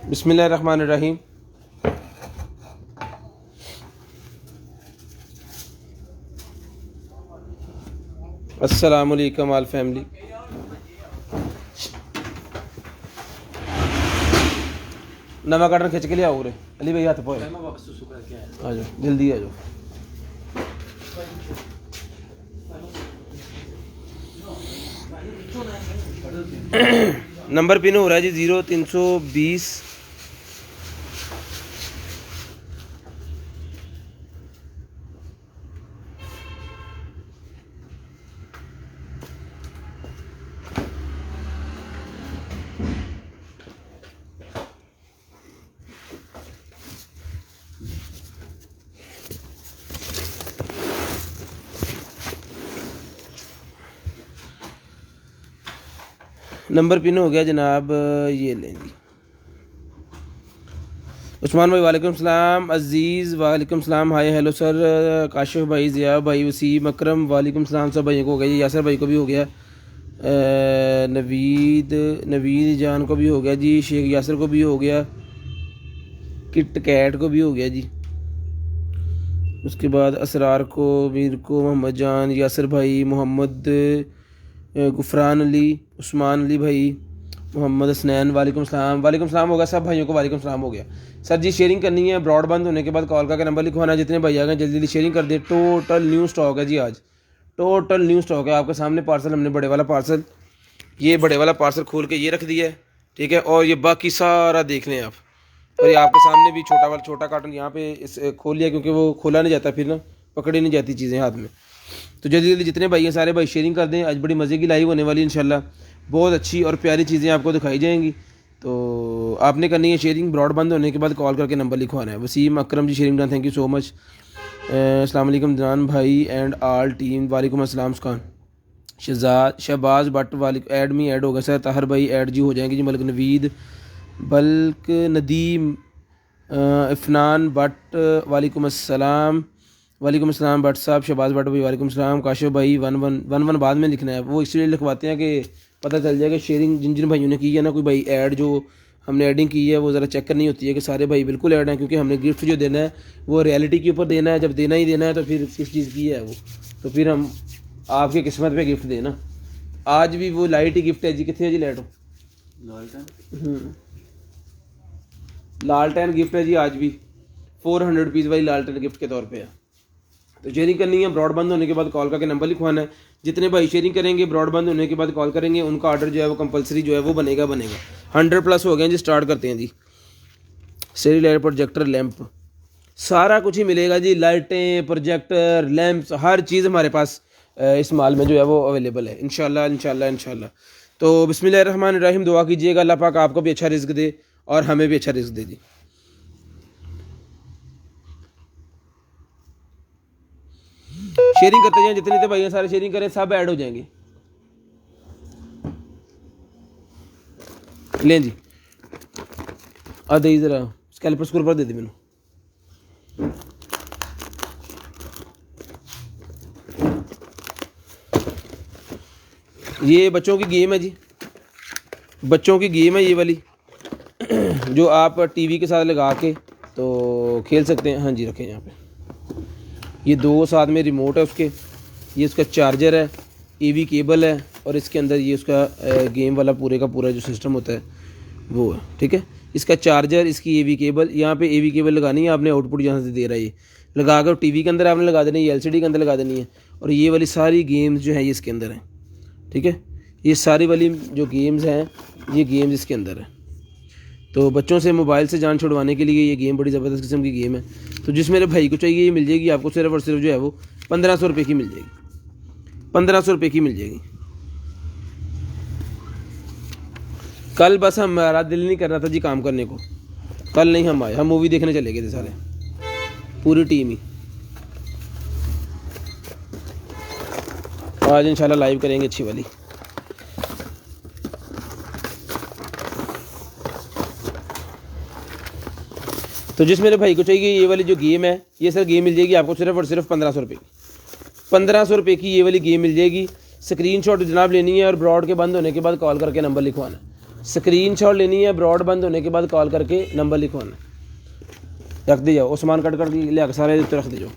बिस्मिल्लाहिर्रहमानिर्रहीम। अस्सलामु अलैकुम आल फैमिली। नवा कार्टन खिंच के लिया रे अली भाई, हाथ पाओ, आ जाओ जल्दी आ जाओ। नंबर पिन हो रहा है जी 0320। नंबर पिन हो गया जनाब, ये लेंगी। उस्मान भाई वालेकुम सलाम। अज़ीज़ वालेकुम सलाम। Hi hello sir. काशिफ भाई, ज़िया भाई, वसीम, अकरम वालेकुम सलाम। सब भाइयों को हो गया जी। यासर भाई को भी हो गया, नवीद जान को भी हो गया जी, शेख यासर को भी हो गया, किट कैट को भी हो गया जी। उसके बाद असरार को, मीर को, मोहम्मद जान, यासर भाई, मोहम्मद गुफरान अली, उस्मान अली भाई, मोहम्मद हसनैन वालेकुम सलाम। वालेकुम सलाम हो गया सब भाइयों को, वालेकुम सलाम हो गया। सर जी शेयरिंग करनी है, ब्रॉडबैंड होने के बाद कॉल का नंबर लिखवाना है। जितने भाई आ गए जल्दी जल्दी शेयरिंग कर दे। टोटल न्यू स्टॉक है जी, आज टोटल न्यू स्टॉक है। आपके सामने पार्सल हमने बड़े वाला पार्सल, ये बड़े वाला पार्सल खोल के ये रख दिया है, ठीक है। और ये बाकी सारा देख लें आप। और ये आपके सामने भी छोटा कार्टन यहाँ पे इस खोल लिया, क्योंकि वो खोला नहीं जाता, फिर ना पकड़ी नहीं जाती चीज़ें हाथ में। तो जल्दी जल्दी जितने भाई हैं सारे भाई शेयरिंग कर दें। आज बड़ी मज़े की लाइव होने वाली है इंशाल्लाह, बहुत अच्छी और प्यारी चीज़ें आपको दिखाई जाएंगी। तो आपने करनी है शेयरिंग, ब्रॉडबैंड होने के बाद कॉल करके नंबर लिखवाना है। Wasim Akram ji sharing done, thank you so much. अस्सलाम वालेकुम जान भाई एंड आल टीम, वालेकुम अस्सलाम। खान शहबाज भट्ट वाले ऐड में ऐड हो गया सर। ताहर भाई ऐड जी हो जाएंगे जी। मलिक नवीद, बल्क नदीम, इफ़नान भट्ट वालेकुम अस्सलाम। वालेकुम अस्सलाम भट्ट साहब। शहबाज भट्ट भाई वालेकुम अस्सलाम। काशिफ भाई वन बाद में लिखना है, वो इसलिए लिखवाते हैं कि पता चल जाएगा शेयरिंग जिन जिन भाइयों ने की है ना। कोई भाई ऐड जो हमने ऐडिंग की है वो ज़रा चेक करनी होती है कि सारे भाई बिल्कुल ऐड हैं, क्योंकि हमने गिफ्ट जो देना है वो रियलिटी के ऊपर देना है। जब देना ही देना है तो फिर किस चीज़ की है वो, तो फिर हम आपकी किस्मत पे गिफ्ट देना। आज भी वो लाइट ही गिफ्ट है जी। कितने है जी लाइट? लालटेन गिफ्ट है जी आज भी, 400 रुपीज़ वाली लालटेन गिफ्ट के तौर पे है। तो शेयरिंग करनी है, ब्रॉडबैंड होने के बाद कॉल करके नंबर लिखवाना है। जितने भाई शेयरिंग करेंगे ब्रॉडबैंड होने के बाद कॉल करेंगे, उनका ऑर्डर जो है वो कंपलसरी जो है वो बनेगा। 100+ हो गए जी। स्टार्ट करते हैं जी। सेरी लाइट, प्रोजेक्टर, लैंप, सारा कुछ ही मिलेगा जी। लाइटें, प्रोजेक्टर, लैंप्स, हर चीज़ हमारे पास इस माल में जो है वो अवेलेबल है इंशाल्लाह इंशाल्लाह इंशाल्लाह। तो बिस्मिल्लाहिर्रहमानिर्रहीम। दुआ कीजिएगा अल्लाह पाक आपको भी अच्छा रिज़्क दे और हमें भी अच्छा रिज़्क दे जी। शेयरिंग करते जाएं, जितने भाई हैं सारे शेयरिंग करें, सब ऐड हो जाएंगे। लें जी, आ दे ज़रा स्कैल्पर स्क्रू पर दे दे मैनू। ये बच्चों की गेम है जी, बच्चों की गेम है ये वाली, जो आप टीवी के साथ लगा के तो खेल सकते हैं। हाँ जी, रखें यहाँ पे। ये दो साथ में रिमोट है उसके, ये उसका चार्जर है, एवी केबल है, और इसके अंदर ये उसका गेम वाला पूरे का पूरा जो सिस्टम होता है वो है, ठीक है। इसका चार्जर, इसकी एवी केबल, यहाँ पे एवी केबल लगानी है आपने, आउटपुट यहाँ से दे रहा है ये लगा कर टीवी के अंदर आपने लगा देनी है, एलसीडी के अंदर लगा देनी है। और ये वाली सारी गेम्स जो है ये इसके अंदर हैं, ठीक है। ये सारी वाली जो गेम्स हैं ये गेम्स इसके अंदर है। तो बच्चों से मोबाइल से जान छुड़वाने के लिए ये गेम बड़ी ज़बरदस्त किस्म की गेम है। तो जिस मेरे भाई को चाहिए ये मिल जाएगी आपको, सिर्फ और सिर्फ जो है वो 1500 रुपये की मिल जाएगी, 1500 रुपये की मिल जाएगी। कल बस हमारा दिल नहीं कर रहा था जी काम करने को, कल नहीं हम आए, हम मूवी देखने चले गए थे सारे, पूरी टीम ही। आज इंशाल्लाह लाइव करेंगे अच्छी वाली। तो जिस मेरे भाई को चाहिए ये वाली जो गेम है, ये सर गेम मिल जाएगी आपको सिर्फ और सिर्फ 1500 रुपये की, 1500 रुपये की ये वाली गेम मिल जाएगी। स्क्रीनशॉट जनाब लेनी है और ब्रॉड के बंद होने के बाद कॉल करके नंबर लिखवाना है। स्क्रीनशॉट लेनी है, ब्रॉड बंद होने के बाद कॉल करके नंबर लिखवाना, रख दे जाओ। सामान कट कर लिया के सारे उत्ते रख दे जाओ।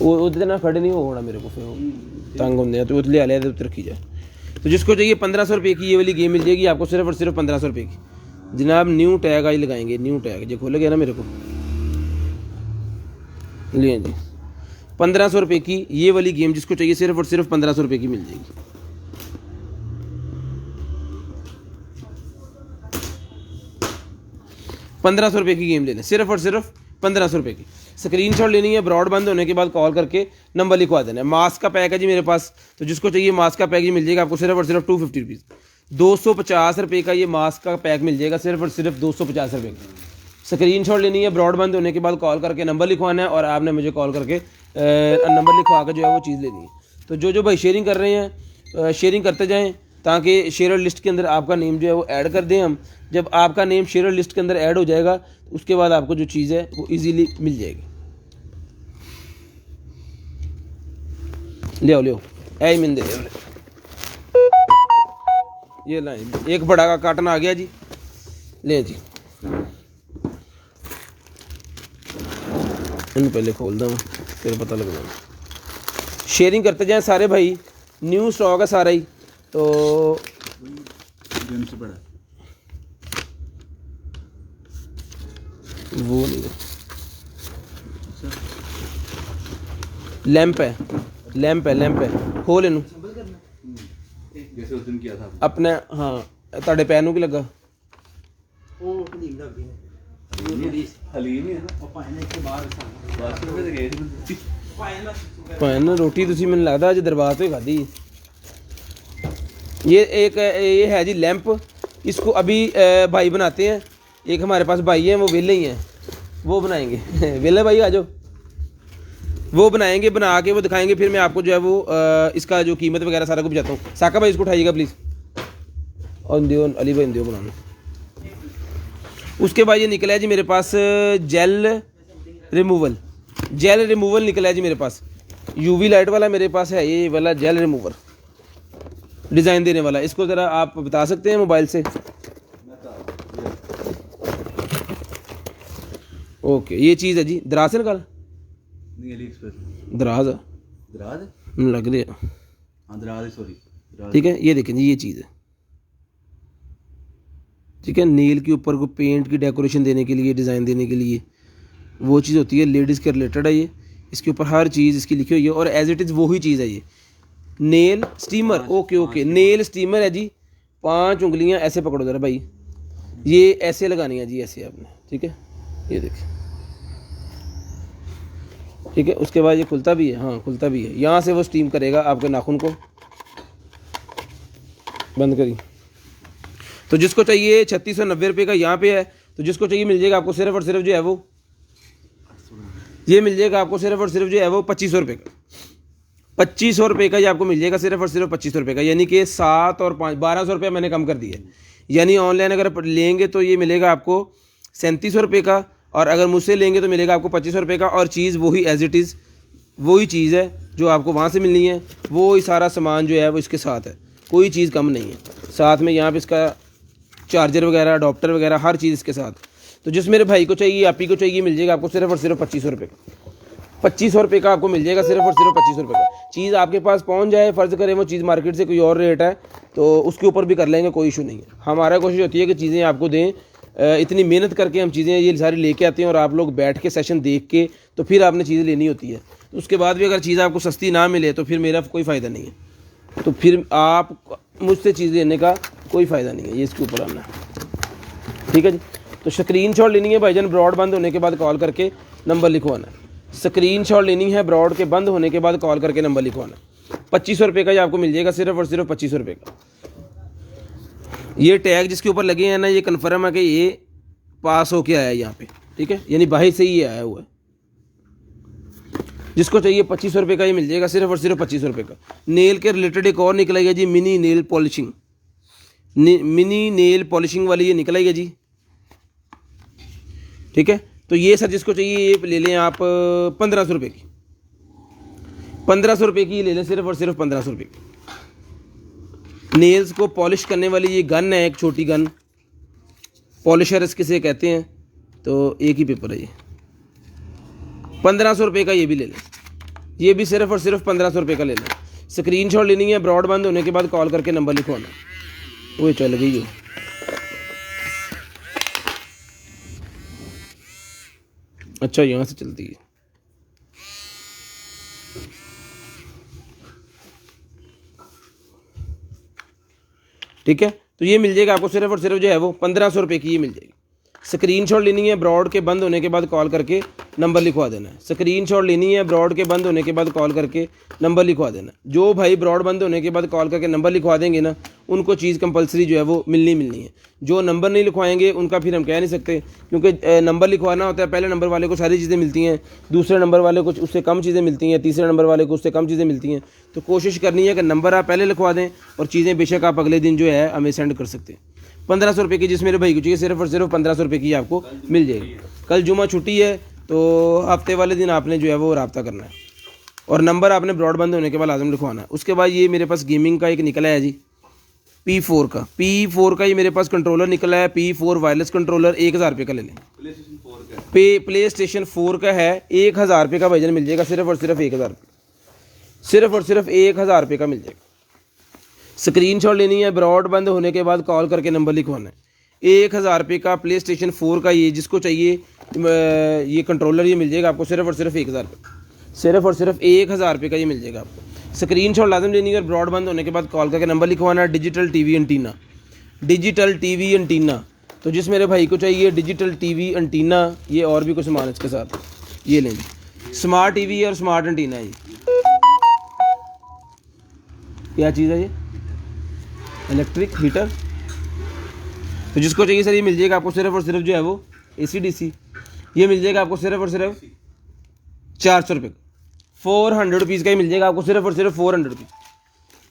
वो ना खड़े नहीं होना मेरे को, फिर तंग होंगे तो लिया लिया उत्ते रखी जाए। तो जिसको चाहिए 1500 रुपये की ये वाली गेम मिल जाएगी आपको सिर्फ और सिर्फ 1500 रुपये की। जनाब न्यू टैग आज लगाएंगे, न्यू टैग जो खोल गया ना मेरे को, लिए जी 1500 रुपये की ये वाली गेम जिसको चाहिए सिर्फ और सिर्फ 1500 रुपये की मिल जाएगी। ₹1500 की गेम लेना, सिर्फ और सिर्फ 1500 रुपये की। स्क्रीनशॉट लेनी है, ब्रॉड बंद होने के बाद कॉल करके नंबर लिखवा देना है। मास्क का पैक है जी मेरे पास, तो जिसको चाहिए मास्क का पैक ही मिल जाएगा आपको सिर्फ और सिर्फ 250 रुपीज़। 250 रुपये का ये मास्क का पैक मिल जाएगा सिर्फ और सिर्फ 250 रुपये का। स्क्रीनशॉट लेनी है, ब्रॉड बंद होने के बाद कॉल करके नंबर लिखवाना है और आपने मुझे कॉल करके नंबर लिखवा कर जो है वो चीज़ लेनी है। तो जो भाई शेयरिंग कर रहे हैं शेयरिंग करते जाएँ ताकि शेयर लिस्ट के अंदर आपका नेम जो है वो ऐड कर दें हम। जब आपका नेम शेयर लिस्ट के अंदर ऐड हो जाएगा तो उसके बाद आपको जो चीज़ है वो इजीली मिल जाएगी। ले आओ ऐ मिल दे ये लाइन एक बड़ा का काटन आ गया जी, ले जी इन पहले खोल दूँ फिर पता लग जाएगा। शेयरिंग करते जाएं सारे भाई, न्यू स्टॉक है सारा ही, तो वो नहीं लैंप है, लैंप है, लैंप है, खोल इनू जैसे उस दिन किया था अपने। हाँ ਤੁਹਾਡੇ ਪੈਰ ਨੂੰ ਕੀ ਲੱਗਾ? ਉਹ ਹਲੀਮ ਦਾ ਅੱਗੇ ਹਲੀਮ ਹੀ ਹੈ ਨਾ ਉਹ ਭਾਵੇਂ ਨੇ ਇੱਥੇ ਬਾਹਰ ਬਸ ਉਹ ਤੇ ਗਏ ਸੀ ਭਾਵੇਂ ਨਾ ਰੋਟੀ ਤੁਸੀਂ ਮੈਨੂੰ ਲੱਗਦਾ ਅੱਜ ਦਰਬਾਰ ਤੋਂ ਹੀ ਖਾਧੀ। ये है जी लैंप, इसको अभी भाई बनाते हैं। एक हमारे पास भाई हैं वो वेले ही हैं, वो बनाएंगे वेले भाई आ जाओ, वो बनाएंगे, बना के वो दिखाएंगे। फिर मैं आपको जो है वो इसका जो कीमत वगैरह सारा कुछ बताता हूँ। साका भाई इसको उठाइएगा प्लीज़, और इंदियो अली भाई इंदियो बनाना। उसके बाद ये निकला है जी मेरे पास जेल रिमूवल, जेल रिमूवल निकला है जी मेरे पास। यूवी लाइट वाला मेरे पास है ये वाला जेल रिमूवर, डिज़ाइन देने वाला। इसको ज़रा आप बता सकते हैं मोबाइल से? ओके ये चीज़ है जी, दराज से निकाल नहीं अली एक्सप्रेस दराज है, दराज लग रही है। हाँ दराज है, सॉरी ठीक है ये देखें जी ये चीज़ है, ठीक है। नील के ऊपर को पेंट की डेकोरेशन देने के लिए, डिज़ाइन देने के लिए वो चीज़ होती है, लेडीज़ के रिलेटेड है ये। इसके ऊपर हर चीज़ इसकी लिखी हुई है और एज इट इज़ वही चीज़ है ये। Nail steamer, okay okay nail steamer है जी। 5 उंगलियां ऐसे पकड़ो ज़रा भाई, ये ऐसे लगानी है जी, ऐसे आपने, ठीक है ये देखिए, ठीक है। उसके बाद ये खुलता भी है, हाँ खुलता भी है, यहाँ से वो स्टीम करेगा आपके नाखून को। बंद करिए। तो जिसको चाहिए 3690 रुपये का यहाँ पे है, तो जिसको चाहिए मिल जाएगा आपको सिर्फ और सिर्फ जो है वो ये मिल जाएगा आपको सिर्फ और सिर्फ जो है वो 2500 रुपये का। 2500 रुपये का ये आपको मिल जाएगा सिर्फ और सिर्फ 2500 रुपये का, यानी कि 7 और 5 1200 रुपये मैंने कम कर दिया। यानी ऑनलाइन अगर लेंगे तो ये मिलेगा आपको 3700 रुपये का, और अगर मुझसे लेंगे तो मिलेगा आपको 2500 रुपये का। और चीज़ वही एज इट इज़ वही चीज़ है जो आपको वहाँ से मिलनी है, वो ही सारा सामान जो है वो इसके साथ है, कोई चीज़ कम नहीं है। साथ में यहाँ पे इसका चार्जर वगैरह, अडोप्टर वगैरह हर चीज़ इसके साथ। तो जिस मेरे भाई को चाहिए, आप ही को चाहिए, मिल जाएगा आपको सिर्फ और सिर्फ 2500 रुपये का। 2500 रुपये का आपको मिल जाएगा सिर्फ और सिर्फ 2500 रुपये का। चीज़ आपके पास पहुंच जाए, फ़र्ज़ करें वो चीज़ मार्केट से कोई और रेट है तो उसके ऊपर भी कर लेंगे, कोई इशू नहीं है। हमारा कोशिश होती है कि चीज़ें आपको दें, इतनी मेहनत करके हम चीज़ें ये सारी लेके आते हैं और आप लोग बैठ के सेशन देख के तो फिर आपने चीज़ें लेनी होती है। तो उसके बाद भी अगर चीज़ आपको सस्ती ना मिले तो फिर मेरा कोई फ़ायदा नहीं है, तो फिर आप मुझसे चीज़ लेने का कोई फ़ायदा नहीं है, ये इसके ऊपर आना है, ठीक है जी। तो स्क्रीनशॉट लेनी है भाईजान, ब्रॉड बंद होने के बाद कॉल करके नंबर लिखवाना है। स्क्रीनशॉट लेनी है, ब्रॉड के बंद होने के बाद कॉल करके नंबर लिखवाना। 2500 रुपये का ये आपको मिल जाएगा सिर्फ और सिर्फ 2500 रुपये का। ये टैग जिसके ऊपर लगे हैं ना, ये कन्फर्म है कि ये पास होके आया है यहाँ पे, ठीक है, यानी बाहर से ही आया हुआ है। जिसको चाहिए 2500 रुपये का ये मिल जाएगा सिर्फ और सिर्फ 2500 रुपये का। नेल के रिलेटेड एक और निकला गया जी, mini nail polishing, mini nail polishing वाली ये निकला गया जी, ठीक है। तो ये सर जिसको चाहिए ये ले लें आप 1500 रुपये की, 1500 रुपये की ले लें सिर्फ और सिर्फ 1500 रुपये की। नेल्स को पॉलिश करने वाली ये गन है, एक छोटी गन, पॉलिशर किसे कहते हैं। तो एक ही पेपर है ये, 1500 रुपये का ये भी ले लें, ये भी सिर्फ और सिर्फ 1500 रुपये का ले लें। स्क्रीनशॉट लेनी है, ब्रॉड बंद होने के बाद कॉल करके नंबर लिखवाना। वो चल गई हो। अच्छा यहाँ से चलती है। ठीक है, तो ये मिल जाएगा आपको सिर्फ और सिर्फ जो है वो 1500 रुपये की ये मिल जाएगी। स्क्रीनशॉट लेनी है, ब्रॉड के बंद होने के बाद कॉल करके नंबर लिखवा देना है। स्क्रीनशॉट लेनी है, ब्रॉड के बंद होने के बाद कॉल करके नंबर लिखवा देना। जो भाई ब्रॉड बंद होने के बाद कॉल करके नंबर लिखवा देंगे ना, उनको चीज़ कंपलसरी जो है वो मिलनी है। जो नंबर नहीं लिखवाएंगे उनका फिर हम कह नहीं सकते, क्योंकि नंबर लिखवाना होता है, पहले नंबर वाले को सारी चीज़ें मिलती हैं, दूसरे नंबर वाले को उससे कम चीज़ें मिलती हैं, तीसरे नंबर वाले को उससे कम चीज़ें मिलती हैं। तो कोशिश करनी है कि नंबर आप पहले लिखवा दें और चीज़ें बेशक आप अगले दिन जो है हमें सेंड कर सकते हैं। 1500 रुपये की जिस मेरे भाई को चाहिए सिर्फ और सिर्फ 1500 रुपये की आपको मिल जाएगी। कल जुमा छुट्टी है, तो हफ्ते वाले दिन आपने जो है वो रब्ता करना है और नंबर आपने ब्रॉड बंद होने के बाद लाजम लिखवाना है। उसके बाद ये मेरे पास गेमिंग का एक निकला है जी, P4 का ये मेरे पास कंट्रोलर निकला है, P4 वायरलेस कंट्रोलर, 1000 रुपये का ले लें। प्ले स्टेशन 4 का है, 1000 रुपये का भाईजान मिल जाएगा, सिर्फ और सिर्फ 1000 रुपये, सिर्फ और सिर्फ 1000 रुपये का मिल जाएगा। स्क्रीनशॉट लेनी है, ब्रॉड बंद होने के बाद कॉल करके नंबर लिखवाना है। 1000 रुपये का प्ले स्टेशन 4 का ये जिसको चाहिए ये कंट्रोलर ये मिल जाएगा आपको सिर्फ और सिर्फ 1000 रुपये, सिर्फ और सिर्फ 1000 रुपये का ये मिल जाएगा आपको। स्क्रीनशॉट लाजम लेनी है, ब्रॉड बंद होने के बाद कॉल करके नंबर लिखवाना है। डिजिटल टीवी एंटीना, तो जिस मेरे भाई को चाहिए डिजिटल टीवी एंटीना, ये और भी कुछ सामान इसके साथ ये लें जी। स्मार्ट टीवी और स्मार्ट एंटीना है ये। क्या चीज़ है ये? Electric heater. तो जिसको चाहिए सर ये मिल जाएगा आपको सिर्फ और सिर्फ जो है वो AC/DC, ये मिल जाएगा आपको सिर्फ और सिर्फ 400 रुपये, 400 रुपीज़ का ही मिल जाएगा आपको, सिर्फ और सिर्फ 400 रुपीज़,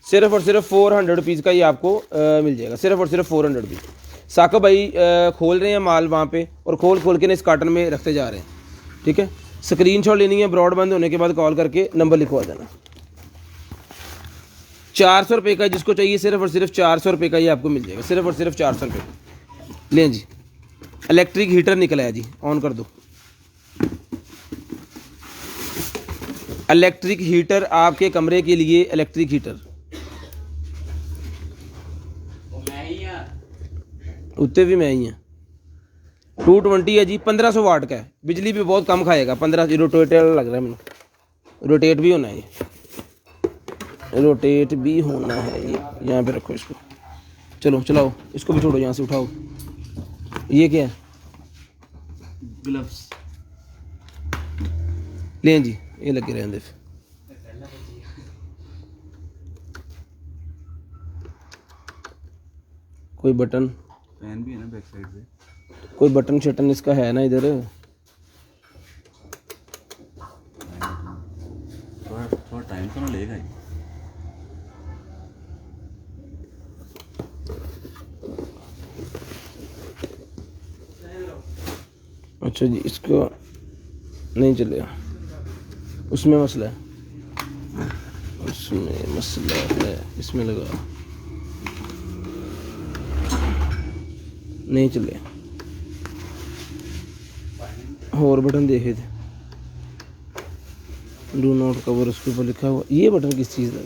सिर्फ और सिर्फ 400 रुपीज़ का ये आपको मिल जाएगा, सिर्फ और सिर्फ 400 रुपीज़। साका भाई खोल रहे हैं माल वहाँ पे और खोल के ना इस कार्टन में रखते जा रहे हैं। ठीक है, स्क्रीनशॉट लेनी है, ब्रॉड बंद होने के बाद कॉल करके नंबर लिखवा देना। 400 रुपये का जिसको चाहिए सिर्फ और सिर्फ 400 रुपये का ये आपको मिल जाएगा, सिर्फ और सिर्फ 400 रुपये। लें जी, इलेक्ट्रिक हीटर निकला है जी, ऑन कर दो। इलेक्ट्रिक हीटर आपके कमरे के लिए, इलेक्ट्रिक हीटर उत्ते भी मैं ही हैं। 220 है जी, 1500 वाट का है, बिजली भी बहुत कम खाएगा। 15 रोटेटर लग रहा है मुझे, रोटेट भी होना है, ये रोटेट भी होना है। ये यहाँ पे रखो इसको, चलो चलाओ इसको भी, छोड़ो यहाँ से उठाओ। ये क्या है? ग्लव्स। लें जी, ये लगे रहने। कोई बटन, फैन भी है ना बैक साइड से, कोई बटन शटन इसका है ना इधर? थोड़ा टाइम तो ना लेगा ही। अच्छा जी, इसको नहीं चलेगा, उसमें मसला है, उसमें मसला है, इसमें लगा नहीं चले। और बटन देखे थे, डू नॉट कवर, उसके ऊपर लिखा हुआ। ये बटन किस चीज़ का?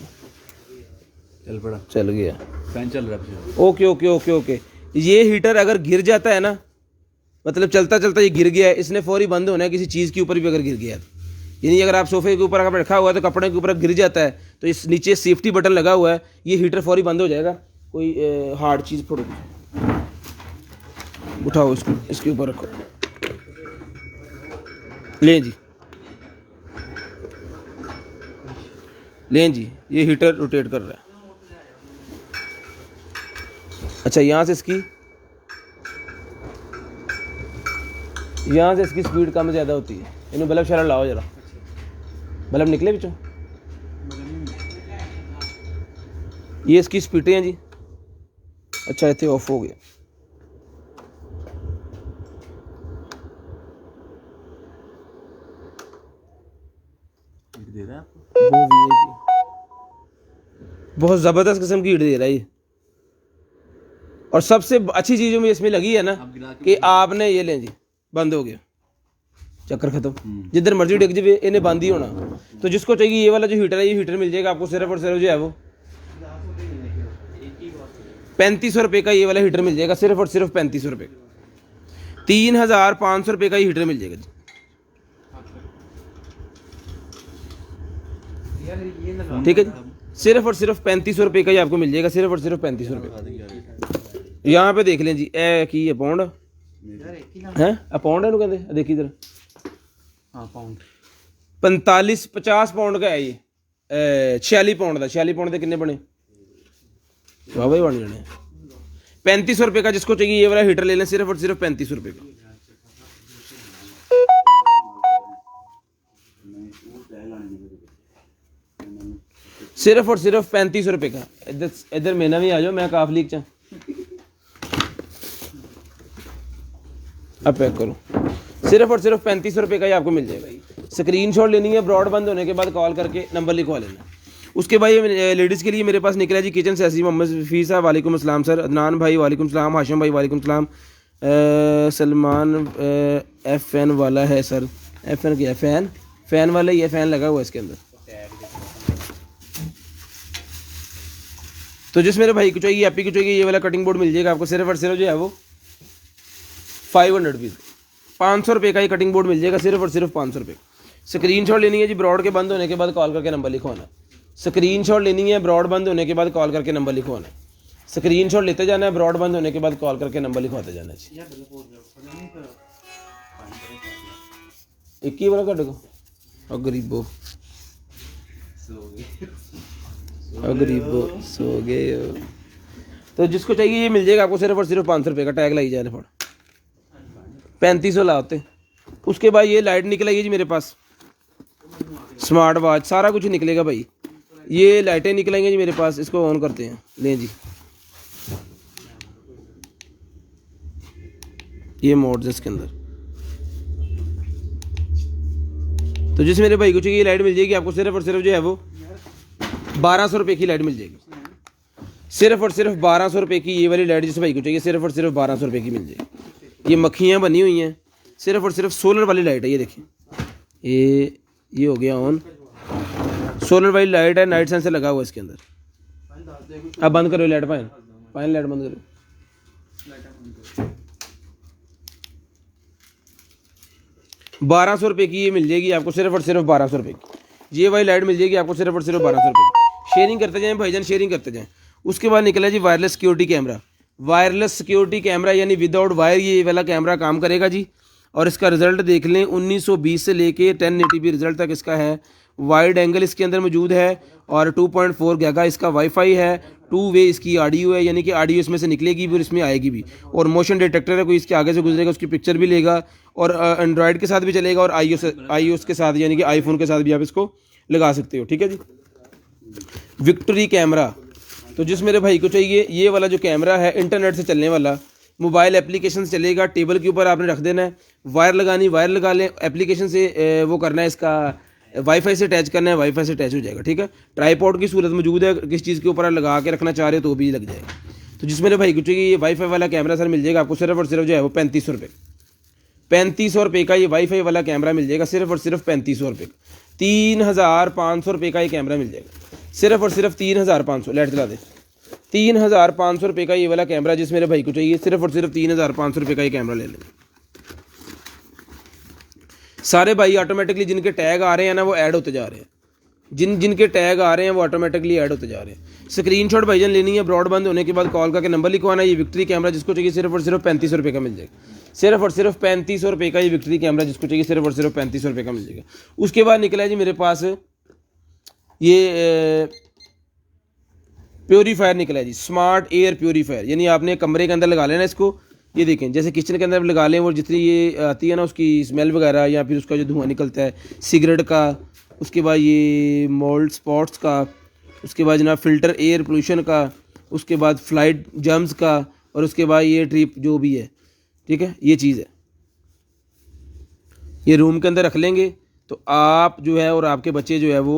चल पड़ा, चल गया, फैन चल रहा है। Okay okay okay okay. ये हीटर अगर गिर जाता है ना, मतलब चलता चलता ये गिर गया है, इसने फौरी बंद होना है। किसी चीज़ के ऊपर भी अगर गिर गया, यानी अगर आप सोफे के ऊपर अगर रखा हुआ है तो कपड़े के ऊपर गिर जाता है तो इस नीचे सेफ्टी बटन लगा हुआ है, ये हीटर फौरी बंद हो जाएगा। कोई हार्ड चीज़ फोड़ो, उठाओ इसको, इसके ऊपर रखो। लें जी, लें जी, ये हीटर रोटेट कर रहा है। अच्छा, यहाँ से इसकी स्पीड कम ज़्यादा होती है। इन्हें बल्ब शरा लाओ जरा, बल्ब निकले बिचों। ये इसकी स्पीडें हैं जी। अच्छा, इतने ऑफ हो गया। दे रहा है आपको? बहुत ज़बरदस्त किस्म की हीट दे रहा है ये। और सबसे अच्छी चीज़ में इसमें लगी है ना कि आपने ये लें जी, बंद हो गया, चक्कर खत्म, जिधर मर्जी डिग जाए इन्हें बंद ही होना। तो जिसको चाहिए ये वाला जो हीटर है, ये हीटर मिल जाएगा आपको सिर्फ और सिर्फ जो है वो 3500 रुपये का ये वाला हीटर मिल जाएगा, सिर्फ और सिर्फ 3500 रुपये, 3500 रुपये का ये हीटर मिल जाएगा जी। ठीक है जी, सिर्फ और सिर्फ 3500 रुपये का ही आपको मिल जाएगा, सिर्फ और सिर्फ 3500 रुपये। यहाँ पे देख लें जी, ए की है पाउंड है, पाउंड है नु कहते, देखिए इधर, हाँ पाउंड 50 पाउंड का है ये, 46 पाउंड का, 46 पाउंड के कितने बने, वाह भाई बन जाने। 3500 रुपये का जिसको चाहिए ये वाला हीटर ले लें, सिर्फ और सिर्फ 3500 रुपये का। सिर्फ और सिर्फ 3500 रुपये का। इधर इधर मेना भी आ जाओ, मैं काफ लीक चा अब पैक करो, सिर्फ और सिर्फ 3500 रुपये का ही आपको मिल जाएगा। स्क्रीनशॉट लेनी है, ब्रॉडबैंड होने के बाद कॉल करके नंबर लिखवा लेना। उसके बाद ये लेडीज़ के लिए मेरे पास निकला जी किचन सेसी, मोहम्मद शफी साहब वालेकुम अस्सलाम सर, अदनान भाई वालेकुम सलाम, हाशिम भाई वालेकुम सलाम, सलमान FN वाला है सर, FN क्या है, फैन वाला ही है, फ़ैन लगा हुआ है इसके अंदर। तो जिस मेरे भाई को चाहिए, एपी को चाहिए, ये वाला कटिंग बोर्ड मिल जाएगा आपको सिर्फ और सिर्फ जो है वो 500 रुपीज़, 500 रुपये का ही कटिंग बोर्ड मिल जाएगा, सिर्फ और सिर्फ 500 रुपये। स्क्रीनशॉट लेनी है जी, ब्रॉड के बंद होने के बाद कॉल करके नंबर लिखवाना। स्क्रीनशॉट लेनी है, ब्रॉड बंद होने के बाद कॉल करके नंबर लिखवाना। स्क्रीनशॉट लेते जाना है, ब्रॉड बंद होने के बाद कॉल करके नंबर लिखवाते जाना है। एक ही वाला कट को गरीबो गरीबो सो गए हो। तो जिसको चाहिए ये मिल जाएगा आपको सिर्फ और सिर्फ 500 रुपये का, टैग लाई जाए फट 3500 लाते। उसके बाद ये लाइट निकलेगी जी मेरे पास, स्मार्ट वॉच सारा कुछ निकलेगा भाई, ये लाइटें निकलेंगी जी मेरे पास, इसको ऑन करते हैं, लें जी ये मोड है इसके अंदर। तो जिस मेरे भाई को चाहिए ये लाइट मिल जाएगी आपको सिर्फ और सिर्फ जो है वो 1200 रुपये की लाइट मिल जाएगी, सिर्फ और सिर्फ 1200 रुपये की ये वाली लाइट जिस भाई को चाहिए सिर्फ और सिर्फ 1200 रुपये की मिल जाएगी। ये मक्खियाँ बनी हुई हैं, सिर्फ और सिर्फ सोलर वाली लाइट है, ये देखिए ये हो गया ऑन, सोलर वाली लाइट है, नाइट सेंसर लगा हुआ है इसके अंदर। अब बंद करो लाइट, पाइन लाइट बंद करो। 1200 रुपये की ये मिल जाएगी आपको सिर्फ और सिर्फ 1200 रुपये की, ये वाली लाइट मिल जाएगी आपको सिर्फ और सिर्फ 1200 रुपये की। शेयरिंग करते जाएँ भाईजान, शेयरिंग करते जाएँ। उसके बाद निकला जी wireless security camera, wireless security camera यानी विदाउट वायर ये वाला कैमरा काम करेगा जी। और इसका रिजल्ट देख लें, 1920 से लेके 1080p रिजल्ट तक इसका है। वाइड एंगल इसके अंदर मौजूद है और 2.4 गीगा इसका वाईफाई है। 2 वे इसकी ऑडियो है, यानी कि ऑडियो इसमें से निकलेगी भी और इसमें आएगी भी। और मोशन डिटेक्टर है, कोई इसके आगे से गुजरेगा उसकी पिक्चर भी लेगा। और एंड्रॉयड के साथ भी चलेगा और iOS के साथ यानी कि आईफोन के साथ भी आप इसको लगा सकते हो। ठीक है जी। विक्ट्री कैमरा, तो जिस मेरे भाई को चाहिए ये वाला जो कैमरा है इंटरनेट से चलने वाला, मोबाइल एप्लीकेशन से चलेगा। टेबल के ऊपर आपने रख देना है, वायर लगानी वायर लगा लें, एप्लीकेशन से वो करना है, इसका वाईफाई से अटैच करना है, वाईफाई से अटैच हो जाएगा। ठीक है। ट्राईपॉड की सूरत मौजूद है, किस चीज़ के ऊपर लगा के रखना चाह रहे हो तो भी लग जाएगा। तो जिस मेरे भाई को चाहिए ये वाईफाई वाला कैमरा सर मिल जाएगा आपको सिर्फ और सिर्फ जो है वो 3500 रुपये, 3500 रुपये का ये वाईफाई वाला कैमरा मिल जाएगा सिर्फ और सिर्फ 3500 रुपये का। 3500 रुपये का ये कैमरा मिल जाएगा सिर्फ और सिर्फ 3500। लाइट चला दे। 3500 रुपये का ये वाला कैमरा जिस मेरे भाई को चाहिए सिर्फ और सिर्फ 3500 रुपये का ये कैमरा ले लेंगे। सारे भाई ऑटोमेटिकली जिनके टैग आ रहे हैं ना वो ऐड होते जा रहे हैं, जिनके टैग आ रहे हैं वो ऑटोमेटिकली ऐड होते जा रहे हैं। स्क्रीनशॉट भाईजान लेनी है, ब्रॉडबैंड होने के बाद कॉल करके नंबर लिखवाना है। ये विक्ट्री कैमरा जिसको चाहिए सिर्फ और सिर्फ 3500 रुपये का मिल जाएगा, सिर्फ और सिर्फ 3500 रुपये का ये विक्ट्री कैमरा जिसको चाहिए सिर्फ और सिर्फ 3500 रुपये का मिल जाएगा। उसके बाद निकला है जी मेरे पास ये प्योरीफायर निकला है जी, स्मार्ट एयर प्योरीफायर, यानी आपने कमरे के अंदर लगा लेना इसको। ये देखें जैसे किचन के अंदर लगा लें, वो जितनी ये आती है ना उसकी स्मेल वगैरह या फिर उसका जो धुआं निकलता है सिगरेट का, उसके बाद ये मोल्ड स्पॉट्स का, उसके बाद जनाब फ़िल्टर एयर पोल्यूशन का, उसके बाद फ्लाइट जर्म्स का, और उसके बाद ये ट्रिप जो भी है। ठीक है, ये चीज़ है, ये रूम के अंदर रख लेंगे तो आप जो है और आपके बच्चे जो है वो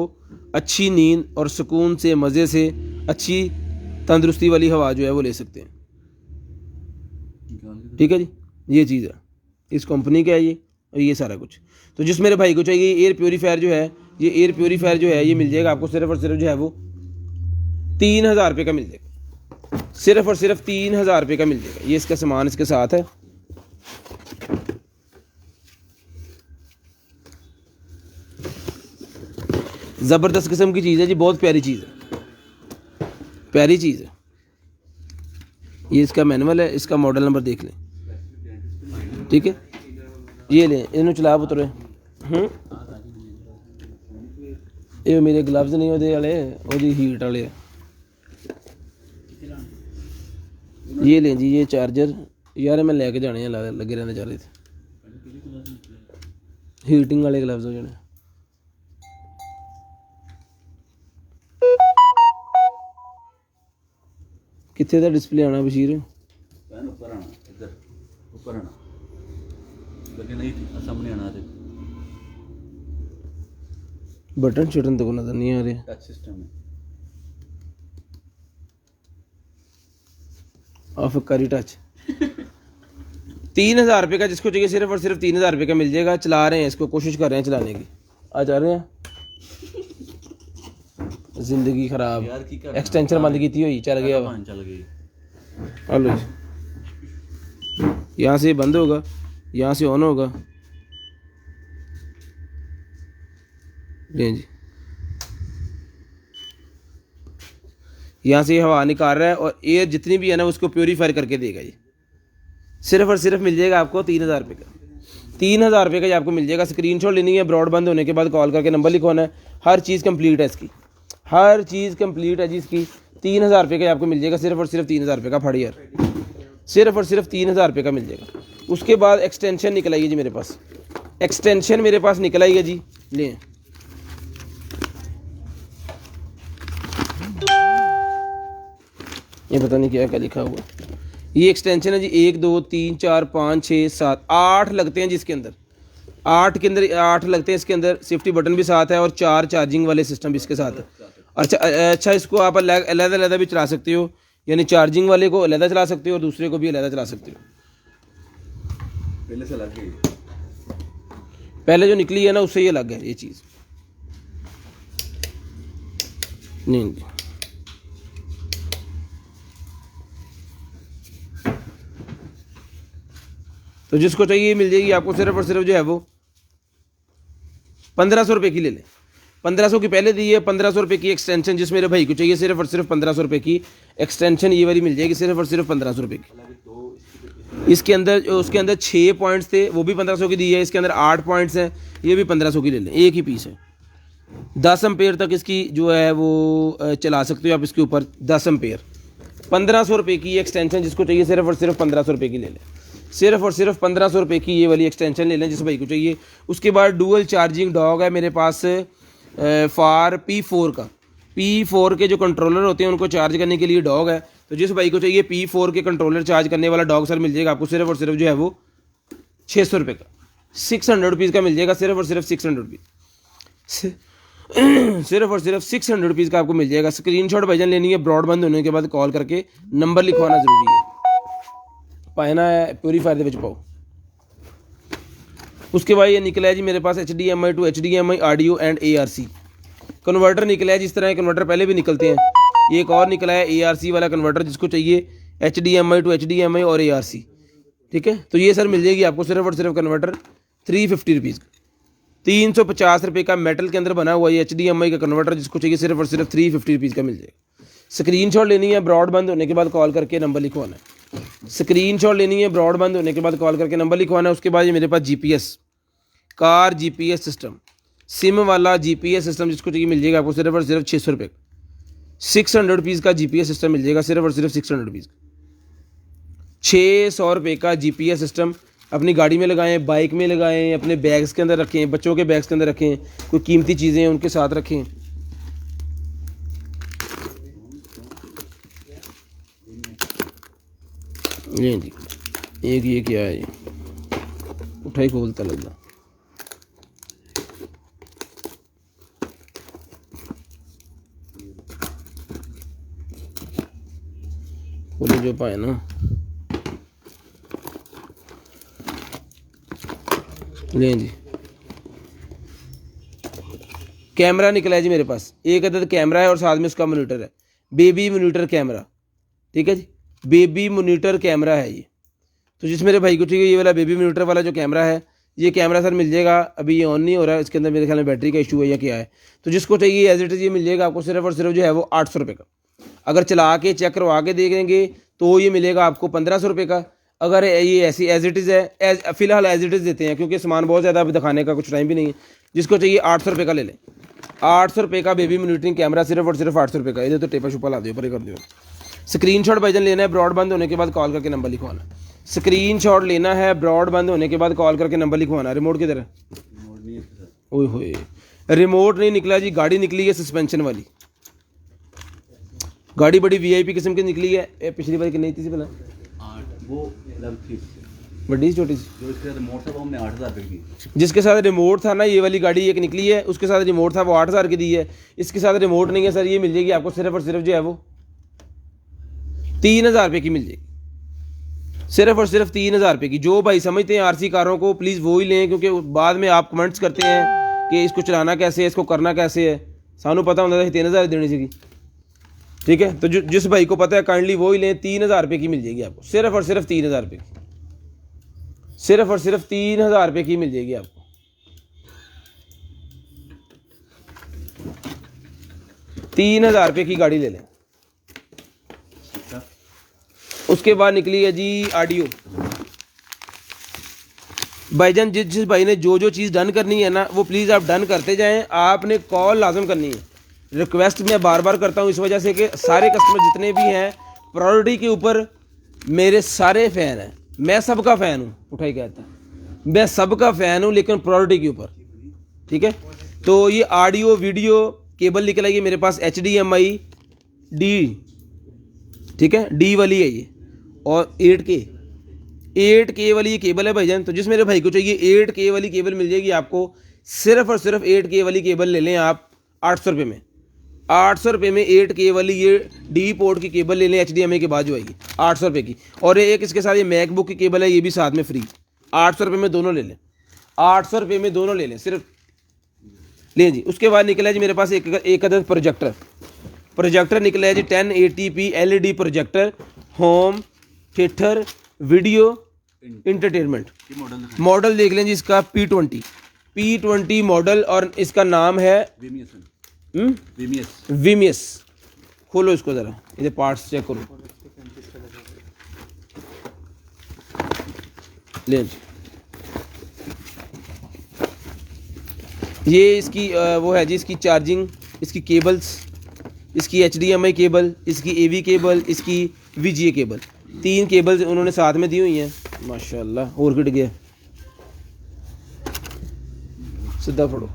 अच्छी नींद और सुकून से मज़े से अच्छी तंदुरुस्ती वाली हवा जो है वो ले सकते हैं। ठीक है जी, ये चीज़ है, इस कंपनी का है ये, और ये सारा कुछ। तो जिस मेरे भाई को चाहिए एयर प्योरीफायर जो है, ये एयर प्योरीफायर जो है ये मिल जाएगा आपको सिर्फ और सिर्फ जो है वो 3000 रुपये का मिल जाएगा, सिर्फ और सिर्फ 3000 रुपये का मिल जाएगा। ये इसका सामान इसके साथ है। ज़बरदस्त किस्म की चीज़ है जी, बहुत प्यारी चीज़ है, प्यारी चीज़ है। ये इसका मैनुअल है, इसका मॉडल नंबर देख लें, ठीक है। ये लें, इन्होंने चला पुत्रे। ये मेरे ग्लव्स नहीं होते वाले, ओदी हीट वाले। ये लें जी, ये चार्जर यार मैं लेके जाने हैं, लगे रहने जा रहे थे, हीटिंग वाले ग्लव्स हो जाने। कितने का डिस्प्ले आना बशीर? ऊपर आना, इधर ऊपर आना, लेकिन नहीं सामने आना थे। बटन शटन तो नजर नहीं आ रहे। टच सिस्टम है, ऑफ करी टच। 3000 रुपये का जिसको चाहिए सिर्फ और सिर्फ 3000 रुपये का मिल जाएगा। चला रहे हैं इसको, कोशिश कर रहे हैं चलाने की, आ जा रहे हैं। जिंदगी खराब, एक्सटेंशन बंद की हुई, चल गया, चल गई। हेलो जी, यहाँ से बंद होगा, यहाँ से ऑन होगा। जी, यहाँ से हवा निकाल रहा है और एयर जितनी भी है ना उसको प्योरीफाई करके देगा। ये सिर्फ और सिर्फ मिल जाएगा आपको 3000 रुपये का, 3000 रुपये का ये आपको मिल जाएगा। स्क्रीनशॉट लेनी है, ब्रॉड बंद होने के बाद कॉल करके नंबर लिखवाना है। हर चीज़ कंप्लीट है इसकी, हर चीज़ कंप्लीट है जी इसकी। 3000 रुपये का आपको मिल जाएगा, सिर्फ और सिर्फ 3000 रुपये का। फड़ यार, सिर्फ और सिर्फ 3000 रुपये का मिल जाएगा। उसके बाद एक्सटेंशन निकल आई है जी मेरे पास, एक्सटेंशन मेरे पास निकल आई है जी, लें। ये पता नहीं क्या क्या लिखा हुआ। ये एक्सटेंशन है जी, 1 2 3 4 5 6 7 8 लगते हैं जिसके अंदर, 8 के अंदर 8 लगते हैं। इसके अंदर सेफ्टी बटन भी साथ है और 4 चार्जिंग वाले सिस्टम भी इसके साथ है। अच्छा, इसको आप अलग भी चला सकते हो, यानी चार्जिंग वाले को अलग चला सकते हो और दूसरे को भी अलग चला सकते हो। पहले से लग गई, पहले जो निकली है ना उससे ये अलग है ये चीज़। नहीं, तो जिसको चाहिए मिल जाएगी आपको सिर्फ और सिर्फ जो है वो 1500 रुपये की ले लें। 1500 की पहले दी है, 1500 रुपये की एक्सटेंशन जिस मेरे भाई को चाहिए सिर्फ और सिर्फ 1500 रुपये की एक्सटेंशन ये वाली मिल जाएगी, सिर्फ और सिर्फ 1500 रुपये की। इसके अंदर उसके अंदर 6 पॉइंट्स थे, वो भी 1500 की दी है। इसके अंदर 8 पॉइंट्स हैं, ये भी 1500 की ले लें, एक ही पीस है। 10 एम्पेयर तक इसकी जो है वो चला सकते हो आप इसके ऊपर, 10 एम्पेयर। 1500 रुपये की एक्सटेंशन जिसको चाहिए सिर्फ और सिर्फ 1500 रुपये की ले लें, सिर्फ और सिर्फ 1500 रुपये की ये वाली एक्सटेंशन ले लें जिस भाई को चाहिए। उसके बाद डुअल चार्जिंग डॉग है मेरे पास फार P4 का। P4 के जो कंट्रोलर होते हैं उनको चार्ज करने के लिए डॉग है। तो जिस भाई को चाहिए P4 के कंट्रोलर चार्ज करने वाला डॉग सर मिल जाएगा आपको सिर्फ और सिर्फ जो है वो 600 रुपये का, 600 रुपीज़ का मिल जाएगा, सिर्फ और सिर्फ 600 रुपीज़, सिर्फ और सिर्फ 600 रुपीज़ का आपको मिल जाएगा। स्क्रीनशॉट भाईजान लेनी है, ब्रॉडबैंड होने के बाद कॉल करके नंबर लिखवाना ज़रूरी है, पाना है प्योरीफायर के पाओ। उसके बाद ये निकला है जी मेरे पास HDMI to HDMI audio and ARC converter निकला है। जिस तरह के कन्वर्टर पहले भी निकलते हैं, ये एक और निकला है ARC वाला कन्वर्टर जिसको चाहिए HDMI टू HDMI और ARC, ठीक है। तो ये सर मिल जाएगी आपको सिर्फ और सिर्फ कन्वर्टर 350 रुपीज़ का, 350 रुपये का मेटल के अंदर बना हुआ ये HDMI का कन्वर्टर जिसको चाहिए सिर्फ और सिर्फ 350 रुपीज़ का मिल जाएगा। स्क्रीनशॉट लेनी है, ब्रॉडबैंड होने के बाद कॉल करके नंबर लिखवाना है। स्क्रीनशॉट लेनी है, ब्रॉडबैंड होने के बाद कॉल करके नंबर लिखवाना है। उसके बाद ये मेरे पास GPS car GPS system, SIM वाला GPS सिस्टम जिसको चाहिए मिल जाएगा आपको सिर्फ और सिर्फ 600 रुपये का, 600 रुपीज़ का GPS सिस्टम मिल जाएगा, सिर्फ और सिर्फ 600 रुपीज़ का। 600 रुपये का GPS सिस्टम अपनी गाड़ी में लगाएं, बाइक में लगाएं, अपने बैग्स के अंदर रखें, बच्चों के बैग्स के अंदर रखें, कोई कीमती चीज़ें हैं उनके साथ रखें। ये जी एक ये क्या है, ये उठाई खोलता लगता। बोले जो पाए ना लें जी, कैमरा निकला है जी मेरे पास, एक अदद कैमरा है और साथ में उसका मोनीटर है, बेबी मोनीटर कैमरा, ठीक है जी, बेबी मोनीटर कैमरा है ये। तो जिस मेरे भाई को चाहिए ये वाला बेबी मोनीटर वाला जो कैमरा है, ये कैमरा सर मिल जाएगा, अभी ये ऑन नहीं हो रहा है, इसके अंदर मेरे ख्याल में बैटरी का इशू है या क्या है। तो जिसको चाहिए एज इट इज़ ये मिल जाएगा आपको सिर्फ और सिर्फ जो है वो 800 रुपये का। अगर चला के चेक करवा के देखेंगे तो ये मिलेगा आपको 1500 रुपये का। अगर ये ऐसी एज इट इज़ है, फिलहाल एज इट इज़ देते हैं क्योंकि सामान बहुत ज़्यादा अभी दिखाने का कुछ टाइम भी नहीं है। जिसको चाहिए 800 रुपये का ले लें, 800 रुपये का बेबी मॉनिटरिंग कैमरा, सिर्फ और सिर्फ 800 रुपये का। ये तो टेपा छुपा ला दो पर कर दो। स्क्रीनशॉट भाईजान लेना है, ब्रॉड बंद होने के बाद कॉल करके नंबर लिखवाना। स्क्रीनशॉट लेना है, ब्रॉड बंद होने के बाद कॉल करके नंबर लिखवाना। रिमोट किधर है? ओए होए, रिमोट नहीं निकला जी, गाड़ी निकली है सस्पेंशन वाली। गाड़ी बड़ी वीआईपी किस्म की निकली है। पिछली बार कितनी थी भला? 8 वो अलग थी, बड़ी छोटी सी। जो इसके रिमोट था वो हमने 8000 रुपये की। जिसके साथ रिमोट था ना, ये वाली गाड़ी एक निकली है, उसके साथ रिमोट था वो 8000 की दी है। इसके साथ रिमोट नहीं है सर, ये मिल जाएगी आपको सिर्फ और सिर्फ जो है वो 3000 रुपये की मिल जाएगी, सिर्फ और सिर्फ 3000 रुपये की। जो भाई समझते हैं आरसी कारों को प्लीज़ वो ही लें, क्योंकि बाद में आप कमेंट्स करते हैं कि इसको चलाना कैसे है, इसको करना कैसे है। सानू पता होता है 3000 देनी चाहिए, ठीक है। तो जिस भाई को पता है काइंडली वो ही लें, 3000 रुपये की मिल जाएगी आपको, सिर्फ और सिर्फ 3000 रुपये की, सिर्फ और सिर्फ 3000 रुपये की मिल जाएगी आपको। 3000 रुपये की गाड़ी ले लें। उसके बाद निकली है जी ऑडियो। भाईजान जिस भाई ने जो चीज़ डन करनी है ना, वो प्लीज़ आप डन करते जाएं। आपने कॉल लाजम करनी है। रिक्वेस्ट मैं बार बार करता हूं इस वजह से कि सारे कस्टमर जितने भी हैं प्रायोरिटी के ऊपर मेरे सारे फ़ैन हैं। मैं सबका फ़ैन हूँ, उठाई कहता है, मैं सबका फ़ैन हूँ, लेकिन प्रायोरिटी के ऊपर, ठीक है। तो ये ऑडियो वीडियो केबल निकल आई है मेरे पास, HDMI D, ठीक है, D वाली है ये, और 8K वाली ये केबल है भाईजान। तो जिस मेरे भाई को चाहिए 8K वाली केबल मिल जाएगी आपको, सिर्फ और सिर्फ 8K वाली केबल ले लें आप 800 रुपये में। 800 रुपये में 8K वाली ये D पोर्ट की केबल ले लें, HDMI के बाद जो आएगी 800 रुपये की। और एक इसके साथ ये मैकबुक की केबल है, ये भी साथ में फ्री। 800 रुपये में दोनों ले लें, 800 रुपये में दोनों ले लें सिर्फ, लें जी। उसके बाद निकला है जी मेरे पास एक अदद प्रोजेक्टर निकला है जी, 1080p LED projector, home theatre video entertainment. Model देख लें जी इसका P20 मॉडल, और इसका नाम है विमियस। खोलो इसको ज़रा, इधर पार्ट्स चेक करो, ले जी। ये इसकी वो है जी, इसकी चार्जिंग, इसकी केबल्स, इसकी HDMI केबल, इसकी AV केबल, इसकी VGA केबल, 3 केबल्स उन्होंने साथ में दी हुई हैं। माशाल्लाह, और गिर गया, सीधा पढ़ो।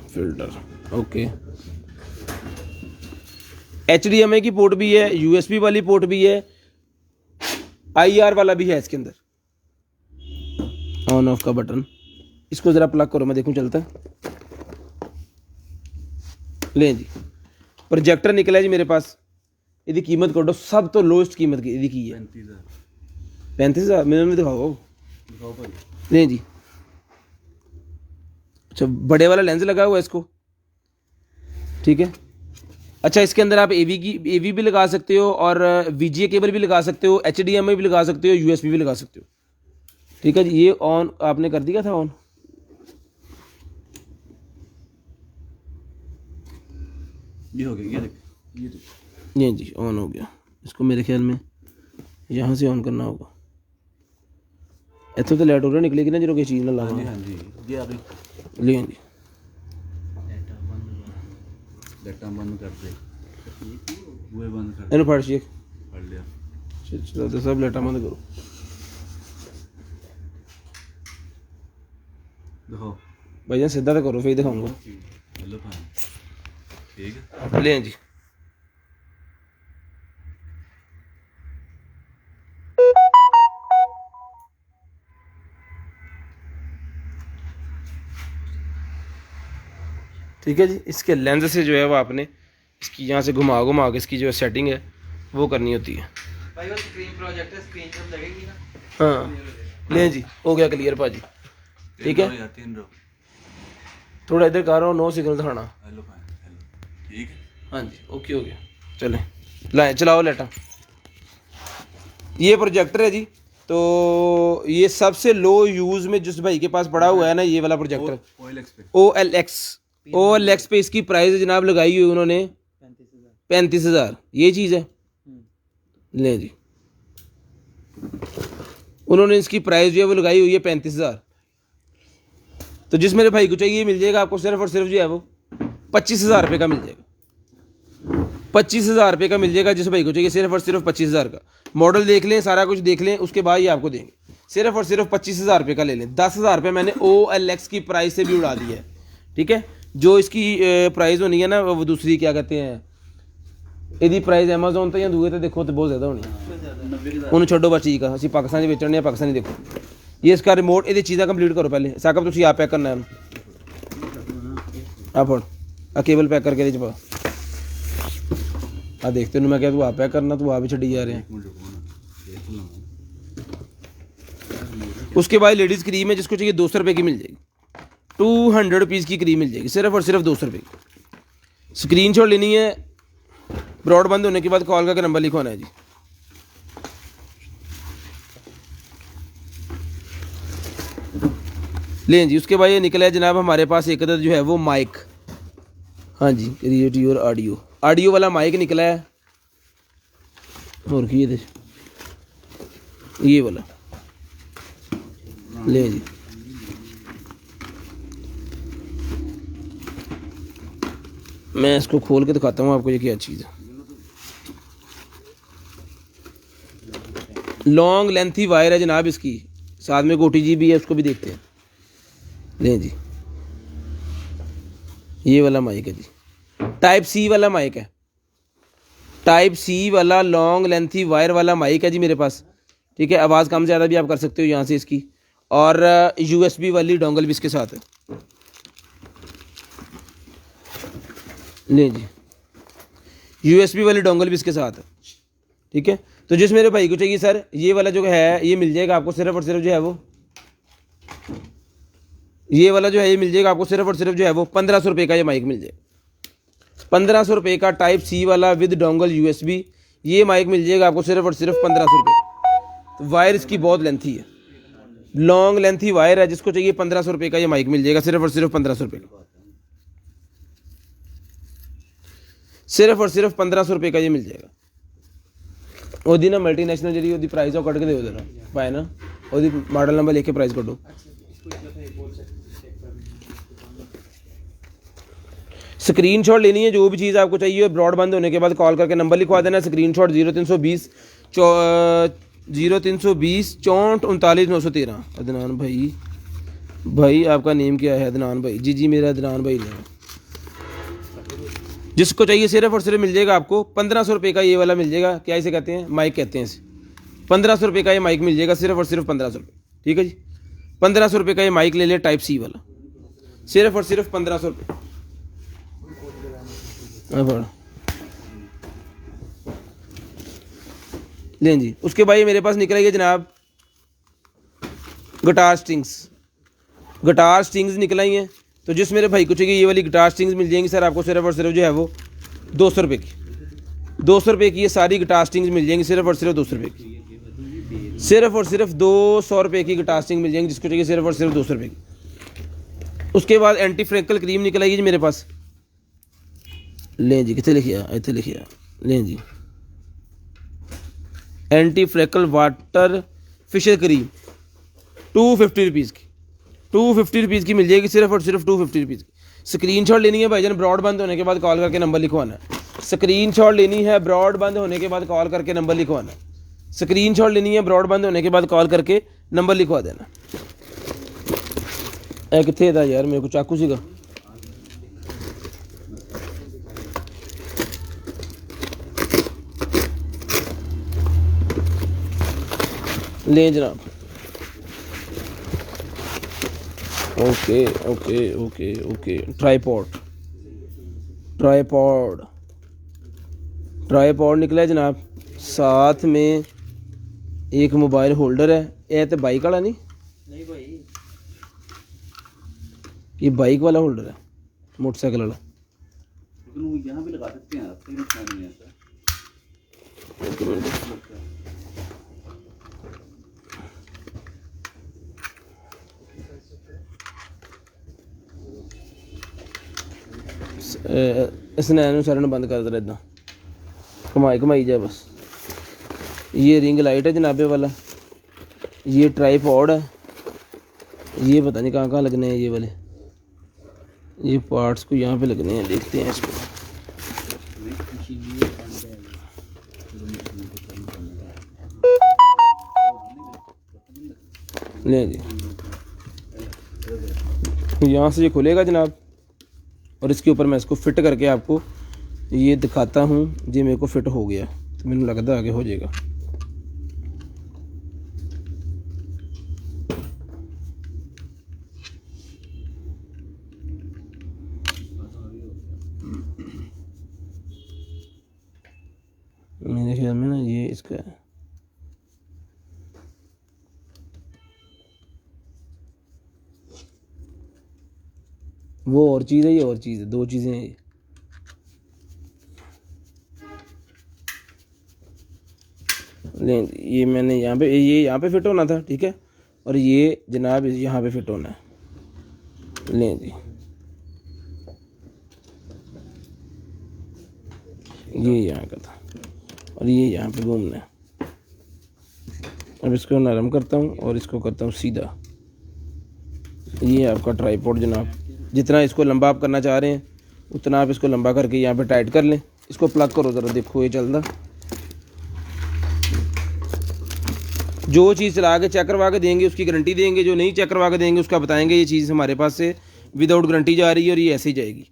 Filter okay. HDMI की पोर्ट भी है, USB वाली पोर्ट भी है, IR वाला भी है इसके अंदर, ऑन ऑफ का बटन। इसको ज़रा प्लग करो, मैं देखूं चलता है। लें जी, प्रोजेक्टर निकला है जी मेरे पास। इसकी कीमत करो, सब तो लोएस्ट कीमत की इसकी है 35,000। मैंने दिखाओ लें जी। अच्छा, बड़े वाला लेंस लगा हुआ है इसको, ठीक है। अच्छा, इसके अंदर आप AV भी लगा सकते हो, और VGA केबल भी लगा सकते हो, HDMI भी लगा सकते हो, USB भी लगा सकते हो, ठीक है जी। ये ऑन आपने कर दिया था ऑन, ये हो गया, ये देख, ये जी ऑन हो गया। इसको मेरे ख्याल में यहाँ से ऑन करना होगा। इतों तो लाइट हो निकलेगी ना, जो कोई चीज़ ना लगा। हाँ जी, ये आ गई। ले जी, लाइटां बंद कर दे, वो बंद कर इन्हें फट शेख पढ़ लिया। चलो तो सब लाइटां बंद करो। दिखाओ भाईजान, सीधा तो करो, फिर दिखाऊंगा। हेलो भाई, ठीक है, ले जी। ठीक है जी। इसके लेंस से जो है वो आपने इसकी यहाँ से घुमा घुमा के इसकी जो सेटिंग है वो करनी होती है। भाई वो स्क्रीन प्रोजेक्ट है, स्क्रीन जब लगेगी ना। हाँ लें जी, हो गया क्लियर भाजी। ठीक है, 3 रो। थोड़ा इधर कर रहा हूँ, नो सिग्नल दिखाना। हेलो हेलो, ठीक है। हाँ जी ओके हो गया। चलें लाए चलाओ लेटा। ये प्रोजेक्टर है जी, तो ये सबसे लो यूज़ में जिस भाई के पास पड़ा हुआ है ना ये वाला प्रोजेक्टर OLX पे इसकी प्राइस जनाब लगाई हुई उन्होंने 35,000। ये चीज़ है, लें जी, उन्होंने इसकी प्राइस जो है वो लगाई हुई है 35,000। तो जिस मेरे भाई को चाहिए मिल जाएगा आपको सिर्फ और सिर्फ जो है वो 25,000 रुपये का मिल जाएगा। 25,000 रुपये का मिल जाएगा जिस भाई को चाहिए, सिर्फ और सिर्फ 25,000 का। मॉडल देख लें, सारा कुछ देख लें, उसके बाद ये आपको देंगे। सिर्फ और सिर्फ 25,000 रुपये का ले लें। 10,000 रुपये मैंने OLX की प्राइस से भी उड़ा दी है। ठीक है, जो इसकी प्राइस होनी है ना वो दूसरी क्या कहते हैं ਇਹਦੀ प्राइस Amazon तो या दूए तो देखो तो बहुत ज़्यादा होनी। उन्हें छोड़ो बस ठीक है, ਅਸੀਂ पाकिस्तान से बेचने पाकिस्तानी। देखो ये इसका रिमोट, ये चीज़ें कंप्लीट करो पहले। साकब तुम आप पैक करना है, आप आ केबल पैक करके पा आ देखते मैं क्या तू आप पैक करना, तू आप ही छड़ी जा रहे हैं। उसके बाद लेडीज़ क्रीम है, जिसको चाहिए 200 रुपये की मिल जाएगी। 200 रुपीज़ की क्रीम मिल जाएगी, सिर्फ और सिर्फ 200 रुपये की। स्क्रीन शॉट लेनी है, ब्रॉड बंद होने के बाद कॉल करके नंबर लिखवाना है जी। लें जी, उसके बाद ये निकला है जनाब हमारे पास एक अदद जो है वो माइक। हाँ जी, क्रिएट योर ऑडियो वाला माइक निकला है। और ये वाला ले जी। मैं इसको खोल के दिखाता हूँ आपको ये क्या चीज़ है। लॉन्ग लेंथी वायर है जनाब इसकी, साथ में OTG भी है, उसको भी देखते हैं। लें जी, ये वाला माइक है जी, टाइप C वाला माइक है। टाइप C वाला लॉन्ग लेंथी वायर वाला माइक है जी मेरे पास। ठीक है, आवाज़ कम ज़्यादा भी आप कर सकते हो यहाँ से इसकी। और USB वाली डोंगल भी इसके साथ है। लें जी, USB वाली डोंगल भी इसके साथ है। ठीक है, तो जिस मेरे भाई को चाहिए सर ये वाला जो है ये मिल जाएगा आपको सिर्फ और सिर्फ जो है वो, ये वाला जो है ये मिल जाएगा आपको सिर्फ और सिर्फ जो है वो 1500 रुपये का ये माइक मिल जाएगा। 1500 रुपये का टाइप C वाला विद डोंगल USB ये माइक मिल जाएगा आपको सिर्फ और सिर्फ 1500 रुपये। तो वायर इसकी बहुत लेंथी है, लॉन्ग लेंथी वायर है। जिसको चाहिए 1500 रुपये का ये माइक मिल जाएगा, सिर्फ और सिर्फ 1500 रुपये का। सिर्फ और सिर्फ 1500 रुपये का ये मिल जाएगा। ओदी ना मल्टीनेशनल जी ओदी प्राइस कट के दे देना पाए ना, ओदी मॉडल नंबर लेके प्राइस कटो। स्क्रीनशॉट लेनी है, जो भी चीज़ आपको चाहिए ब्रॉड बंद होने के बाद कॉल करके नंबर लिखवा देना। स्क्रीनशॉट 0320 64 39 913। अदनान भाई आपका नेम क्या है? अदनान भाई जी मेरा अदनान भाई नेम। जिसको चाहिए सिर्फ और सिर्फ मिल जाएगा आपको 1500 रुपये का ये वाला मिल जाएगा। क्या इसे कहते हैं? माइक कहते हैं इसे। 1500 रुपये का ये माइक मिल जाएगा, सिर्फ और सिर्फ 1500 रुपये। ठीक है जी, 1500 रुपये का ये माइक ले ले टाइप C वाला, सिर्फ और सिर्फ 1500 रुपये। लें जी, उसके बाद ये मेरे पास निकल गया जनाब गिटार स्ट्रिंग्स निकल आई हैं। तो जिस मेरे भाई को चाहिए ये वाली गिटार स्ट्रिंग्स मिल जाएंगी सर आपको सिर्फ और सिर्फ जो है वो 200 रुपये की। 200 रुपये की ये सारी गिटार स्ट्रिंग्स मिल जाएंगी, सिर्फ और सिर्फ 200 रुपये की। सिर्फ और सिर्फ 200 रुपये की गिटार स्ट्रिंग मिल जाएंगी, जिसको चाहिए सिर्फ और सिर्फ 200 रुपये की। उसके बाद एंटी फ्रेकल क्रीम निकल आएगी जी मेरे पास। लें जी, कितने लिखिया? इतने लिखिया। लें जी, anti freckle water fisher cream 250 rupees की। 250 रुपीज़ की मिल जाएगी, सिर्फ और सिर्फ 250 रुपीज़ की। स्क्रीनशॉट लेनी है भाईजान, ब्रॉड बंद होने के बाद कॉल करके नंबर लिखवाना है। स्क्रीनशॉट लेनी है, ब्रॉड बंद होने के बाद कॉल करके नंबर लिखवाना है। स्क्रीनशॉट लेनी है, ब्रॉड बंद होने के बाद कॉल करके नंबर लिखवा देना। कितने था यार, मेरे को चाकू सीगा। लें जनाब, ओके ट्राईपॉड ट्राईपॉड निकला है जनाब। साथ में एक मोबाइल होल्डर है। ये तो बाइक वाला नहीं, नहीं भाई, ये बाइक वाला होल्डर है, मोटरसाइकिल वाला। लेकिन वो यहाँ भी लगा सकते हैं आप, कोई नुकसान नहीं है ऐसा। स्नैन सारे बंद कर दे, इदा घुमाई जाए बस। ये रिंग लाइट है जनाबे वाला। ये ट्राईपॉड है। ये पता नहीं कहाँ लगने हैं ये वाले, ये पार्ट्स को यहाँ पे लगने हैं, देखते हैं इसको। ले जी, यहाँ से ये खुलेगा जनाब, और इसके ऊपर मैं इसको फिट करके आपको ये दिखाता हूँ। ये मेरे को फिट हो गया, तो मैंने लगता आगे हो जाएगा। मेरे ख्याल में ना ये इसका है। वो और चीज़ है, ये और चीज़ है, दो चीज़ें हैं ये। ये मैंने यहाँ पे, ये यहाँ पे फिट होना था, ठीक है, और ये जनाब यहाँ पे फिट होना है। लें जी, ये यहाँ का था और ये यहाँ पे घूमना है। अब इसको नरम करता हूँ और इसको करता हूँ सीधा। ये आपका ट्राईपॉड जनाब। जितना इसको लंबा आप करना चाह रहे हैं उतना आप इसको लंबा करके यहाँ पे टाइट कर लें। इसको प्लग करो ज़रा, देखो ये चल रहा। जो चीज़ चला के चेक करवा के देंगे उसकी गारंटी देंगे, जो नहीं चेक करवा के देंगे उसका बताएंगे ये चीज़ हमारे पास से विदाउट गारंटी जा रही है और ये ऐसे ही जाएगी।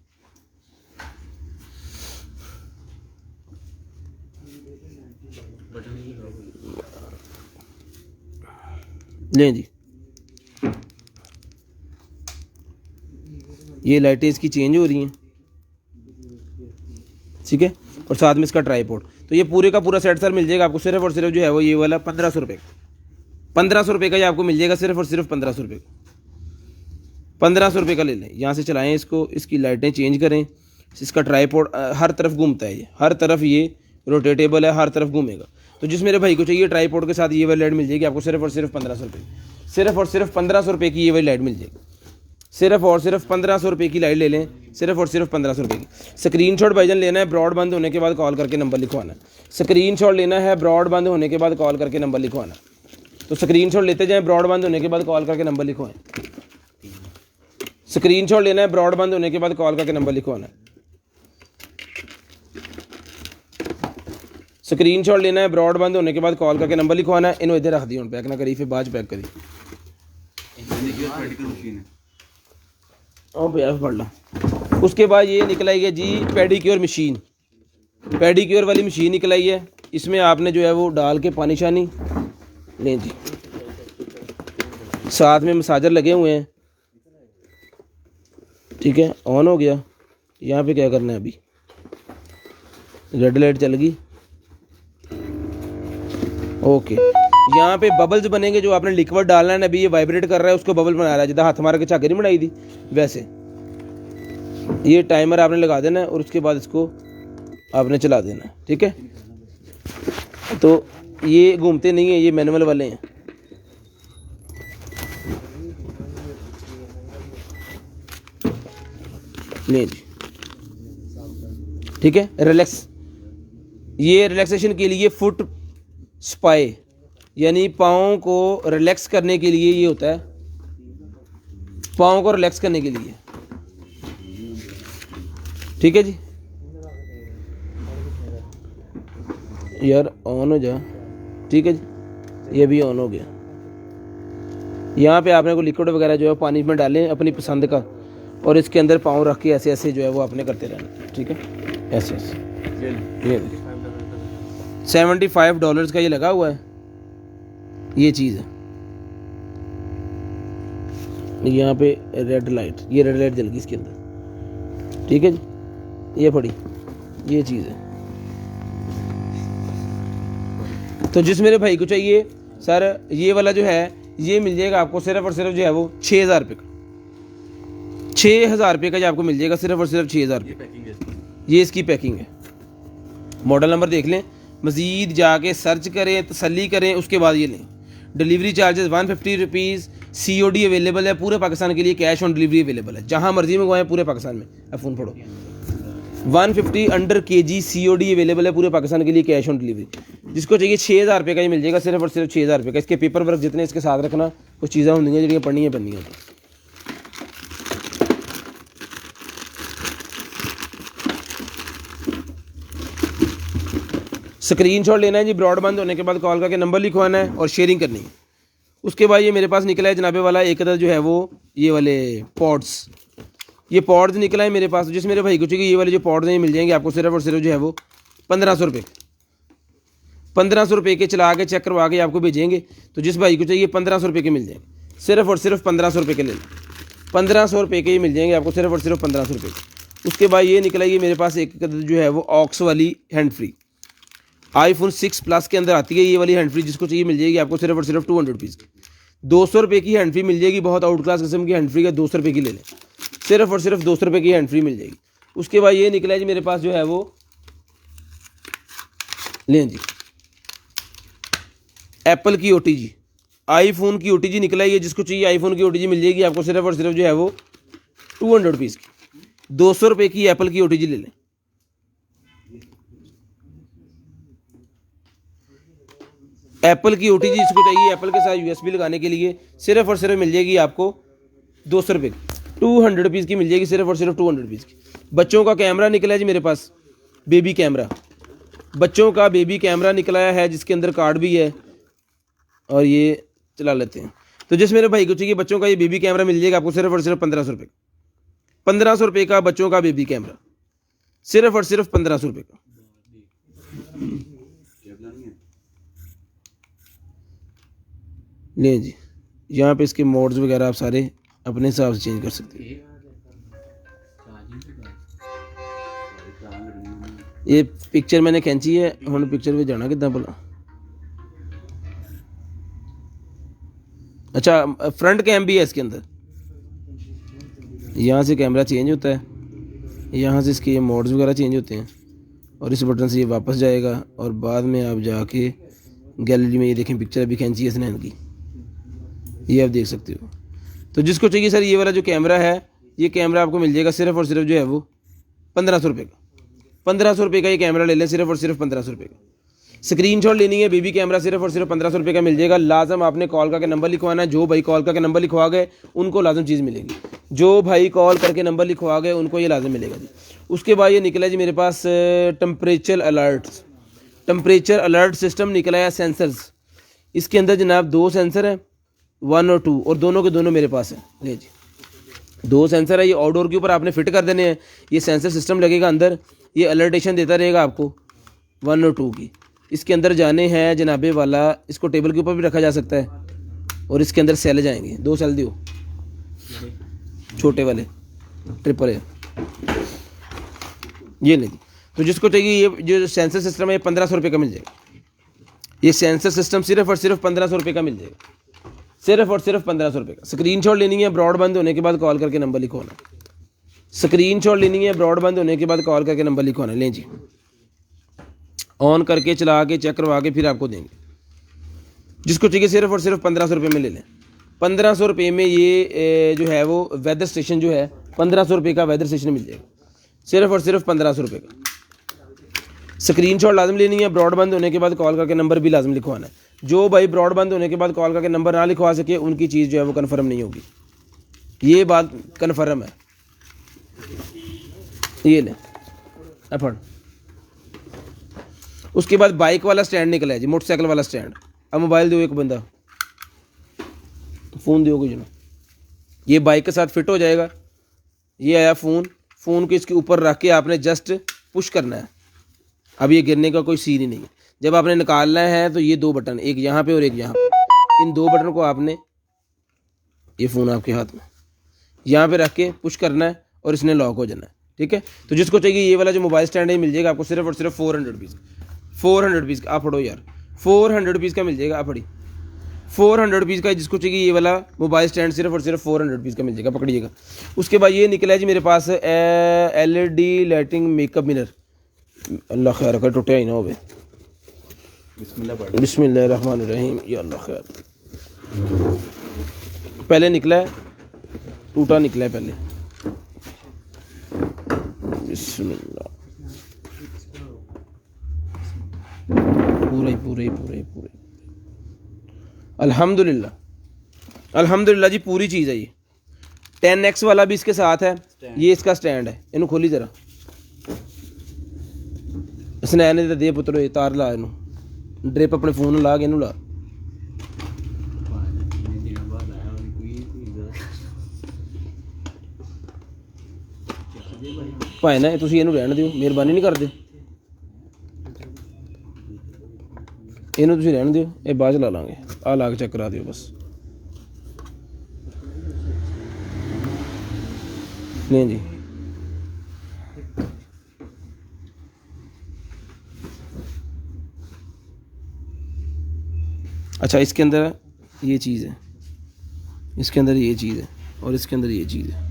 लें जी, ये लाइटें इसकी चेंज हो रही हैं, ठीक है, और साथ में इसका ट्राईपॉड। तो ये पूरे का पूरा सेट सर मिल जाएगा आपको सिर्फ और सिर्फ जो है वो ये वाला 1500 रुपये का। 1500 रुपये का ये आपको मिल जाएगा, सिर्फ और सिर्फ 1500 रुपये का। 1500 रुपये का ले लें। यहाँ से चलाएं इसको, इसकी लाइटें चेंज करें। इसका ट्राईपॉड हर तरफ घूमता है, ये हर तरफ ये रोटेटेबल है, हर तरफ घूमेगा। तो जिस मेरे भाई को चाहिए ट्राईपॉड के साथ ये वाली लाइट मिल जाएगी आपको सिर्फ और सिर्फ 1500 रुपये। सिर्फ और सिर्फ 1500 रुपये की ये वाली लाइट मिल जाएगी। सिर्फ और सिर्फ 1500 रुपये की लाइट ले लें, सिर्फ और सिर्फ 1500 रुपये की। स्क्रीनशॉट भाईजान लेना है, ब्रॉड बंद होने के बाद कॉल करके नंबर लिखवाना है। स्क्रीनशॉट लेना है, ब्रॉड बंद होने के बाद कॉल करके नंबर लिखवाना। तो स्क्रीनशॉट लेते जाएं, ब्रॉड बंद होने के बाद कॉल करके नंबर लिखवाएं। स्क्रीनशॉट लेना है, ब्रॉड बंद होने के बाद कॉल करके नंबर लिखवाना है। स्क्रीनशॉट लेना है, ब्रॉड बंद होने के बाद कॉल करके नंबर लिखवाना है। इन्हों इधर रख दी, पैक ना करी, फिर बाद पैक करी। ओ भैया पढ़ ला। उसके बाद ये निकलाई है जी पेडिक्योर मशीन। पेडिक्योर वाली मशीन निकलाई है। इसमें आपने जो है वो डाल के पानी शानी लें जी। साथ में मसाजर लगे हुए हैं, ठीक है। ऑन हो गया। यहाँ पे क्या करना है, अभी रेड लाइट चल गई, ओके। यहाँ पे बबल्स बनेंगे, जो आपने लिक्विड डालना है ना, अभी ये वाइब्रेट कर रहा है, उसको बबल बना रहा है, जिदा हाथ मार के झाके नहीं बनाई थी वैसे। ये टाइमर आपने लगा देना है और उसके बाद इसको आपने चला देना है, ठीक है। तो ये घूमते नहीं है, ये मैनुअल वाले हैं। ले जी, ठीक है। रिलैक्स, ये रिलैक्सेशन के लिए फुट स्पाई, यानी पाँव को रिलैक्स करने के लिए ये होता है, पाँव को रिलैक्स करने के लिए, ठीक है जी। यार ऑन हो जा, ठीक है जी। ये भी ऑन हो गया। यहाँ पे आपने को लिक्विड वगैरह जो है पानी में डालें अपनी पसंद का, और इसके अंदर पाँव रख के ऐसे ऐसे जो है वो आपने करते रहना, ठीक है, ऐसे ऐसे। ये $75 का ये लगा हुआ है, ये चीज़ है। यहाँ पे रेड लाइट, ये रेड लाइट जल गई इसके अंदर, ठीक है जी। ये पड़ी, ये चीज़ है। तो जिस मेरे भाई को चाहिए सर ये वाला जो है ये मिल जाएगा आपको सिर्फ और सिर्फ जो है वो 6,000 रुपये का, 6,000 रुपये का जो आपको मिल जाएगा सिर्फ और सिर्फ 6,000 रुपये। पैकिंग है, ये इसकी पैकिंग है। मॉडल नंबर देख लें, मज़ीद जाके सर्च करें, तसल्ली करें, उसके बाद ये लें। Delivery charges 150 rupees, COD available है पूरे पाकिस्तान के लिए, कैश ऑन डिलीवरी अवेलेबल है, जहाँ मर्जी मंगवाएं पूरे पाकिस्तान में। अब फ़ोन पढ़ो, 150 अंडर KG COD अवेलेबल है पूरे पाकिस्तान के लिए, कैश ऑन डिलीवरी। जिसको चाहिए 6,000 रुपये का ये मिल जाएगा सिर्फ और सिर्फ 6,000 रुपये का। इसके पेपर वर्क जितने इसके साथ रखना, कुछ चीज़ें होंगी जो पढ़नी है बननी है। स्क्रीनशॉट लेना है जी, ब्रॉडबैंड होने के बाद कॉल करके नंबर लिखवाना है और शेयरिंग करनी है। उसके बाद ये मेरे पास निकला है जनाबे वाला एक अदर जो है वो ये वाले पॉड्स, ये पॉड्स निकला है मेरे पास। जिस मेरे भाई को चाहिए ये वाले जो पॉड्स हैं ये मिल जाएंगे आपको सिर्फ और सिर्फ जो है वो 1,500 रुपये, 1,500 रुपये के चला के चेक करवा के आपको भेजेंगे। तो जिस भाई को चाहिए 1,500 रुपये के मिल जाएंगे, सिर्फ और सिर्फ 1,500 रुपये के ले लें, 1,500 रुपये के ये मिल जाएंगे आपको सिर्फ और सिर्फ 1,500 रुपये के। उसके बाद ये निकला ये मेरे पास एक जो है वो ऑक्स वाली हैंड फ्री, iPhone 6 प्लस के अंदर आती है ये वाली हैंड फ्री। जिसको चाहिए मिल जाएगी आपको सिर्फ और सिर्फ 200 रुपीज़ की, 200 रुपये की हैंड फ्री मिल जाएगी। बहुत आउट क्लास किस्म की हैंड फ्री का, 200 रुपये की ले लें, सिर्फ और सिर्फ 200 रुपये की हैंड फ्री मिल जाएगी। उसके बाद ये निकला है जी मेरे पास जो है वो लें जी एप्पल की OTG, iPhone की OTG निकला है ये। जिसको चाहिए iPhone की OTG मिल जाएगी आपको सिर्फ और सिर्फ जो है वो 200 रुपीज़ की, 200 रुपये की एप्पल की OTG ले लें। एप्पल की OTG जिसको चाहिए एप्पल के साथ USB लगाने के लिए सिर्फ और सिर्फ मिल जाएगी आपको 200 रुपये की, 200 रुपीज़ की मिल जाएगी सिर्फ और सिर्फ 200 रुपीज़ की। बच्चों का कैमरा निकला है जी मेरे पास, बेबी कैमरा, बच्चों का बेबी कैमरा निकला है जिसके अंदर कार्ड भी है और ये चला लेते हैं। तो जिस मेरे भाई को चाहिए बच्चों का ये बेबी कैमरा मिल जाएगा आपको सिर्फ और सिर्फ 1,500 रुपये, 1,500 रुपये का बच्चों का बेबी कैमरा, सिर्फ और सिर्फ 1,500 रुपये का। लें जी, यहाँ पे इसके मोड्स वगैरह आप सारे अपने हिसाब से चेंज कर सकते हैं। ये पिक्चर मैंने खींची है, हम पिक्चर में जाना कितना भला। अच्छा फ्रंट कैम भी है इसके अंदर, यहाँ से कैमरा चेंज होता है, यहाँ से इसके मोड्स वगैरह चेंज होते हैं और इस बटन से ये वापस जाएगा और बाद में आप जाके गैलरी में ये देखें पिक्चर अभी खींची है इसने इनकी, ये आप देख सकते हो। तो जिसको चाहिए सर ये वाला जो कैमरा है ये कैमरा आपको मिल जाएगा सिर्फ और सिर्फ जो है वो 1,500 रुपये का, 1,500 रुपये का ये कैमरा ले लें सिर्फ और सिर्फ 1,500 रुपये का। स्क्रीनशॉट लेनी है बेबी कैमरा सिर्फ और सिर्फ 1,500 रुपये का मिल जाएगा। लाजम आपने कॉल करके नंबर लिखवाना है, जो भाई कॉल करके नंबर लिखवा गए उनको लाजम चीज़ मिलेगी, जो भाई कॉल करके नंबर लिखवा गए उनको ये लाजम मिलेगा जी। उसके बाद ये निकला जी मेरे पास टेम्परेचर अलर्ट सिस्टम निकला है, सेंसर्स इसके अंदर जनाब 2 सेंसर हैं, 1 और 2, और दोनों के दोनों मेरे पास है। ले जी 2 सेंसर है, ये आउटडोर के ऊपर आपने फिट कर देने हैं। ये सेंसर सिस्टम लगेगा अंदर, ये अलर्टेशन देता रहेगा आपको 1 और 2 की। इसके अंदर जाने हैं जनाबे वाला, इसको टेबल के ऊपर भी रखा जा सकता है और इसके अंदर सेल जाएंगे, 2 सेल दियो छोटे वाले ट्रिपल है ये नहीं। तो जिसको चाहिए ये जो सेंसर सिस्टम है ये 1,500 रुपये का मिल जाएगा। ये सेंसर सिस्टम सिर्फ और सिर्फ 1,500 रुपये का मिल जाएगा, सिर्फ और सिर्फ 1,500 रुपये का। स्क्रीनशॉट लेनी है, ब्रॉडबैंड होने के बाद कॉल करके नंबर लिखवाना। स्क्रीनशॉट लेनी है, ब्रॉडबैंड होने के बाद कॉल करके नंबर लिखवाना। लें जी, ऑन करके चला के चेक करवा के फिर आपको देंगे। जिसको चाहिए सिर्फ और सिर्फ 1,500 रुपये में ले लें। 1,500 रुपये में ये जो है वो वेदर स्टेशन जो है 1,500 रुपये का वेदर स्टेशन मिल जाएगा, सिर्फ और सिर्फ 1,500 रुपये का। स्क्रीनशॉट लाजम लेनी है, ब्रॉडबैंड होने के बाद कॉल करके नंबर भी लाजम लिखवाना है। जो भाई ब्रॉडबैंड होने के बाद कॉल करके नंबर ना लिखवा सके उनकी चीज़ जो है वो कन्फर्म नहीं होगी, ये बात कन्फर्म है। ये लें अफड़। उसके बाद बाइक वाला स्टैंड निकला है जी, मोटरसाइकिल वाला स्टैंड। अब मोबाइल दो एक बंदा, फ़ोन दो जो, ये बाइक के साथ फिट हो जाएगा। ये आया फ़ोन को इसके ऊपर रख के आपने जस्ट पुश करना है। अब ये गिरने का कोई सीन ही नहीं है। जब आपने निकालना है तो ये 2 बटन, एक यहाँ पे और एक यहाँ पे, इन 2 बटन को आपने, ये फ़ोन आपके हाथ में यहाँ पे रख के पुश करना है और इसने लॉक हो जाना है। ठीक है। तो जिसको चाहिए ये वाला जो मोबाइल स्टैंड है मिल जाएगा आपको सिर्फ और सिर्फ 400 रुपीज़, 400 रुपीज़ का। आप पढ़ो यार, 400 रुपीज़ का मिल जाएगा। आप पढ़ी 400 रुपीज़ का, जिसको चाहिए ये वाला मोबाइल स्टैंड सिर्फ और सिर्फ 400 रुपीज़ का मिल जाएगा, पकड़िएगा। उसके बाद ये निकला है जी मेरे पास LED लाइटिंग मेकअप मिरर। अल्लाह खैर कर, टूटे ही ना होवे। बिस्मिल्लाहिर्रहमानिर्रहीम, या अल्लाह खैर। पहले निकला है, टूटा निकला है पहले। बिस्मिल्लाह, पूरे अल्हम्दुलिल्लाह, अल्हम्दुलिल्लाह जी, पूरी चीज़ है ये। 10X वाला भी इसके साथ है, ये इसका स्टैंड है। इनू खोली जरा, इसने ने तो दे पुत्रो, ये तार ला, इनू ड्रिप अपने फोन ला के इनू ला। भाई ना तुसीं इनू रहन दिओ, मेहरबानी नहीं करदे। इनू तुसीं रहन दिओ, ये बाद च ला लांगे। आ ला के चेक करा दिओ बस। नहीं जी, अच्छा, इसके अंदर ये चीज़ है, इसके अंदर ये चीज़ है, और इसके अंदर ये चीज़ है।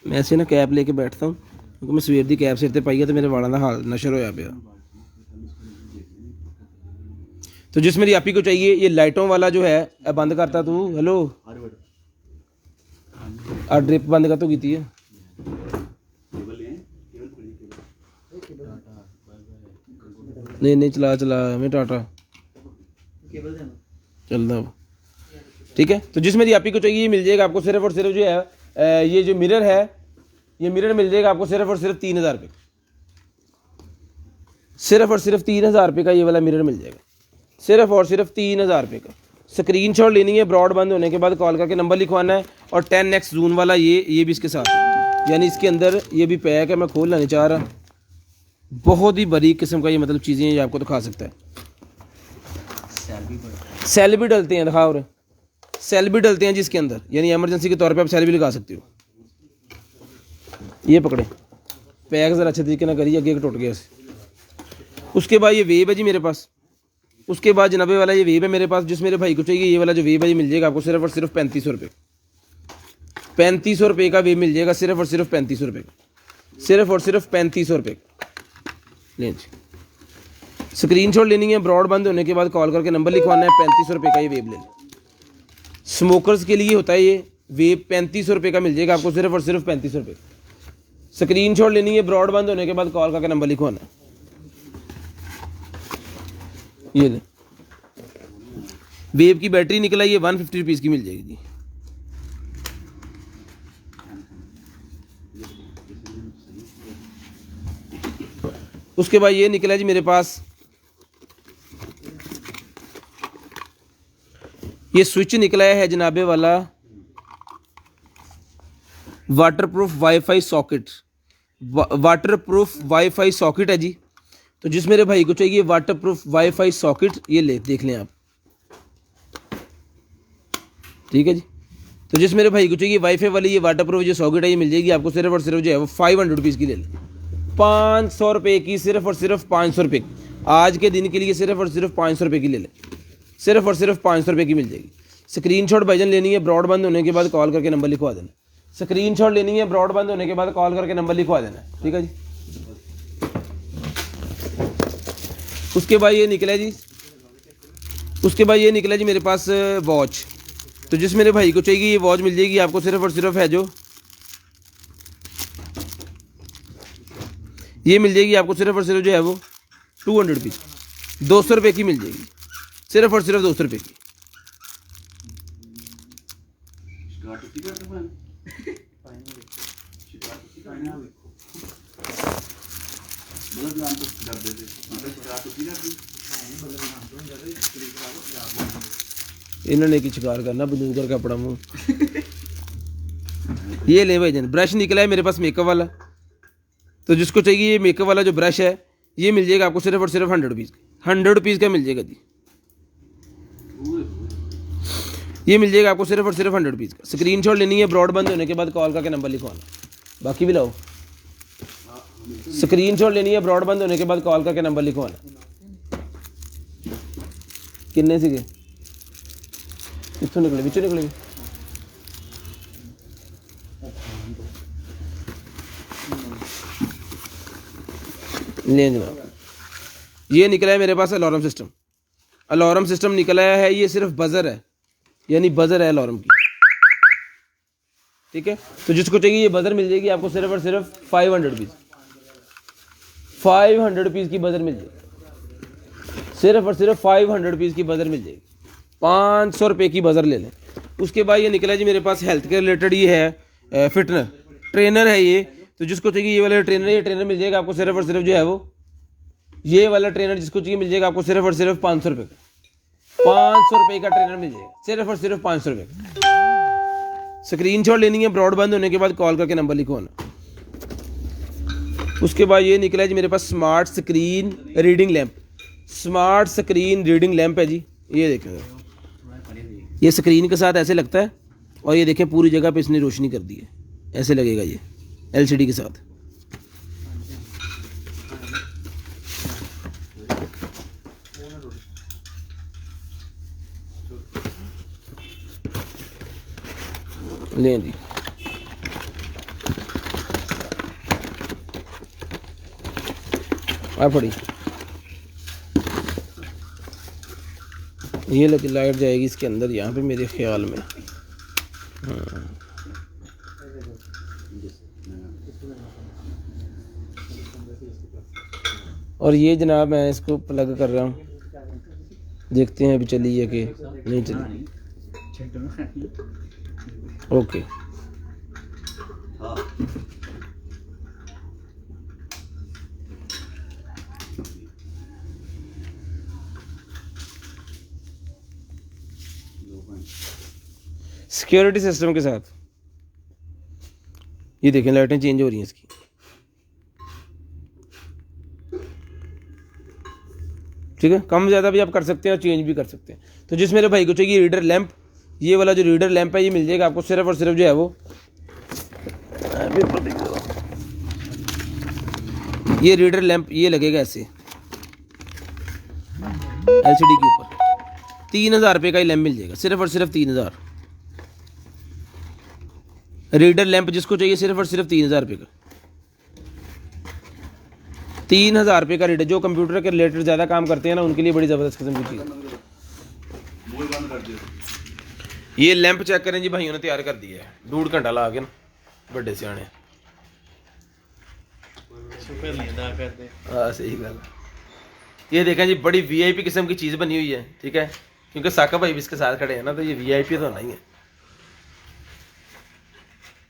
मैं ऐसे ना कैप लेके बैठता हूँ, क्योंकि मैं सवेर दी कैप सिर ते पाई है तो मेरे वालों का हाल नशर होया पिया। तो जिस मेरी आपी को चाहिए ये लाइटों वाला जो है, बंद करता तू, हेलो, और ड्रिप बंद कर तो की है। नहीं चला हमें टाटा चलता, ठीक है। तो जिस मेरी आपी को चाहिए ये मिल जाएगा आपको सिर्फ और सिर्फ जो है ये जो मिरर है, ये मिरर मिल जाएगा आपको सिर्फ और सिर्फ 3000 रुपये, सिर्फ और सिर्फ 3000 रुपये का ये वाला मिरर मिल जाएगा, सिर्फ और सिर्फ 3000 रुपये का। स्क्रीनशॉट लेनी है, ब्रॉड बंद होने के बाद कॉल करके नंबर लिखवाना है। और 10X जून वाला ये भी इसके साथ है, यानी इसके अंदर ये भी पैक है। मैं खोलना नहीं चाह रहा, बहुत ही बारीक किस्म का ये मतलब चीज़ें ये आपको दिखा सकता है। सेल भी डलते हैं, दिखाओ, और सेल भी डलते हैं जिसके अंदर, यानी एमरजेंसी के तौर पे आप सेल भी लगा सकते हो। ये पकड़े, पैक ज़रा अच्छे तरीके ना करिए, आगे टूट गया से। उसके बाद ये वेब है जी मेरे पास। उसके बाद जनाबे वाला ये वेब है मेरे पास। जिस मेरे भाई को चाहिए ये वाला जो वेब है ये मिल जाएगा आपको सिर्फ और सिर्फ 3500 रुपये, 3500 रुपये का वेब मिल जाएगा, सिर्फ और सिर्फ 3500 रुपये का, सिर्फ और सिर्फ 3500 रुपये लें जी। स्क्रीनशॉट लेनी है, ब्रॉड बंद होने के बाद कॉल करके नंबर लिखवाना है। 3500 रुपये का ये वेब ले लें। स्मोकर्स के लिए होता है ये वेब, 3500 रुपये का मिल जाएगा आपको, सिर्फ और सिर्फ 3500 रुपये। स्क्रीनशॉट लेनी है, ब्रॉड बंद होने के बाद कॉल करके नंबर लिखवाना है। ये ले, वेब की बैटरी निकला, ये 150 रुपीज़ की मिल जाएगी जी। उसके बाद ये निकला जी मेरे पास, ये स्विच निकला है जनाबे वाला waterproof wifi socket, waterproof wifi socket है जी। तो जिस मेरे भाई को चाहिए वाटरप्रूफ वाईफाई सॉकेट, ये ले देख लें आप, ठीक है जी। तो जिस मेरे भाई को चाहिए वाईफाई वाली ये वाटरप्रूफ जो सॉकेट है ये मिल जाएगी आपको सिर्फ और सिर्फ जो है वो 500 रुपीज़ की ले लें, 500 रुपये की, सिर्फ और सिर्फ 500 रुपये। आज के दिन के लिए सिर्फ और सिर्फ 500 रुपये की ले लें, सिर्फ और सिर्फ 500 रुपये की मिल जाएगी। स्क्रीनशॉट भाईजान लेनी है, ब्रॉड बंद होने के बाद कॉल करके नंबर लिखवा देना। स्क्रीनशॉट लेनी है, ब्रॉड बंद होने के बाद कॉल करके नंबर लिखवा देना, ठीक है जी। उसके बाद ये निकला जी, उसके बाद ये निकला जी मेरे पास वॉच। तो जिस मेरे भाई को चाहिए ये वॉच मिल जाएगी आपको सिर्फ और सिर्फ है जो ये मिल जाएगी आपको सिर्फ और सिर्फ जो है वो 200 रुपीज़, 200 रुपये की मिल जाएगी, सिर्फ और सिर्फ 200 रुपये की। इन्होंने की शिकार करना बंदूक करके अपना मुंह। ये ले भाई जान, ब्रश निकला है मेरे पास मेकअप वाला। तो जिसको चाहिए ये मेकअप वाला जो ब्रश है ये मिल जाएगा आपको सिर्फ और सिर्फ 100 रुपीज़, 100 रुपीज़ का मिल जाएगा जी। ये मिल जाएगा आपको सिर्फ और सिर्फ 100 रुपीज़ का। स्क्रीनशॉट लेनी है, ब्रॉड बंद होने के बाद कॉल करके नंबर लिखवाना। बाकी भी लाओ। स्क्रीनशॉट लेनी है, ब्रॉडबैंड होने के बाद कॉल करके नंबर लिखवाना। किन्ने सीगे कितों निकले, बिचों निकले ले जनाब। ये निकला है मेरे पास अलार्म सिस्टम। अलार्म सिस्टम निकला है, ये सिर्फ बजर है, यानी बजर है अलार्म की, ठीक है। तो जिसको चाहिए ये बजर मिल जाएगी आपको सिर्फ और सिर्फ 500 रुपीज़, 500 रुपीज़ की बजर मिल जाएगी, सिर्फ और सिर्फ 500 रुपीज़ की बजर मिल जाएगी। 500 रुपये की बजर ले लें। उसके बाद ये निकला जी मेरे पास हेल्थ के रिलेटेड, ये है फिटनर ट्रेनर है ये। तो जिसको चाहिए ये वाला ट्रेनर, ये ट्रेनर मिल जाएगा आपको सिर्फ और सिर्फ जो है वो, ये वाला ट्रेनर जिसको चाहिए मिल जाएगा आपको सिर्फ और सिर्फ 500 रुपये का। 500 रुपये का ट्रेनर मिल जाएगा, सिर्फ और सिर्फ 500 रुपये का। स्क्रीनशॉट लेनी है, ब्रॉडबैंड होने के बाद कॉल करके नंबर लिखवाना। उसके बाद ये निकला है जी मेरे पास smart screen reading lamp. Smart screen reading lamp है जी, ये देखें, ये स्क्रीन के साथ ऐसे लगता है और ये देखें पूरी जगह पे इसने रोशनी कर दी है, ऐसे लगेगा ये LCD के साथ। लें जी, आप पड़ी ये लाइट जाएगी इसके अंदर यहाँ पे मेरे ख्याल में। और ये जनाब मैं इसको प्लग कर रहा हूँ, देखते हैं अभी चली है कि नहीं चली। ओके सिक्योरिटी सिस्टम के साथ ये देखें लाइटें चेंज हो रही हैं इसकी। ठीक है, कम ज़्यादा भी आप कर सकते हैं और चेंज भी कर सकते हैं। तो जिस मेरे भाई को चाहिए रीडर लैंप, ये वाला जो रीडर लैंप है ये मिल जाएगा आपको सिर्फ और सिर्फ जो है वो, ये रीडर लैंप ये लगेगा ऐसे LCD के ऊपर। 3000 रुपये का ही लैंप मिल जाएगा, सिर्फ और सिर्फ 3000। रीडर लैंप जिसको चाहिए सिर्फ और सिर्फ 3000 रुपये का, 3000 रुपये का रीडर। जो कंप्यूटर के रिलेटेड ज़्यादा काम करते हैं ना उनके लिए बड़ी ज़बरदस्त किस्म की चीज़। ये लैंप चेक करें जी, भाइयों ने तैयार कर दिया है 1.5 घंटा ला के ना, बड़े सियाने। हाँ सही गल। ये देखें जी बड़ी VIP किस्म की चीज़ बनी हुई है, ठीक है, क्योंकि साका भाई भी इसके साथ खड़े हैं ना, तो ये VIP तो होना ही है।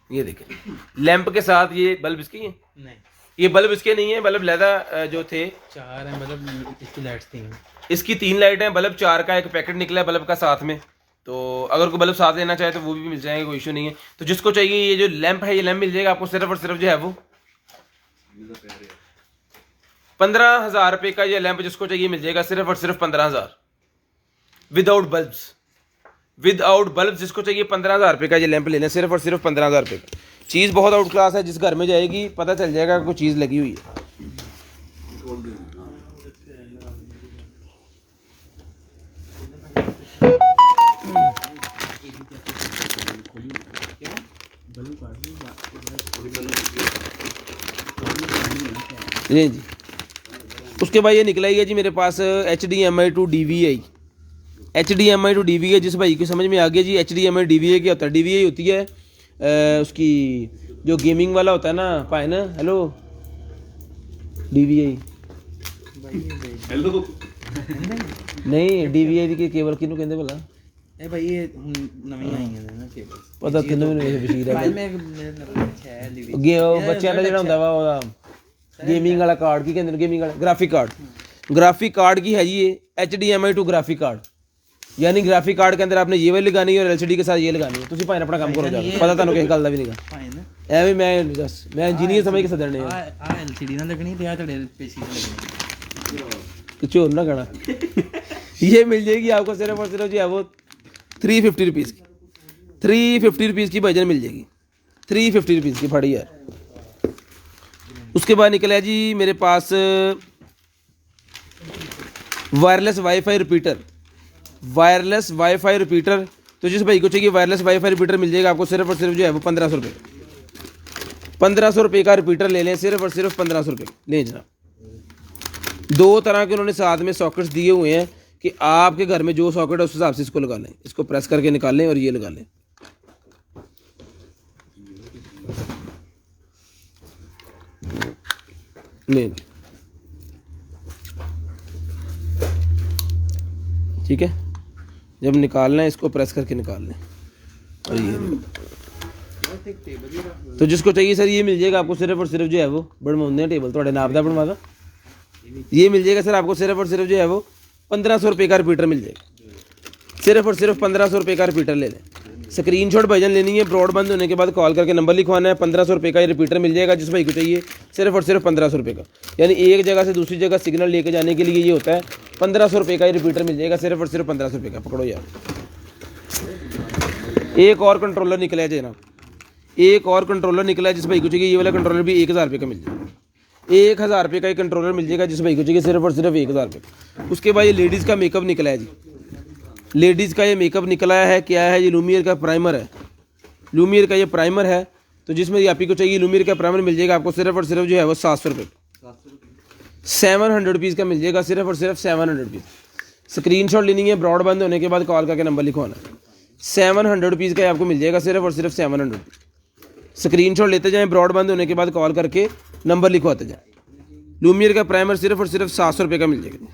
ये देखें लैंप के साथ ये बल्ब इसके हैं नहीं, ये बल्ब इसके नहीं है, बल्ब लहदा जो थे 4 हैं, बल्ब इसकी लाइट्स 3, इसकी 3 लाइट हैं, बल्ब 4 का एक पैकेट निकला है बल्ब का साथ में। तो अगर कोई बल्ब साथ लेना चाहे तो वो भी मिल जाएंगे, कोई इशू नहीं है। तो जिसको चाहिए ये जो लैंप है ये लैंप मिल जाएगा आपको सिर्फ और सिर्फ जो है वो 15,000 रुपये का। ये लैंप जिसको चाहिए मिल जाएगा सिर्फ और सिर्फ 15,000 विदाउट बल्ब्स। विदाउट बल्ब जिसको चाहिए 15,000 रुपये का ये लैंप लेना, सिर्फ और सिर्फ 15,000 रुपये का। चीज़ बहुत आउट क्लास है, जिस घर में जाएगी पता चल जाएगा कोई चीज़ लगी हुई है। जी जी। उसके बाद ये निकला ही है जी मेरे पास HDMI to DVI। HDMI to DVI जिस भाई को समझ में आ गया जी, HDMI DVI क्या होता है? DVI होती है उसकी जो गेमिंग वाला होता है ना पाए ना, हेलो DVI हेलो नहीं DVI की केबल किनू कहंदे भला? ए भाई ये नवी आई है ना केबल, पता किनू नहीं बशीर भाई है मैं गे बच्चों ਦਾ ਜਿਹੜਾ ਹੁੰਦਾ ਵਾ ਉਹਦਾ गेमिंग वाला कार्ड की कहते हैं, गेमिंग वाला ग्राफिक कार्ड। ग्राफिक कार्ड की है जी ये HDMI to ग्राफिक कार्ड, यानी ग्राफिक कार्ड के अंदर आपने ये वाली लगानी है और LCD के साथ ये लगानी है। तुसी भाई अपना काम करो जाके, पता ਤੁਹਾਨੂੰ ਕਿਸੇ ਗੱਲ ਦਾ ਵੀ ਨਹੀਂਗਾ ਐਵੇਂ ਮੈਂ ਇੰਜੀਨੀਅਰ ਸਮਝ ਕੇ ਸੱਦਣੇ ਆ। आ LCD ना लगनी ते आ तड़े PC से लगनी, कुछ और ना करना। ये मिल जाएगी आपको सिर्फ और सिर्फ जो है वो 350 रुपीज़ की, 350 रुपीज़ की भजन मिल जाएगी, 350 रुपीज़ की। फड़ी यार उसके बाद निकला है जी मेरे पास wireless wifi repeater. Wireless wifi repeater, तो जिस भाई को चाहिए वायरलेस वाईफाई रिपीटर मिल जाएगा आपको सिर्फ और सिर्फ जो है वो 1500 रुपये। 1500 रुपये का रिपीटर ले लें, सिर्फ और सिर्फ 1500 रुपये लें जनाब। 2 तरह के उन्होंने साथ में सॉकेट्स दिए हुए हैं कि आपके घर में जो सॉकेट है उस हिसाब से इसको लगा लें। इसको प्रेस करके निकाल लें और ये लगा लें। नहीं, ठीक है, जब निकालना है इसको प्रेस करके निकाल लें और ये। तो जिसको चाहिए सर ये मिल जाएगा आपको सिर्फ और सिर्फ जो है वो बनवाने टेबल थोड़े नाप दा बनवा, ये मिल जाएगा सर आपको सिर्फ और सिर्फ जो है वो 1500 रुपये का रिपीटर मिल जाएगा। सिर्फ और सिर्फ 1500 रुपये का रिपीटर ले लें। स्क्रीनशॉट भाईजान लेनी है, ब्रॉडबैंड होने के बाद कॉल करके नंबर लिखवाना है। 1500 रुपये का ये रिपीटर मिल जाएगा जिस भाई को चाहिए, सिर्फ और सिर्फ 1500 रुपये का। यानी एक जगह से दूसरी जगह सिग्नल लेके जाने के लिए ये होता है। 1500 रुपये का ये रिपीटर मिल जाएगा, सिर्फ और सिर्फ 1500 रुपये का। पकड़ो यार, एक और कंट्रोलर निकला है जनाब, एक और कंट्रोलर निकला है जिस भाई को चाहिए। ये वाला कंट्रोलर भी 1000 रुपये का मिल जाएगा। 1000 रुपये का एक कंट्रोलर मिल जाएगा जिस भाई को चाहिए, सिर्फ और सिर्फ 1000 रुपये। उसके बाद ये लेडीज़ का मेकअप निकला है जी। लेडीज़ का ये मेकअप निकला है, क्या है ये लूमियर का प्राइमर है। लूमियर का ये प्राइमर है, तो जिसमें आप ही को चाहिए लूमियर का प्राइमर मिल जाएगा आपको सिर्फ और सिर्फ जो है वो 700 रुपये। 700 रुपीज़ का मिल जाएगा, सिर्फ और सिर्फ 700 रुपीज़। स्क्रीनशॉट लेनी है, ब्रॉडबैंड होने के बाद कॉल करके नंबर लिखवाना है। 700 रुपीज़ का आपको मिल जाएगा, सिर्फ और सिर्फ 700 रुपीज़। स्क्रीनशॉट लेते जाएँ, ब्रॉडबैंड होने के बाद कॉल करके नंबर लिखवाते जाएँ। लूमियर का प्राइमर सिर्फ और सिर्फ 700 रुपये का मिल जाएगा।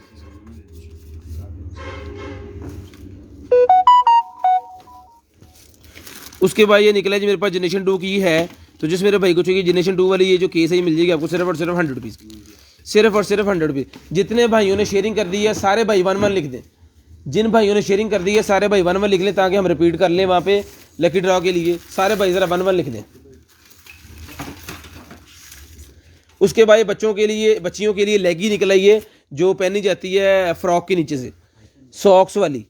उसके बाद ये निकला जी मेरे पास जनरेशन 2 की है, तो जिस मेरे भाई को चाहिए जनरेशन 2 वाली ये जो केस है ये मिल जाएगी आपको सिर्फ और सिर्फ 100 रुपीज़ की। सिर्फ और सिर्फ 100 रुपीज़। जितने भाइयों ने शेयरिंग कर दी है सारे भाई 1-1 लिख दें। जिन भाइयों ने शेयरिंग कर दी है सारे भाई 1-1 लिख लें ताकि हम रिपीट कर लें वहाँ पे लकी ड्रॉ के लिए। सारे भाई ज़रा 1-1 लिख दें। उसके बाद बच्चों के लिए, बच्चियों के लिए लेगी निकल आई है जो पहनी जाती है फ्रॉक के नीचे से, सॉक्स वाली।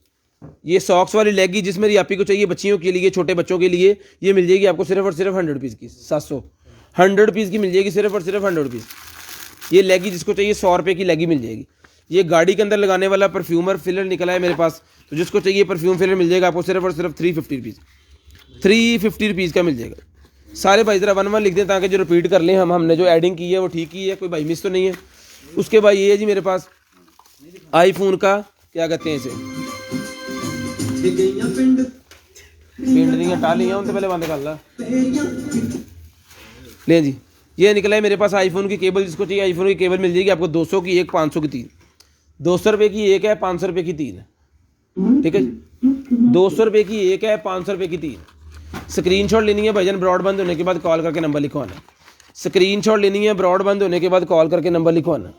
ये सॉक्स वाली लेगी जिस मेरी आप ही को चाहिए बच्चियों के लिए, छोटे बच्चों के लिए, ये मिल जाएगी आपको सिर्फ और सिर्फ 100 रुपीज़ की। 100 रुपीज़ की मिल जाएगी, सिर्फ और सिर्फ 100 रुपीज़। ये लेगी जिसको चाहिए 100 रुपये की लेगी मिल जाएगी। ये गाड़ी के अंदर लगाने वाला परफ्यूमर फिलर निकला है मेरे पास, तो जिसको चाहिए परफ्यूम फिलर मिल जाएगा आपको सिर्फ और सिर्फ 350 रुपीज़। 350 रुपीज़ का मिल जाएगा। सारे भाई ज़रा 1-1 लिख दें ताकि जो रिपीट कर लें हमने जो एडिंग की है वो ठीक ही है, कोई भाई मिस तो नहीं है। उसके बाद ये है जी मेरे पास आईफोन का, क्या कहते हैं इसे, पिंड दी टालियां उनसे पहले बंद कर ला ले जी। ये निकला है मेरे पास आईफोन की केबल, जिसको चाहिए आईफोन की केबल मिल जाएगी आपको 200 की एक, 500 की 3। 200 रुपये की एक है, 500 रुपये की 3 है। ठीक है जी, 200 रुपये की एक है, 500 रुपये की 3। स्क्रीनशॉट लेनी है भाईजान, ब्रॉडबैंड होने के बाद कॉल करके नंबर लिखवाना। स्क्रीनशॉट लेनी है, ब्रॉडबैंड होने के बाद कॉल करके नंबर लिखवाना।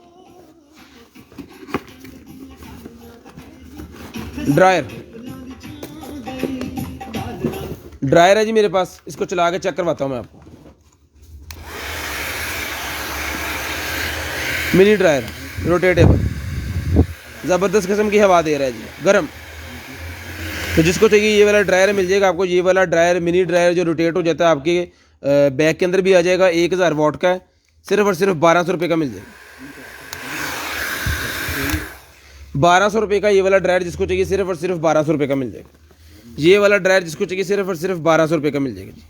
ड्रायर, ड्रायर है जी मेरे पास, इसको चला के चेक करवाता हूं मैं आपको। मिनी ड्रायर रोटेटेबल, ज़बरदस्त किस्म की हवा दे रहा है जी, गर्म। तो जिसको चाहिए ये वाला ड्रायर मिल जाएगा आपको। ये वाला ड्रायर, मिनी ड्रायर जो रोटेट हो जाता है आपके बैग के अंदर भी आ जाएगा। 1000 वॉट का है, सिर्फ और सिर्फ 1200 रुपये का मिल जाएगा। 1200 रुपये का ये वाला ड्रायर जिसको चाहिए सिर्फ और सिर्फ 1200 रुपये का मिल जाएगा। ये वाला ड्रायर जिसको चाहिए सिर्फ और सिर्फ 1200 रुपये का मिल जाएगा जी।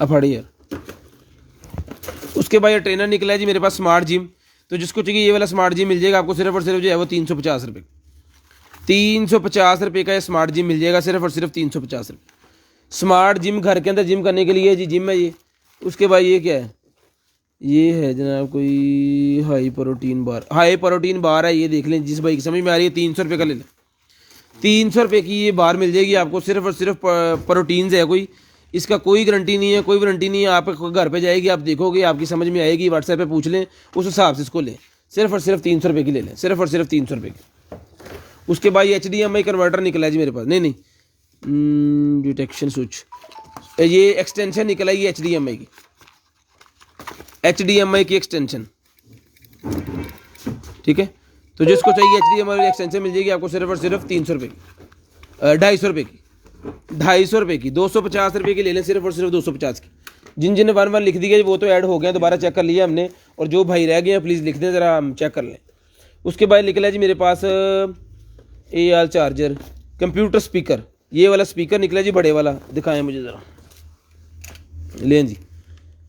अब फड़िए। उसके बाद ये ट्रेनर निकला है जी मेरे पास स्मार्ट जिम, तो जिसको चाहिए ये वाला स्मार्ट जिम मिल जाएगा आपको सिर्फ और सिर्फ जो है वो 350 रुपये। 350 रुपये का ये स्मार्ट जिम मिल जाएगा, सिर्फ और सिर्फ 350 रुपये। स्मार्ट जिम घर के अंदर जिम करने के लिए जी जिम है ये। उसके बाद ये क्या है, ये है जनाब कोई high protein bar, high protein bar है। ये देख लें, जिस भाई की समझ में आ रही है 300 रुपये का ले लें। 300 रुपये की ये बार मिल जाएगी आपको, सिर्फ और सिर्फ प्रोटीन है कोई, इसका कोई गारंटी नहीं है, कोई वारंटी नहीं है। आप घर पे जाएगी, आप देखोगे, आपकी समझ में आएगी, व्हाट्सएप पे पूछ लें, उस हिसाब से इसको लें। सिर्फ और सिर्फ 300 रुपये की ले लें, सिर्फ और सिर्फ 300 रुपये की। उसके बाद ये HDMI कन्वर्टर निकला है जी मेरे पास, नहीं डिटेक्शन स्विच, ये एक्सटेंशन निकला है, ये HDMI की, HDMI की एक्सटेंशन। ठीक है, तो जिसको चाहिए HDMI एक्सटेंशन मिल जाएगी आपको सिर्फ और सिर्फ 300 रुपये की, 250 रुपये की। 250 की, 250 रुपये की ले लें, सिर्फ और सिर्फ 250 की। जिन जिन 1 1 लिख दी गई वो तो ऐड हो गए, दोबारा चेक कर लिया हमने, और जो भाई रह गए हैं प्लीज़ लिख दें, ज़रा हम चेक कर लें। उसके बाद निकला जी मेरे पास AR चार्जर, कंप्यूटर स्पीकर, ये वाला स्पीकर निकला जी बड़े वाला, दिखाएं मुझे ज़रा, लें जी।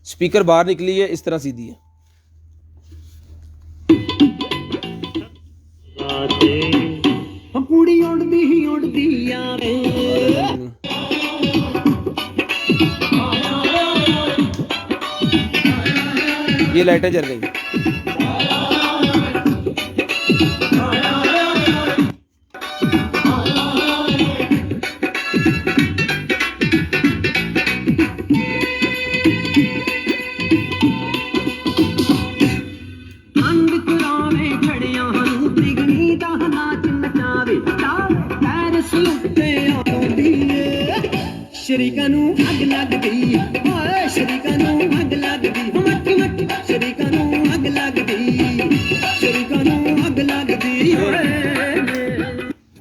स्पीकर बाहर निकली है, इस तरह सीधी है। ये लाइटें जल गई। ਸ਼ਰੀਕਾਂ ਨੂੰ ਅੱਗ ਲੱਗਦੀ ਓਏ ਸ਼ਰੀਕਾਂ ਨੂੰ ਅੱਗ ਲੱਗਦੀ ਮੱਠੀ ਮੱਠੀ ਸ਼ਰੀਕਾਂ ਨੂੰ ਅੱਗ ਲੱਗਦੀ ਸ਼ਰੀਕਾਂ ਨੂੰ ਅੱਗ ਲੱਗਦੀ ਓਏ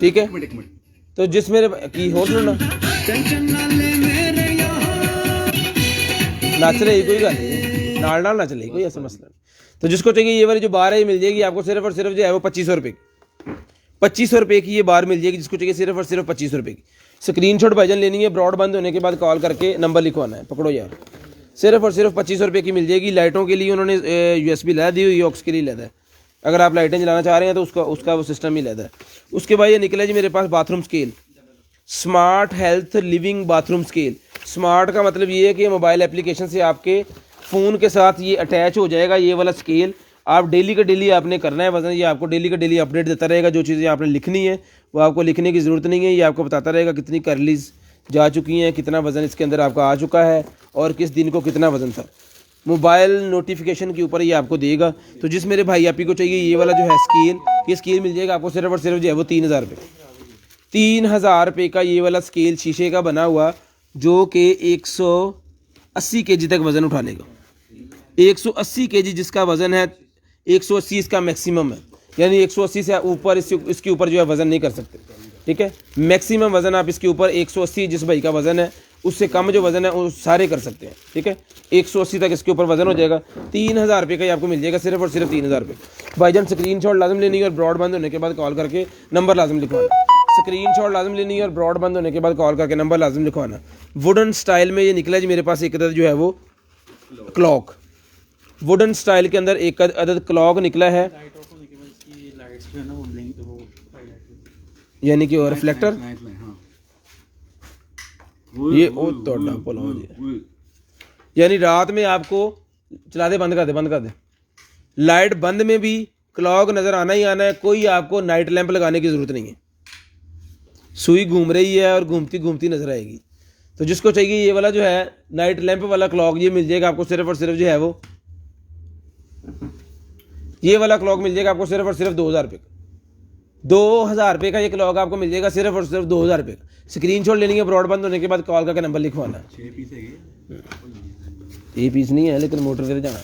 ठीक है, एक मिनट तो जिस मेरे की हो सुनना ਟੈਨਸ਼ਨ ਨਾ ਲੈ ਮੇਰੇ ਯਾਰ नाच रही कोई गल नहीं, नाल नाल नाच रही कोई ऐसा मसला नहीं। तो जिसको चाहिए ये वाली जो बार है ये मिल जाएगी आपको सिर्फ और सिर्फ जो है वो 2500 रुपये की, 2500 रुपये की ये बार मिल जाएगी। जिसको चाहिए सिर्फ और सिर्फ 2500 रुपये की। स्क्रीनशॉट भाईजान लेनी है, ब्रॉड बंद होने के बाद कॉल करके नंबर लिखवाना है, पकड़ो यार। सिर्फ और सिर्फ 2500 रुपये की मिल जाएगी। लाइटों के लिए उन्होंने USB ला दी हुई, ऑक्स के लिए लगा है। अगर आप लाइटें जलाना चाह रहे हैं तो उसका वो सिस्टम ही लगा है। उसके बाद ये निकला जी मेरे पास bathroom scale, smart health living bathroom scale. Smart का मतलब ये है कि मोबाइल एप्लीकेशन से आपके फ़ोन के साथ ये अटैच हो जाएगा। ये वाला स्केल आप डेली का डेली आपने करना है वज़न, ये आपको डेली का डेली अपडेट देता रहेगा। जो चीज़ें आपने लिखनी है वो आपको लिखने की ज़रूरत नहीं है, ये आपको बताता रहेगा कितनी कैलोरीज जा चुकी हैं, कितना वज़न इसके अंदर आपका आ चुका है और किस दिन को कितना वज़न था। मोबाइल नोटिफिकेशन के ऊपर ये आपको देगा। तो जिस मेरे भाई आपी को चाहिए ये वाला जो है स्केल, ये स्केल मिल जाएगा आपको सिर्फ और सिर्फ जो है वो 3000 रुपये, 3000 रुपये का ये वाला स्केल शीशे का बना हुआ, जो कि 180 kg तक वज़न उठा लेगा। 180 kg जिसका वज़न है, 180 इसका मैक्सिमम है, यानी 180 से ऊपर इसके ऊपर जो है वज़न नहीं कर सकते। ठीक है, मैक्सिमम वज़न आप इसके ऊपर 180 जिस भाई का वज़न है उससे कम जो वज़न है वो सारे कर सकते हैं। ठीक है, 180 तक इसके ऊपर वज़न हो जाएगा। 3000 रुपये का ये आपको मिल जाएगा सिर्फ और सिर्फ 3000 रुपये। भाईजान स्क्रीनशॉट लाजम लेनी है और ब्रॉड बंद होने के बाद कॉल करके नंबर लाजम लिखवाना। स्क्रीनशॉट लाजम लेनी है और ब्रॉड बंद होने के बाद कॉल करके नंबर लाजम लिखवाना। वुडन स्टाइल में ये निकला जी मेरे पास एक अदद जो है वो क्लॉक, वुडन स्टाइल के अंदर एक अदद क्लॉक निकला है, लाइट ऑफ होने के बाद इसकी लाइट्स जो है ना वो ब्लिंक वो हाईलाइट यानी कि रिफ्लेक्टर नाइट में हाँ ये ओ तोड़ा बोलो जी, यानी रात में आपको चला दे, बंद कर दे। लाइट बंद में भी क्लॉक नज़र आना ही आना है, कोई आपको नाइट लैंप लगाने की ज़रूरत नहीं है। सुई घूम रही है और घूमती घूमती नज़र आएगी। तो जिसको चाहिए ये वाला जो है नाइट लैंप वाला क्लॉक ये मिल जाएगा आपको सिर्फ और सिर्फ जो है वो ये वाला क्लॉक मिल जाएगा आपको सिर्फ और सिर्फ 2000 रुपये का। 2000 रुपये का ये क्लॉक आपको मिल जाएगा सिर्फ और सिर्फ 2000 रुपये का। स्क्रीनशॉट लेनी है, ब्रॉड बंद होने के बाद कॉल करके नंबर लिखवाना है। 6 पीस है ये पीस नहीं है लेकिन मोटर पे जाना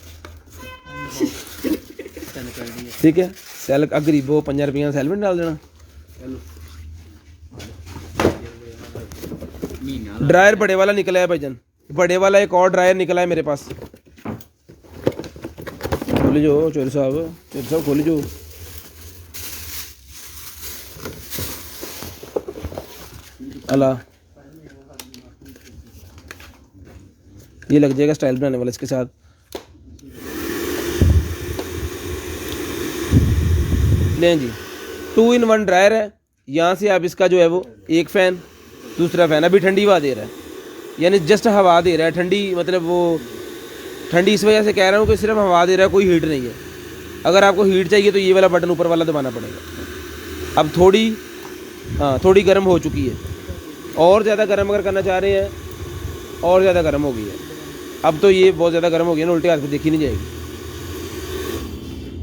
चल कर दी है। ठीक है। सैल गरीबो 5 रुपये सैल में डाल देना। ड्रायर बड़े वाला निकला है भाईजान, बड़े वाला एक और ड्रायर निकला है मेरे पास। खोली जो चोरी साहब खोली जो अला ये लग जाएगा स्टाइल बनाने वाला इसके साथ। लें जी 2 in 1 ड्रायर है। यहाँ से आप इसका जो है वो एक फ़ैन, दूसरा फ़ैन अभी ठंडी हवा दे रहा है, यानी जस्ट हवा दे रहा है ठंडी, मतलब वो ठंडी इस वजह से कह रहा हूँ कि सिर्फ हवा दे रहा है, कोई हीट नहीं है। अगर आपको हीट चाहिए तो ये वाला बटन ऊपर वाला दबाना पड़ेगा। अब थोड़ी गर्म हो चुकी है, और ज़्यादा गर्म अगर करना चाह रहे हैं और ज़्यादा गर्म हो गई है। अब तो ये बहुत ज़्यादा गर्म हो गई है ना, उल्टे हाथ पे देखी नहीं जाएगी।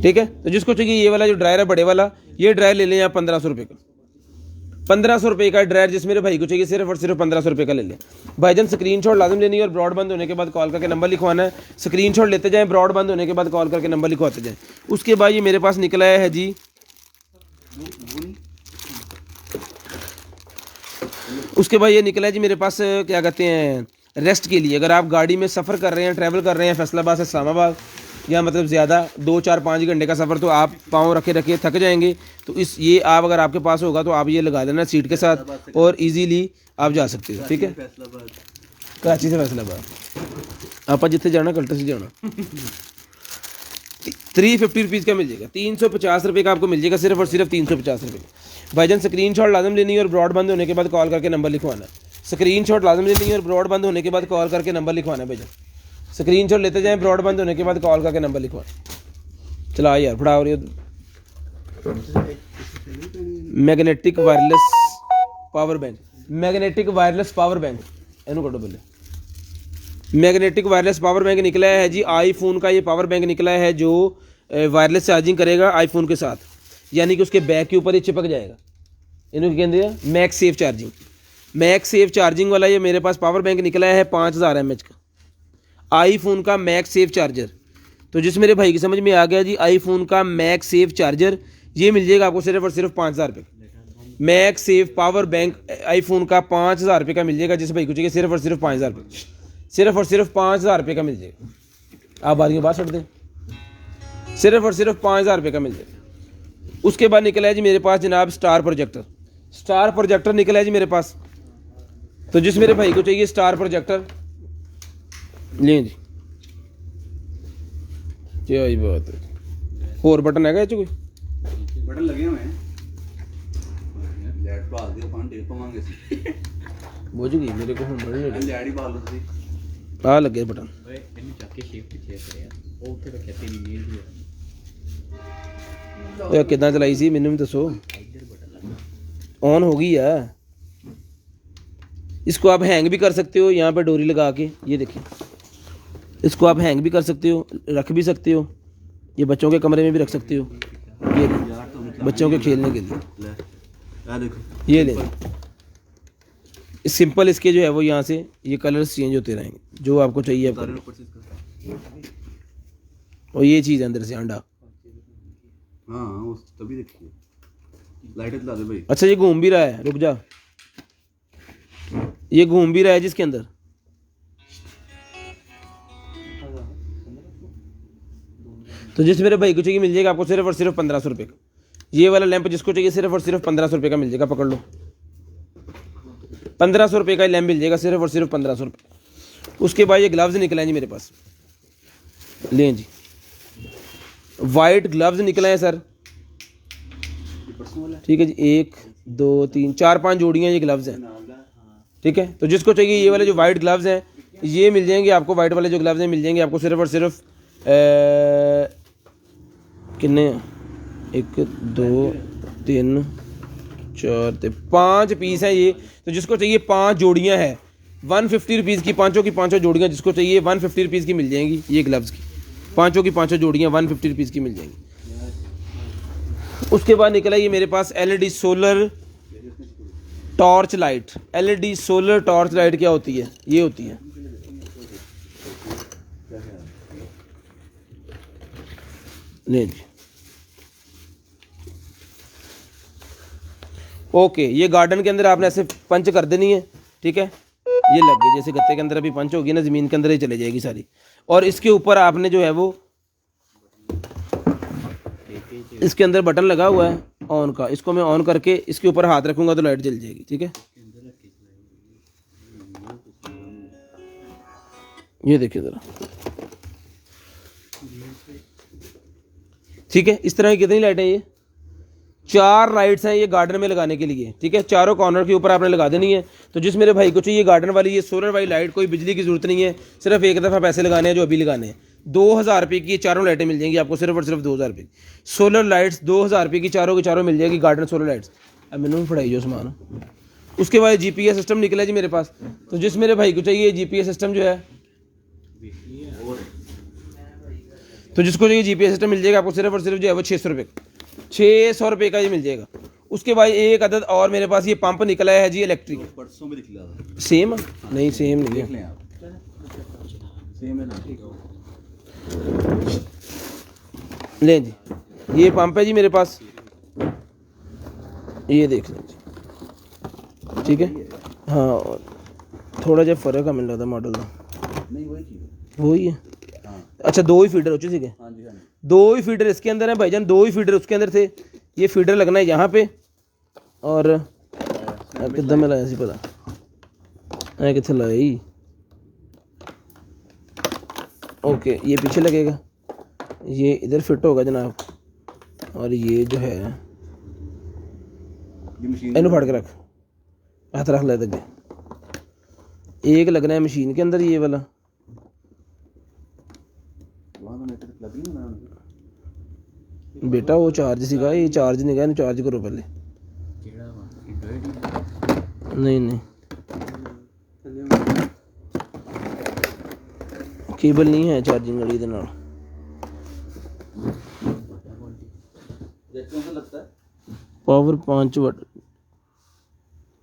ठीक है, तो जिसको चाहिए ये वाला जो ड्रायर है बड़े वाला, ये ड्रायर ले लें आप 1500 रुपये का। 1500 रुपये का ड्रायर जिस मेरे भाई को चाहिए सिर्फ और सिर्फ 1500 रुपये का ले लें। भाईजान स्क्रीनशॉट लाजम लेनी है और ब्रॉड बंद होने के बाद कॉल करके नंबर लिखवाना है। स्क्रीनशॉट लेते जाएं, ब्रॉड बंद होने के बाद कॉल करके नंबर लिखवाते जाएं। उसके बाद ये मेरे पास निकला है जी उसके बाद ये निकला है जी मेरे पास क्या कहते हैं रेस्ट के लिए। अगर आप गाड़ी में सफ़र कर रहे हैं, ट्रैवल कर रहे हैं फैसलाबाद से इस्लामाबाद, या मतलब ज़्यादा 2 4 5 घंटे का सफ़र, तो आप पाँव रखे रखे थक जाएंगे, तो ये आप अगर आपके पास होगा तो आप ये लगा लेना सीट के साथ और इजीली आप जा सकते हो। ठीक है, फैसलाबाद कराची से फैसलाबाद आप जिथे जाना कल्टर से जाना। 350 रुपीज़ का मिल जाएगा, 350 रुपये का आपको मिल जाएगा, सिर्फ और सिर्फ 350 रुपये। भाईजान स्क्रीनशॉट लाजम लेनी है और ब्रॉड बंद होने के बाद कॉल करके नंबर लिखवाना है। स्क्रीनशॉट लाजम लेनी है और ब्रॉड बंद होने के बाद कॉल करके नंबर लिखवाना है भाईजान। स्क्रीनशॉट लेते जाएं, ब्रॉड बंद होने के बाद कॉल करके नंबर लिखवाना। चला यार फड़ा और magnetic wireless power bank, magnetic wireless power bank इनू कटो बोले। मैग्नेटिक वायरलेस पावर बैंक निकला है जी आईफोन का। ये पावर बैंक निकला है जो वायरलेस चार्जिंग करेगा आईफोन के साथ, यानी कि उसके बैक के ऊपर ही चिपक जाएगा। इन्होंने कहते हैं max safe charging. Max safe charging वाला ये मेरे पास पावर बैंक निकला है 5000 mAh का आईफोन का मैक्स सेफ चार्जर। तो जिस मेरे भाई की समझ में आ गया जी, आईफोन का मैक्स सेफ चार्जर ये मिल जाएगा आपको सिर्फ और सिर्फ 5000 रुपये का। Max safe power bank iPhone का 5000 रुपये का मिल जाएगा। जिस भाई को चाहिए सिर्फ और सिर्फ 5000 रुपये, सिर्फ और सिर्फ 5000 रुपये का मिल जाएगा। आप बारियों बाहर छोड़ दें, सिर्फ और सिर्फ 5000 रुपये का मिल जाएगा। उसके बाद निकला है जी मेरे पास जनाब स्टार प्रोजेक्टर। स्टार प्रोजेक्टर निकला है जी मेरे पास। तो जिस मेरे भाई को चाहिए स्टार प्रोजेक्टर लें जी, क्या ही बात है। और बटन है कोई बटन लगे हुए हैं, लाइट बाल दियो पान टेप मांगे सी बुझ गई मेरे को हम बड़े लाइट ही बाल लो सी आ लगे बटन। ओए इन्हें जाके शेप पीछे करे यार, ਉਹ ਉੱਥੇ ਰੱਖਿਆ ਤੇਰੀ ਮੇਲ ਦੀ ਇਹ ਕਿਦਾਂ ਚਲਾਈ ਸੀ ਮੈਨੂੰ ਵੀ ਦੱਸੋ। ऑन हो गई है। इसको आप हैंग भी कर सकते हो यहाँ पे डोरी लगा के, ये देखिए इसको आप हैंग भी कर सकते हो, रख भी सकते हो, ये बच्चों के कमरे में भी रख सकते हो, ये बच्चों के खेलने के लिए देखो ये ले। सिंपल इसके जो है वो यहाँ से ये कलर्स चेंज होते रहेंगे जो आपको चाहिए आपको। और ये चीज़ अंदर से अंडा, हाँ उस तभी देखिए लाइट चला दे भाई। अच्छा ये घूम भी रहा है, रुक जा, ये घूम भी रहा है जिसके अंदर। तो जिस मेरे भाई को चाहिए मिल जाएगा आपको सिर्फ और सिर्फ 1500 रुपये का। ये वाला लैंप जिसको चाहिए सिर्फ और सिर्फ 1500 रुपये का मिल जाएगा, पकड़ लो 1500 रुपये का लैंप मिल जाएगा सिर्फ और सिर्फ 1500 रुपये। उसके बाद ये ग्लव्स निकले हैं जी मेरे पास, लें जी वाइट ग्लव्स निकले हैं सर। ठीक है जी, 1 2 3 4 5 जोड़ियाँ ये ग्लव्स हैं। ठीक है, तो जिसको चाहिए ये वाले जो वाइट ग्लव्स हैं ये मिल जाएंगे आपको। वाइट वाले जो ग्लव्स हैं मिल जाएंगे आपको सिर्फ और सिर्फ कितने 1 2 3 4 5 पीस हैं ये। तो जिसको चाहिए 5 जोड़ियाँ हैं 150 रुपीज़ की, पाँचों की पाँचों जोड़ियाँ जिसको चाहिए 150 रुपीज़ की मिल जाएंगी। ये ग्लव्स की पाँचों की पाँचों जोड़ियाँ 150 रुपीज़ की मिल जाएंगी। उसके बाद निकला ये मेरे पास LED solar torch light. LED solar torch light क्या होती है? ये होती है ले जी। ओके, ये गार्डन के अंदर आपने ऐसे पंच कर देनी है। ठीक है, ये लग गई जैसे गत्ते के अंदर अभी पंच होगी ना, ज़मीन के अंदर ही चले जाएगी सारी। और इसके ऊपर आपने जो है वो इसके अंदर बटन लगा हुआ है ऑन का, इसको मैं ऑन करके इसके ऊपर हाथ रखूंगा तो लाइट जल जाएगी। ठीक है, ये देखिए ज़रा। ठीक है, इस तरह की कितनी लाइटें? ये 4 लाइट्स हैं ये गार्डन में लगाने के लिए। ठीक है, चारों कॉर्नर के ऊपर आपने लगा देनी है। तो जिस मेरे भाई को चाहिए गार्डन वाली ये सोलर वाली लाइट, कोई बिजली की ज़रूरत नहीं है, सिर्फ एक दफ़ा पैसे लगाने हैं जो अभी लगाने हैं। 2000 रुपये की ये चारों लाइटें मिल जाएंगी आपको सिर्फ और सिर्फ 2000 रुपये। सोलर लाइट्स 2000 रुपये की चारों मिल जाएगी, गार्डन सोलर लाइट्स। अब मैंने फटाई जो सामान। उसके बाद GPS सिस्टम निकला जी मेरे पास। तो जिस मेरे भाई को चाहिए GPS सिस्टम जो है, तो जिसको चाहिए GPS सिस्टम मिल जाएगा आपको सिर्फ और सिर्फ जो है वो 600 रुपये 600 रुपये का ये मिल जाएगा। उसके बाद एक अदद और मेरे पास ये पंप निकला है जी इलेक्ट्रिक। परसों भी दिखला सेम नहीं, सेम नहीं है, सेम है ना। ले जी, ये पंप है जी मेरे पास, ये देख लें जी। ठीक है हाँ थोड़ा ਜਿਹਾ ਫਰਕ ਆ ਮੈਨੂੰ ਲੱਗਦਾ ਮਾਡਲ ਦਾ नहीं वही चीज़ वही है हाँ अच्छा 2 ही फीडर हो चुके थे हाँ जी हाँ जी 2 ही फीडर इसके अंदर है भाईजान 2 ही फीडर उसके अंदर थे ये फीडर लगना है यहाँ पे और कितना में लाया सी पता है कितने लाया ही ओके ये पीछे लगेगा ये इधर फिट होगा जनाब और ये जो है ये मशीन इन्हें फाड़ के रख हाथ रख ले दे एक लगना है मशीन के अंदर ये वाला वहाँ तो मीटर लग नहीं ना बेटा वो चार्ज सीगा ये चार्ज नहीं गया चार्ज करो पहले नहीं नहीं केबल नहीं है चार्जिंग वाली इधर नाल जैसे से लगता है पावर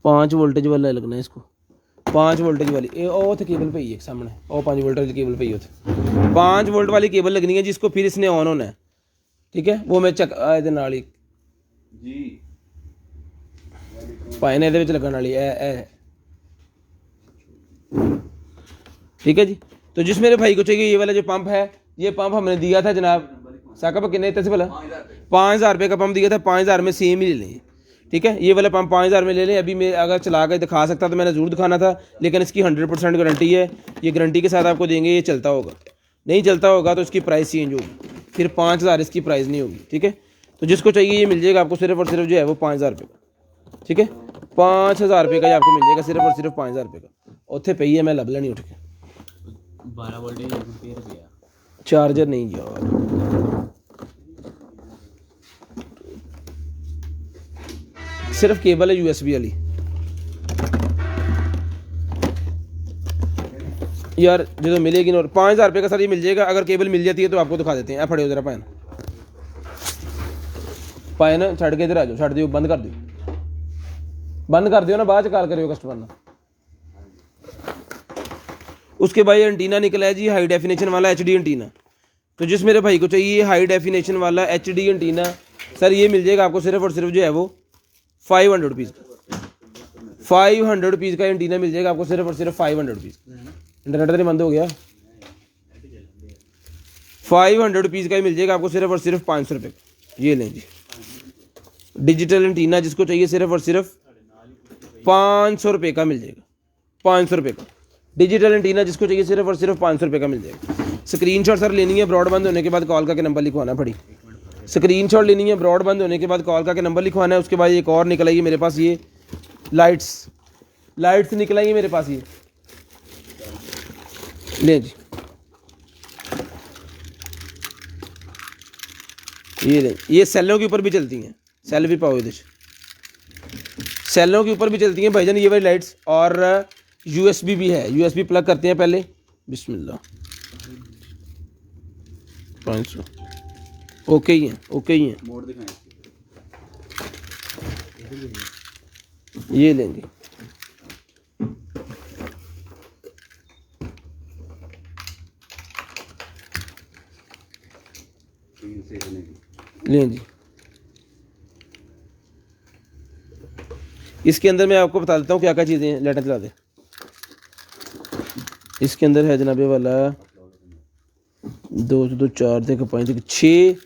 5 वोल्टेज वाला लगना है इसको 5 वोल्टेज वाली ये थे केबल पई है सामने 5 वोल्ट वाली केबल पई होती 5 वोल्ट वाली केबल लगनी है जिसको फिर इसने ऑन होना है ठीक है वो मैं चक ਇਹਦੇ ਨਾਲ ਹੀ जी पाए ने ਇਹਦੇ ਵਿੱਚ ਲੱਗਣ ਵਾਲੀ ਇਹ ठीक है जी तो जिस मेरे भाई को चाहिए ये वाला जो पंप है ये पंप हमने दिया था जनाब साकब कितने से बोला 5000 रुपये का पंप दिया था 5000 में सेम ही ले लें ठीक है ये वाला पंप 5000 में ले लें अभी मैं अगर चला कर दिखा सकता तो मैंने ज़रूर दिखाना था लेकिन इसकी 100% गारंटी है ये गारंटी के साथ आपको देंगे ये चलता होगा नहीं चलता होगा तो इसकी प्राइस चेंज होगी फिर 5000 इसकी प्राइस नहीं होगी ठीक है तो जिसको चाहिए ये मिल जाएगा आपको सिर्फ और सिर्फ जो है वो 5000 रुपये का ठीक है 5000 रुपये का आपको मिल जाएगा सिर्फ और सिर्फ 5000 रुपये का उत्थे पई है मैं लब लेनी उठ के 12 वोल्टेज एम्पीयर गया चार्जर नहीं गया सिर्फ केबल है USB वाली यार जो मिलेगी ना 5000 रुपये का सर ये मिल जाएगा अगर केबल मिल जाती है तो आपको दिखा देते हैं फड़े हो जरा पाए ना छड़ के इधर आ जाओ छड़ दियो बंद कर दियो ना बाद कॉल करियो कस्टमर ना उसके बाद एंटीना निकला है जी हाई डेफिनेशन वाला HD एंटीना तो जिस मेरे भाई को चाहिए हाई डेफिनेशन वाला HD एंटीना सर ये मिल जाएगा आपको सिर्फ और सिर्फ जो है वो 500 रुपीज़ का 500 रुपीज़ का एंटीना मिल जाएगा आपको सिर्फ और सिर्फ 500 रुपीज़ इंटरनेट तो नहीं बंद हो गया 500 रुपीज़ का ही मिल जाएगा आपको सिर्फ और सिर्फ 500 रुपये का ये लें जी डिजिटल एंटीना जिसको चाहिए सिर्फ और सिर्फ 500 रुपये का मिल जाएगा 500 रुपये का डिजिटल एंटीना जिसको चाहिए सिर्फ और सिर्फ 500 रुपये का मिल जाएगा स्क्रीनशॉट सर लेनी है ब्रॉडबैंड होने के बाद कॉल करके नंबर लिखवाना पड़ी स्क्रीनशॉट लेनी है ब्रॉडबैंड होने के बाद कॉल करके नंबर लिखवाना है उसके बाद एक और निकल आई मेरे पास ये लाइट्स निकल आई मेरे पास ले जी ये सेलों के ऊपर भी चलती हैं सेल भी पाओ इधर सेलों के ऊपर भी चलती हैं भाईजान ये वाली लाइट्स और USB भी है USB प्लग करते हैं पहले बिस्मिल्लाह 500 ओके ही है मोड दिखाएं ये लेंगे लें जी इसके अंदर मैं आपको बता देता हूँ क्या क्या चीज़ें हैं लाइटें चला दे इसके अंदर है जनाबे वाला 2 2 4 देखो 5 6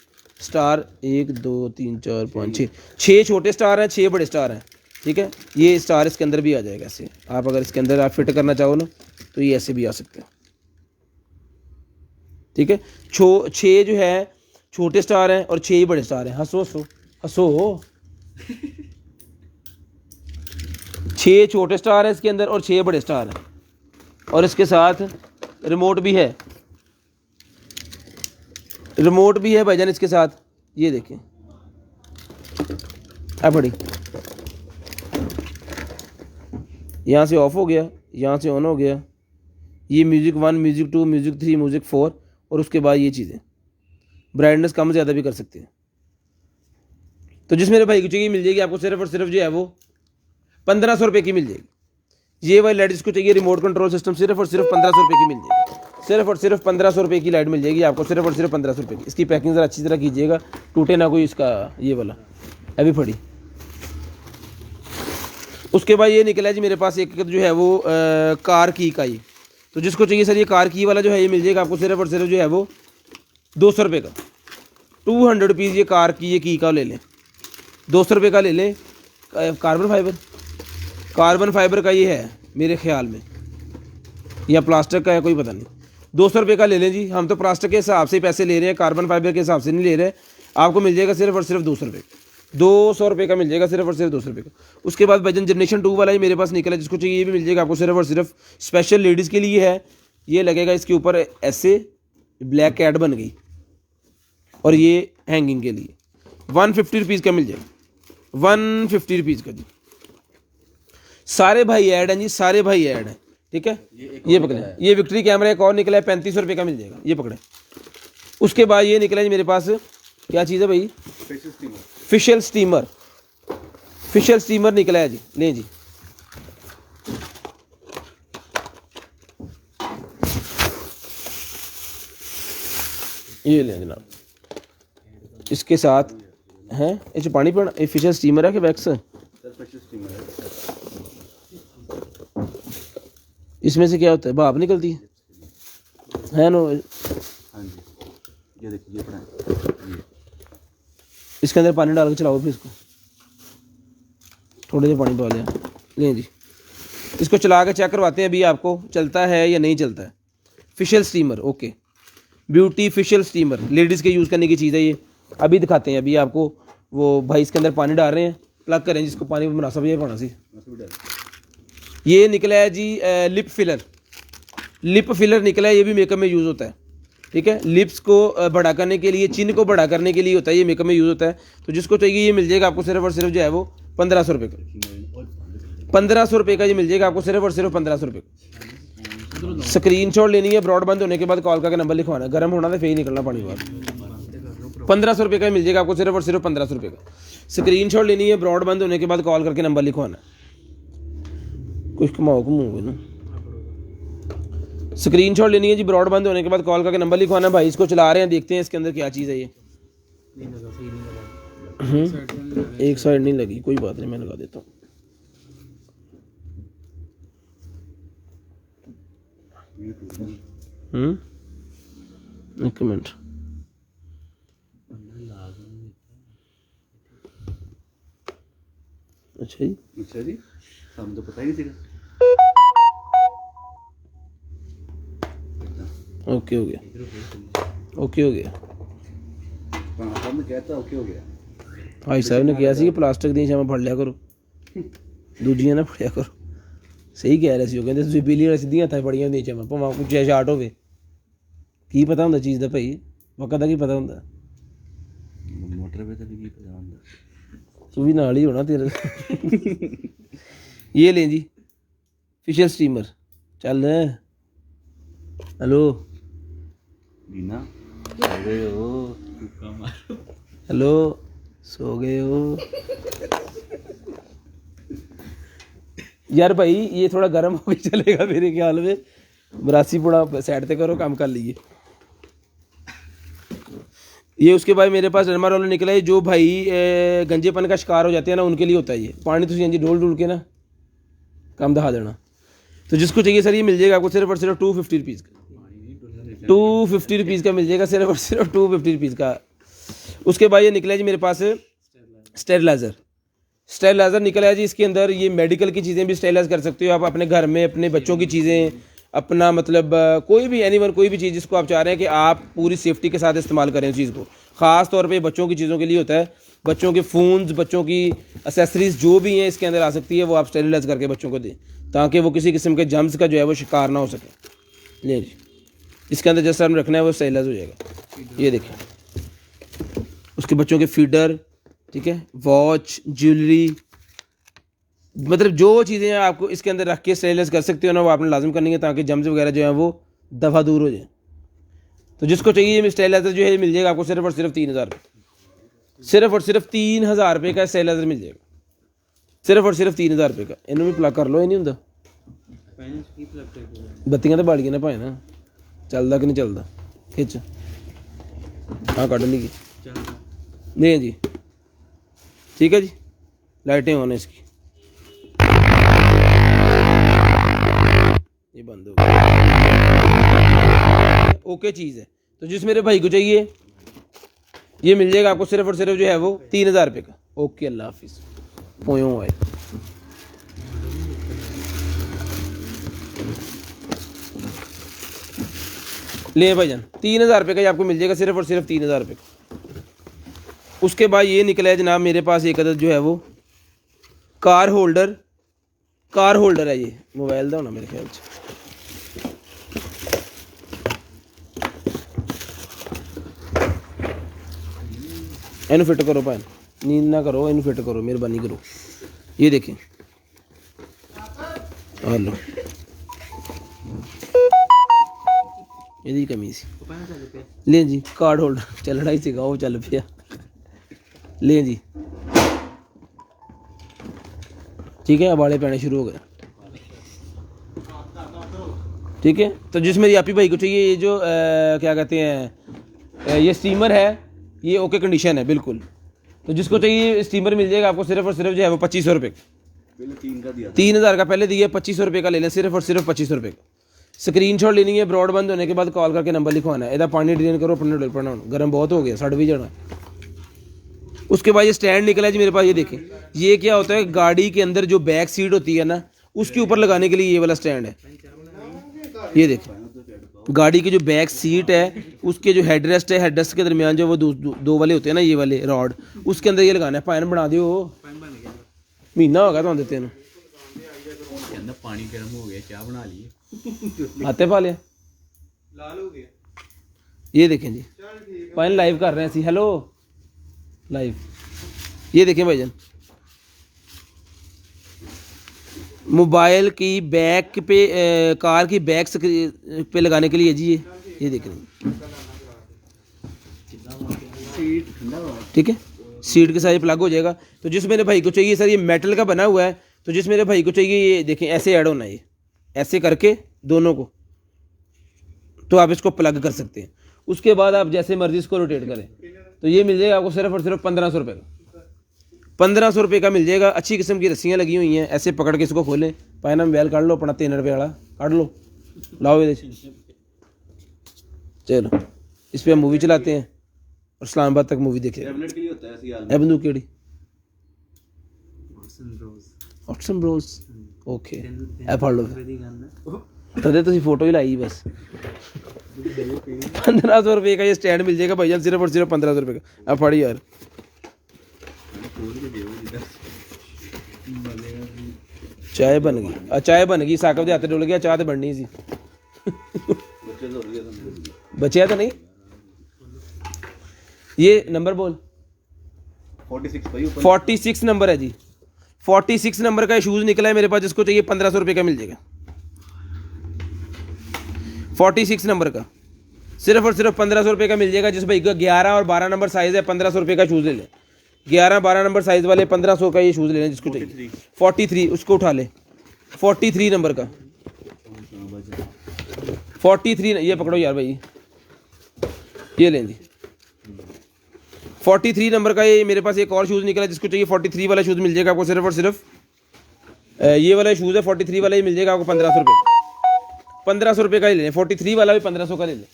स्टार 1 2 3 4 5 6 छोटे स्टार हैं 6 बड़े स्टार हैं ठीक है ये स्टार इसके अंदर भी आ जाएगा ऐसे आप अगर इसके अंदर आप फिट करना चाहो ना तो ये ऐसे भी आ सकते हैं ठीक है 6 जो है छोटे स्टार हैं और 6 ही बड़े स्टार हैं हंसो 6 छोटे स्टार हैं इसके अंदर और 6 बड़े स्टार हैं और इसके साथ रिमोट भी है भाईजान इसके साथ ये देखें अब बड़ी यहाँ से ऑफ हो गया यहाँ से ऑन हो गया ये म्यूज़िक 1 म्यूज़िक 2 म्यूज़िक 3 म्यूज़िक 4 और उसके बाद ये चीज़ें ब्राइटनेस कम ज़्यादा भी कर सकते हैं तो जिस मेरे भाई को चाहिए मिल जाएगी आपको सिर्फ और सिर्फ जो है वो 1500 रुपये की मिल जाएगी ये वाली लाइट जिसको चाहिए रिमोट कंट्रोल सिस्टम सिर्फ और सिर्फ 1500 रुपये की मिल जाएगी सिर्फ और सिर्फ 1500 रुपये की लाइट मिल जाएगी आपको सिर्फ और सिर्फ 1500 रुपये की इसकी पैकिंग ज़रा अच्छी तरह कीजिएगा टूटे ना कोई इसका ये वाला अभी फड़ी उसके बाद ये निकला है जी मेरे पास एक जो है वो कार की का ही। तो जिसको चाहिए सर ये कार की वाला जो है ये मिल जाएगा आपको सिर्फ और सिर्फ जो है वो 200 रुपये का। 200 रुपीज़ ये कार की का ले लें, 200 रुपये का ले लें। कार्बन फाइबर का ये है मेरे ख्याल में, या प्लास्टिक का है कोई पता नहीं। 200 रुपये का ले लें जी, हम तो प्लास्टिक के हिसाब से ही पैसे ले रहे हैं, कार्बन फाइबर के हिसाब से नहीं ले रहे। आपको मिल जाएगा सिर्फ और सिर्फ 200 रुपये, 200 रुपये का मिल जाएगा सिर्फ और सिर्फ 200 रुपये का। उसके बाद वजन जनरेशन 2 वाला ही मेरे पास निकला है, जिसको चाहिए ये भी मिल जाएगा आपको सिर्फ और सिर्फ। स्पेशल लेडीज़ के लिए है, ये लगेगा इसके ऊपर ऐसे ब्लैक कैट बन गई, और ये हैंगिंग के लिए 150 रुपीज़ का मिल जाएगा, 150 रुपीज़ का जी। सारे भाई ऐड हैं जी, सारे भाई ऐड हैं, ठीक है। ये पकड़े, ये विक्ट्री कैमरा एक और निकला है 3500 रुपये का मिल जाएगा, ये पकड़े। उसके बाद ये निकला है जी मेरे पास, क्या चीज़ है भाई, फिशल स्टीमर, फिशल स्टीमर निकला है जी, लें जी। ये लें जनाब, इसके साथ हैं ये पानी पड़ना, ये फिशल स्टीमर है कि वैक्स है? इसमें से क्या होता है, भाप निकलती है नो? हाँ जी, ये देखिए ये अपना ये। इसके अंदर पानी डाल के चलाओ, फिर इसको थोड़े से पानी डाल लिया, लें जी। इसको चला के चेक करवाते हैं अभी आपको चलता है या नहीं चलता है। Facial steamer, okay, beauty facial steamer, ladies के यूज़ करने की चीज़ है ये। अभी दिखाते हैं अभी आपको। वो भाई इसके अंदर पानी डाल रहे हैं, प्लग करें जिसको पानी मुनासिब है पाना सी। ये निकला है जी लिप फिलर, लिप फिलर निकला है, ये भी मेकअप में यूज़ होता है, ठीक है। लिप्स को बड़ा करने के लिए, चिन को बड़ा करने के लिए होता है, ये मेकअप में यूज़ होता है। तो जिसको चाहिए ये मिल जाएगा आपको सिर्फ और सिर्फ जो है वो 1500 रुपये का, 1500 रुपये का ये मिल जाएगा आपको सिर्फ और सिर्फ 1500 रुपये का। स्क्रीनशॉट लेनी है, ब्रॉडबैंड होने के बाद कॉल करके नंबर लिखवाना है, गर्म होना था फिर निकलना पानी बाहर। 1500 रुपये का मिल जाएगा आपको सिर्फ और सिर्फ 1500 रुपये का। स्क्रीनशॉट लेनी है, ब्रॉडबैंड होने के बाद कॉल करके नंबर लिखवाना है। कुछ कमाओ घूमोगे ना, स्क्रीनशॉट लेनी है जी, ब्रॉडबैंड होने के बाद कॉल करके नंबर लिखवाना है। भाई इसको चला रहे हैं, देखते हैं इसके अंदर क्या चीज़ है ये। एक साइड नहीं लगी, कोई बात नहीं, मैं लगा देता हूँ। एक मिनट, अच्छा जी, हम तो पता ही नहीं था। ओके हो गया, ओके हो गया। हमने कहता ओके हो गया। भाई साहब ने कहा कि प्लास्टिक दी शाम फड़ लिया करो, दूजियां ना फड़िया करो। सही कह रहे सी, कहते तुसीं पीली वाली सीधियां हत्थां फड़ियां ਹੁੰਦੀਆਂ ਚਾਹਾਂ ਭਾਵੇਂ ਕੁਝ ਸ਼ਾਰਟ ਹੋਵੇ। ਕੀ ਪਤਾ ਹੁੰਦਾ ਚੀਜ਼ ਦਾ ਭਾਈ, ਵਕਤ ਦਾ ਕੀ ਪਤਾ ਹੁੰਦਾ, मोटर पे तो भी पता होता। तू भी नाल ही होना तेरे। ये लें जी फिशल स्टीमर, चल हेलो रीना आ गए हो, हेलो सो गए हो यार भाई, ये थोड़ा गर्म हो के चलेगा मेरे ख्याल में। मरासी पुड़ा साइड पे करो, काम कर लीजिए। ये उसके बाद मेरे पास नरमा रोलर निकला है, जो भाई गंजेपन का शिकार हो जाते हैं ना उनके लिए होता है ये। पानी तो जी डोल डोल के ना काम दहा देना। तो जिसको चाहिए सर ये मिल जाएगा आपको सिर्फ और सिर्फ 250 रुपीज़ का, 250 रुपीज़ का मिल जाएगा सिर्फ और सिर्फ 250 रुपीज़ का। उसके बाद ये निकला है जी मेरे पास स्टेरिलाइज़र, स्टेरिलाइज़र निकला है जी। इसके अंदर ये मेडिकल की चीज़ें भी स्टेरिलाइज कर सकते हो आप, अपने घर में अपने बच्चों की चीज़ें, अपना मतलब कोई भी एनिमल, कोई भी चीज़ जिसको आप चाह रहे हैं कि आप पूरी सेफ्टी के साथ इस्तेमाल करें उस चीज़ को। ख़ास तौर पे बच्चों की चीज़ों के लिए होता है, बच्चों के फ़ोन्स, बच्चों की एसेसरीज़ जो भी हैं इसके अंदर आ सकती है, वो आप स्टेरिलाइज करके बच्चों को दें ताकि वो किसी किस्म के जम्स का जो है वो शिकार ना हो सके। ले जी, इसके अंदर जैसा आपने रखना है वो स्टेरिलाइज हो जाएगा। ये देखें, उसके बच्चों के फीडर, ठीक है, वॉच, ज्वेलरी, मतलब जो चीज़ें आपको इसके अंदर रख के स्टेरिलाइज कर सकते हो ना वो आपने लाजम करनी है ताकि जम्स वगैरह जो है वो दफ़ा दूर हो जाए। तो जिसको चाहिए ये स्टेरिलाइजर जो है मिल जाएगा आपको सिर्फ और सिर्फ 3000 रुपये, सिर्फ और सिर्फ 3000 रुपये का स्टेरिलाइजर मिल जाएगा, सिर्फ और सिर्फ 3000 रुपये का। इन्हों भी प्लग कर लो, ये नहीं होंगे बत्तियां तो बालियां ना भाएं ना, चलता कि नहीं चलता, खिच हाँ कट ली नहीं जी, ठीक है जी, लाइटें ऑन है इसकी। ये बंद हो गया। ओके चीज़ है। तो जिस मेरे भाई को चाहिए ये मिल जाएगा आपको सिर्फ और सिर्फ जो है वो 3000 रुपये का। ओके, अल्लाह हाफिज़। पोयों आए ले भाईजान, 3000 रुपये का ये आपको मिल जाएगा सिर्फ और सिर्फ 3000 रुपये का। उसके बाद ये निकला है जनाब मेरे पास एक अदद जो है वो कार होल्डर है। ये मोबाइल का होना मेरे ख्याल से। इनू फिट करो भैन, नींद ना करो, इनू फिट करो, मेहरबानी करो। ये देखें, हेलो यही कमी सी। ले जी कार्ड होल्डर चलना ही सीगा, वो चल पिया। ले जी, ठीक है, अबाड़े पैने शुरू हो गए। ठीक है, तो जिस मेरी आपी भाई को चाहिए ये जो क्या कहते हैं ये स्टीमर है, ये ओके कंडीशन है बिल्कुल। तो जिसको चाहिए स्टीमर मिल जाएगा आपको सिर्फ और सिर्फ जो है वो 2500 रुपये का। 3000 का पहले दिया, 2500 रुपये का ले लें, सिर्फ और सिर्फ 2500 रुपये का। स्क्रीनशॉट लेनी है, ब्रॉड बंद होने के बाद कॉल करके नंबर लिखवाना है। इधर पानी ड्रेन करो, अपने डल पड़ना, गर्म बहुत हो गया, सड़ भी जाना। उसके बाद ये स्टैंड निकला है जी मेरे पास। ये देखें, ये क्या होता है, गाड़ी के अंदर जो बैक सीट होती है ना, उसके ऊपर लगाने के लिए ये वाला स्टैंड है। ये देखें, गाड़ी की जो बैक सीट है उसके जो हेडरेस्ट है, हेडरेस्ट के दरमियान जो वो दो वाले होते हैं ना, ये वाले रॉड, उसके अंदर ये लगाना है। पैन बना दियो, महीना होगा तो देते हैं। पानी गर्म हो गया, क्या बना लिए, आते पा लिया, लाल हो गया। ये देखें जी, पानी लाइव कर रहे हैं, हेलो लाइव। ये देखें भाईजान, मोबाइल की बैक पे कार की बैक पे लगाने के लिए जी ये देख रहे हैं। ठीक है, सीट के साथ ये प्लग हो जाएगा। तो जिस मेरे भाई को चाहिए सर, ये मेटल का बना हुआ है, तो जिस मेरे भाई को चाहिए ये देखें ऐसे ऐड होना है, ये ऐसे करके दोनों को, तो आप इसको प्लग कर सकते हैं। उसके बाद आप जैसे मर्जी इसको रोटेट करें, तो ये मिल जाएगा आपको सिर्फ और सिर्फ 1500 रुपये का। 1500 रुपये का मिल जाएगा। अच्छी किस्म की रस्सियाँ लगी हुई हैं, ऐसे पकड़ के इसको खोलें, पायना मोबाइल काट लो अपना 3 रुपये वाला काट लो, लाओ ये चलो, इस पर हम मूवी चलाते हैं और इस्लामाबाद तक मूवी देखें। बंदूक केड़ी ऑटसन ब्रोज, ओके ए फड़ लो तदे तुसी फोटो ही लाई बस। 1500 रुपये का ये स्टैंड मिल जाएगा भाईजान, सिर्फ और सिर्फ 1500 रुपये का। अब फड़ी यार, चाय बन गई, चाय बन गई, साकब के हाथ डुल गया, चाह तो बननी सी। बचिया तो नहीं। ये नंबर बोल, 46 नंबर है जी, 46 नंबर का शूज़ निकला है मेरे पास, जिसको चाहिए 1500 रुपये का मिल जाएगा। 46 नंबर का सिर्फ और सिर्फ 1500 रुपये का मिल जाएगा। जिस भाई का 11 और 12 नंबर साइज़ है, 1500 रुपये का शूज़ ले लें। 11-12 नंबर साइज़ वाले 1500 का ये शूज़ ले लें जिसको चाहिए। 43 उसको उठा ले, 43 नंबर का 43, ये पकड़ो यार भाई, ये लें जी। 43 नंबर का ये मेरे पास एक और शूज़ निकला है, जिसको चाहिए 43 वाला शूज़ मिल जाएगा आपको सिर्फ और सिर्फ। ये वाला शूज़ है 43 वाला, ये मिल जाएगा आपको 1500 रुपये, 1500 रुपये का ही ले लें। 43 वाला भी 1500 का ले लें,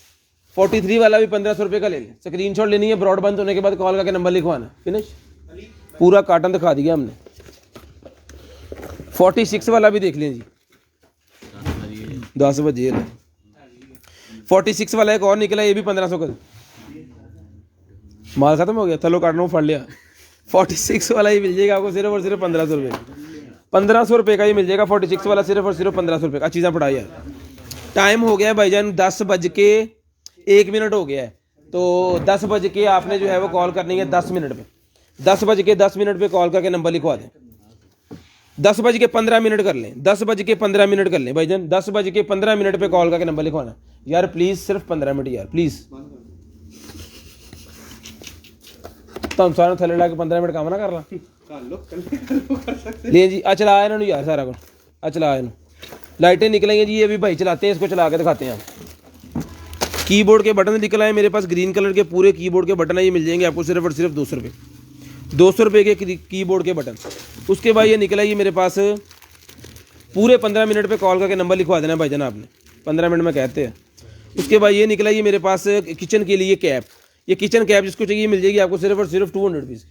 43 वाला भी 1500 रुपये का ले लें। स्क्रीनशॉट लेनी है, ब्रॉड बंद होने के बाद कॉल करके नंबर लिखवाना, फिनिश। पूरा कार्टन दिखा दिया हमने। 46 वाला भी देख लें जी, 10 बजे। 46 वाला एक और निकला, ये भी 1500 का। माल खत्म हो गया, थलो काटना फड़ लिया। 46 वाला ही मिल जाएगा आपको सिर्फ और सिर्फ 1500 रुपये, 1500 रुपये का ही मिल जाएगा 46 वाला, सिर्फ और सिर्फ 1500 रुपये का। चीज़ें पढ़ा यार, टाइम हो गया है भाईजान, 10:01 हो गया है। तो 10 बज के आपने जो है वो कॉल करनी है 10 मिनट पे। 10:10 पे कॉल करके नंबर लिखवा दें। 10:15 कर लें, 10:15 कर लें भाईजान, 10:15 पे कॉल करके नंबर लिखवाना यार प्लीज़, सिर्फ 15 मिनट यार प्लीज़। तुम सारे थले ला के 15 मिनट काम ना कर ला ले जी। चला इन्होंने यार सारा कुछ, चला इन्हों, लाइटें निकलेंगी जी, अभी भाई चलाते हैं, इसको चला के दिखाते हैं। कीबोर्ड के बटन निकल आए मेरे पास, ग्रीन कलर के पूरे कीबोर्ड के बटन है, ये मिल जाएंगे आपको सिर्फ और सिर्फ 200 रुपये, 200 रुपये के कीबोर्ड के बटन। उसके बाद ये निकला ये मेरे पास पूरे 15 मिनट पे कॉल करके नंबर लिखवा देना भाईजान आपने, 15 मिनट में कहते हैं। उसके बाद ये निकला ये मेरे पास किचन के लिए कैप, ये किचन कैप जिसको चाहिए मिल जाएगी आपको सिर्फ और सिर्फ 200 रुपीज़ की,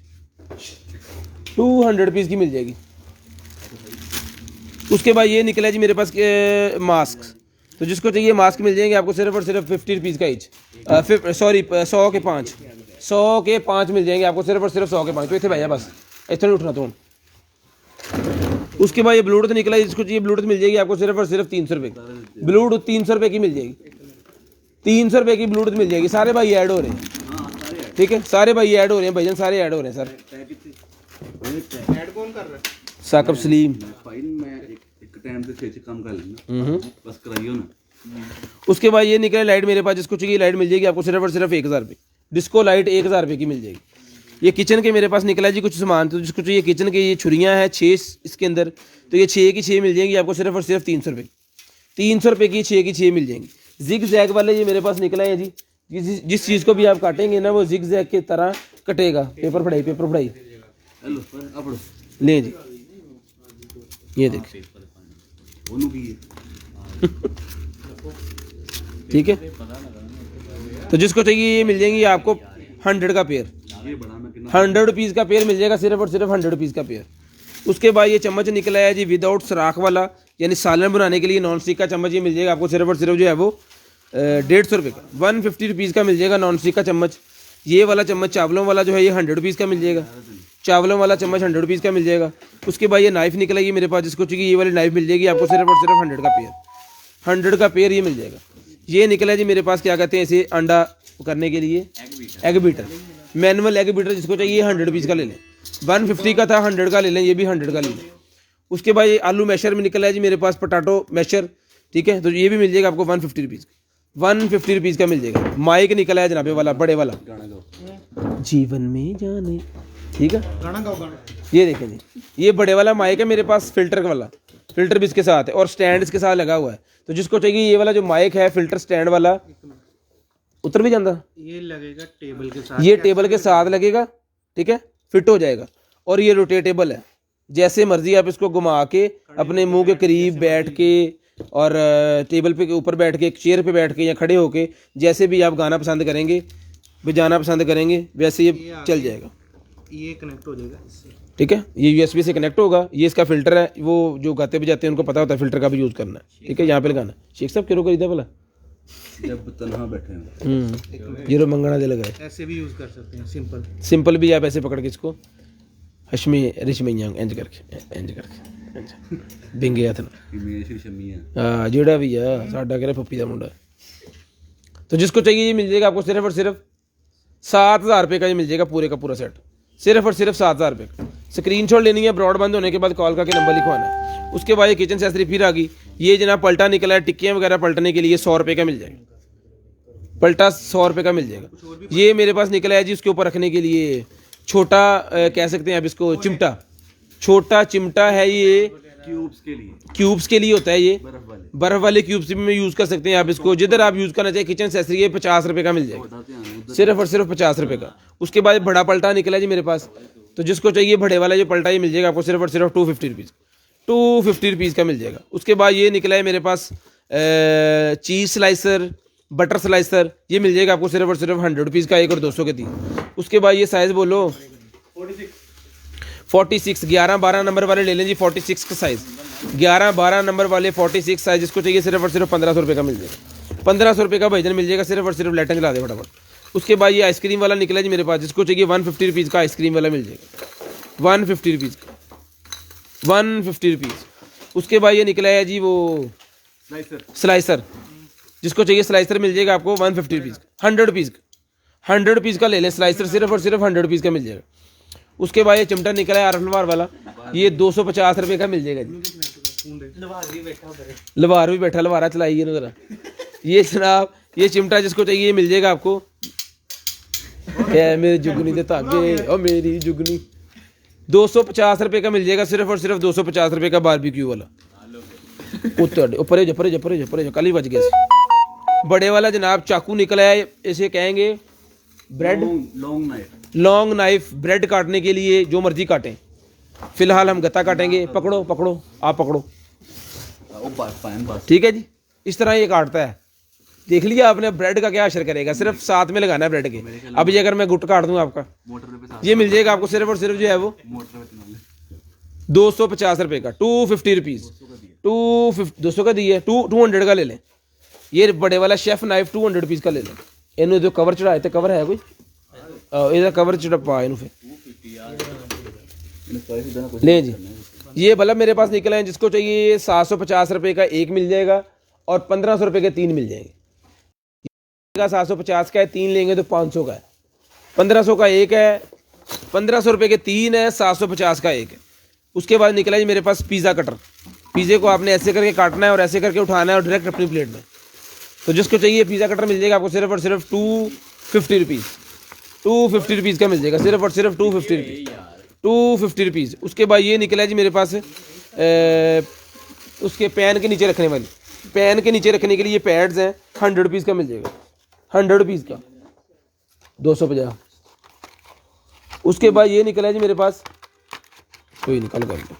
200 रुपीज़ की मिल जाएगी। उसके बाद ये निकला जी मेरे पास मास्क, तो जिसको चाहिए मास्क मिल जाएंगे आपको सिर्फ और सिर्फ 50 रुपीज़ का ईच, सॉरी 100 के 5, 100 के 5 मिल जाएंगे आपको सिर्फ और सिर्फ 100 के 5। तो इतने भैया बस इतना नहीं उठना तो। उसके बाद ये ब्लूटूथ निकला, जिसको चाहिए ब्लूटूथ मिल जाएगी आपको सिर्फ और सिर्फ 300 रुपये की ब्लूटूथ, 300 रुपये की मिल जाएगी, 300 रुपये की ब्लूटूथ मिल जाएगी। सारे भाई ऐड हो रहे हैं, ठीक है, सारे भाई ऐड हो रहे हैं भाईजान, सारे ऐड हो रहे हैं सर। ऐड कौन कर रहा है? साकब सलीम। फाइन मैं एक टाइम से 6 काम कर लेना, बस कराइयो ना। उसके बाद ये निकले लाइट मेरे पास, जिसको चाहिए लाइट मिल जाएगी आपको सिर्फ और सिर्फ 1000 रुपये, डिस्को लाइट 1000 रुपये की मिल जाएगी। ये किचन के मेरे पास निकला जी कुछ सामान, तो जिसको चाहिए किचन के ये छुरियाँ हैं 6 इसके अंदर, तो ये 6 की 6 मिल जाएंगी आपको सिर्फ और सिर्फ 300 रुपये, 300 रुपये की 6 की 6 मिल जाएंगी। जिग जैग वाले ये मेरे पास निकला है जी, जिस चीज़ को भी आप काटेंगे ना वो जिग जैग की तरह कटेगा। पेपर पढ़ाई, पेपर पढ़ाई हेलो सर अब लें जी, ये देखिए ओनू भी है। ठीक है, तो जिसको चाहिए ये मिल जाएंगी आपको 100 का पेयर, ये बड़ा मैं कितना 100 रुपीज़ का पेयर मिल जाएगा सिर्फ और सिर्फ 100 रुपीज़ का पेयर। उसके बाद ये चम्मच निकला है जी विदाउट सराख वाला, यानी सालन बनाने के लिए नॉन स्टिक का चम्मच, ये मिल जाएगा आपको सिर्फ और सिर्फ जो है वो 150 रुपये का, 150 रुपीज़ का मिल जाएगा नॉन स्टिक का चम्मच। ये वाला चम्मच चावलों वाला जो है ये 100 रुपीज़ का मिल जाएगा, चावलों वाला चम्मच 100 रुपीज़ का मिल जाएगा। उसके बाद ये नाइफ़ निकला है मेरे पास, जिसको चाहिए ये वाली नाइफ़ मिल जाएगी आपको सिर्फ और सिर्फ 100 का पेयर, 100 का पेयर ये मिल जाएगा। ये निकला है जी मेरे पास क्या कहते हैं इसे, अंडा करने के लिए egg beater, manual egg beater, जिसको चाहिए 100 रुपीज़ का ले लें, 150 का था 100 का ले लें, ये भी 100 का ले लें। उसके बाद ये आलू मैशर में निकला है जी मेरे पास पोटैटो मैशर, ठीक है, तो ये भी मिल जाएगा आपको 150 रुपीज़, 150 रुपीज़ का मिल जाएगा। माइक निकला है जनाबे वाला, बड़े वाला, जीवन में जाने, ठीक है, गाना गाओ गाना। ये देखें जी, ये बड़े वाला माइक है मेरे पास, फिल्टर वाला, फिल्टर भी इसके साथ है और स्टैंड इसके साथ लगा हुआ है। तो जिसको चाहिए ये वाला जो माइक है फिल्टर स्टैंड वाला, उतर भी जाता, ये लगेगा टेबल के साथ, ये टेबल के साथ लगेगा, ठीक है, फिट हो जाएगा। और ये रोटेटेबल है, जैसे मर्जी आप इसको घुमा के अपने मुंह के करीब बैठ के और टेबल पे के ऊपर बैठ के, एक चेयर पे बैठ के या खड़े होके, जैसे भी आप गाना पसंद करेंगे, बजाना पसंद करेंगे, वैसे ये चल जाएगा। ये कनेक्ट हो जाएगा इससे, ठीक है, ये यूएसबी से कनेक्ट होगा। ये इसका फिल्टर है, वो जो गाते बजाते हैं उनको पता होता है फिल्टर का भी यूज़ करना है, ठीक है। यहाँ पे लगाना, शेख साहब क्यों खरीदा भला, जब तन्हा बैठे हैं जीरो मंगना दे लगाए, ऐसे भी यूज़ कर सकते हैं, सिंपल सिंपल भी आप ऐसे पकड़ के इसको हशमी रिशमैयांग इंज करके बिंगे हथ मेरी शमी है। हाँ जेड़ा भी है साडा कह पप्पी का मुंडा। तो जिसको चाहिए ये मिल जाएगा आपको सिर्फ और सिर्फ 7000 रुपये का, ये मिल जाएगा पूरे का पूरा सेट, सिर्फ और सिर्फ 7000 रुपये का। स्क्रीनशॉट लेनी है, ब्रॉड बंद होने के बाद कॉल करके नंबर लिखवाना है। उसके बाद ये किचन सेसरी फिर आ गई, ये जनाब पलटा निकला है, टिक्कियाँ वगैरह पलटने के लिए 100 रुपये का मिल जाएगा, पलटा 100 रुपये का मिल जाएगा। ये मेरे पास निकला है जी उसके ऊपर रखने के लिए छोटा कह सकते हैं आप इसको चिमटा, छोटा चिमटा है ये, क्यूब्स के लिए होता है ये, बर्फ वाले क्यूब्स में यूज़ कर सकते हैं आप इसको, जिधर आप यूज़ करना चाहिए। किचन सेसरी ये 50 रुपये का मिल जाएगा, सिर्फ और सिर्फ 50 रुपये का। उसके बाद बड़ा पलटा निकला जी मेरे पास, तो जिसको चाहिए बड़े वाला जो पलटा ये मिल जाएगा आपको सिर्फ और सिर्फ 250 रुपीज़, 250 रुपीज़ का मिल जाएगा। उसके बाद ये निकला है मेरे पास चीज़ स्लाइसर, बटर स्लाइसर, ये मिल जाएगा आपको सिर्फ और सिर्फ 100 रुपीज़ का, एक और 200 के 3। उसके बाद ये साइज़ बोलो 46, 11-12 नंबर वाले ले लें जी, 46 का साइज़, 11-12 नंबर वाले 46 साइज़, जिसको चाहिए सिर्फ और सिर्फ 1500 रुपये का मिल जाएगा, 1500 रुपये का भैजन मिल जाएगा, सिर्फ और सिर्फ लाइटें जला दे फटाफट। उसके बाद ये आइसक्रीम वाला निकला जी मेरे पास, जिसको चाहिए 150 रुपीज़ का आइसक्रीम वाला मिल जाएगा, 150 रुपीज़ का, 150 रुपीज़। उसके बाद ये निकला है जी वो स्लाइसर, जिसको चाहिए स्लाइसर मिल जाएगा आपको 150 रुपीज़ का, 100 रुपीज़ का, 100 रुपीज़ का ले लें स्लाइसर, सिर्फ और सिर्फ 100 रुपीज़ का मिल जाएगा। उसके बाद ये चिमटा निकला है आरफलवार वाला, ये 250 रुपये का मिल जाएगा जी। लवार भी बैठा, लवारा चलाइए ना ज़रा। ये जनाब ये चिमटा जिसको चाहिए मिल जाएगा आपको, मेरी जुगनी दे धागे और मेरी जुगनी, 250 रुपये का मिल जाएगा, सिर्फ और सिर्फ 250 रुपये का बारबेक्यू वाला। ऊपर कल ही बच गया। बड़े वाला जनाब चाकू निकला है, इसे कहेंगे ब्रेड, लॉन्ग नाइफ, ब्रेड काटने के लिए, जो मर्जी काटें। फिलहाल हम गत्ता काटेंगे, पकड़ो पकड़ो आप पकड़ो, फाइन बस। ठीक है जी, इस तरह ये काटता है। देख लिया आपने ब्रेड का क्या असर करेगा, सिर्फ साथ में लगाना है ब्रेड के। अब ये अगर मैं गुट काट दूं आपका, मोटर पे साथ ये मिल जाएगा आपको सिर्फ और सिर्फ जो है वो मोटर पे चला ले 250 रुपये का, 250 रुपीज़। 200 का दिए, 200 का ले लें। ये बड़े वाला शेफ नाइफ 200 रुपीज़ का ले लें। इन्होंने जो कवर चढ़ाए थे, कवर है कोई ਇਹਦਾ कवर चढ़ा इन्हों फिर ले जी। ये बल्ब मेरे पास निकला है, जिसको चाहिए 750 रुपये का एक मिल जाएगा और 1500 रुपये के 3 मिल जाएंगे। 750 का है, 3 लेंगे तो 500 का है, 1500 का एक है, 1500 रुपये के 3 है, 750 का एक है। उसके बाद निकला जी मेरे पास पिज़्ज़ा कटर। पिज़्ज़े को आपने ऐसे करके काटना है और ऐसे करके उठाना है और डायरेक्ट अपनी प्लेट में। तो जिसको चाहिए पिज़्ज़ा कटर मिल जाएगा आपको सिर्फ और सिर्फ 250 रुपीज़। 250 रुपीज़ का मिल जाएगा सिर्फ और सिर्फ 250 रुपीज़, 250 रुपीज़। उसके बाद ये निकला जी मेरे पास उसके पैन के नीचे रखने वाली, पैन के नीचे रखने के लिए ये पैड्स हैं, 100 रुपीज़ का मिल जाएगा, 100 रुपीज़ का 250। उसके बाद ये निकला जी मेरे पास, कोई निकल कर लो,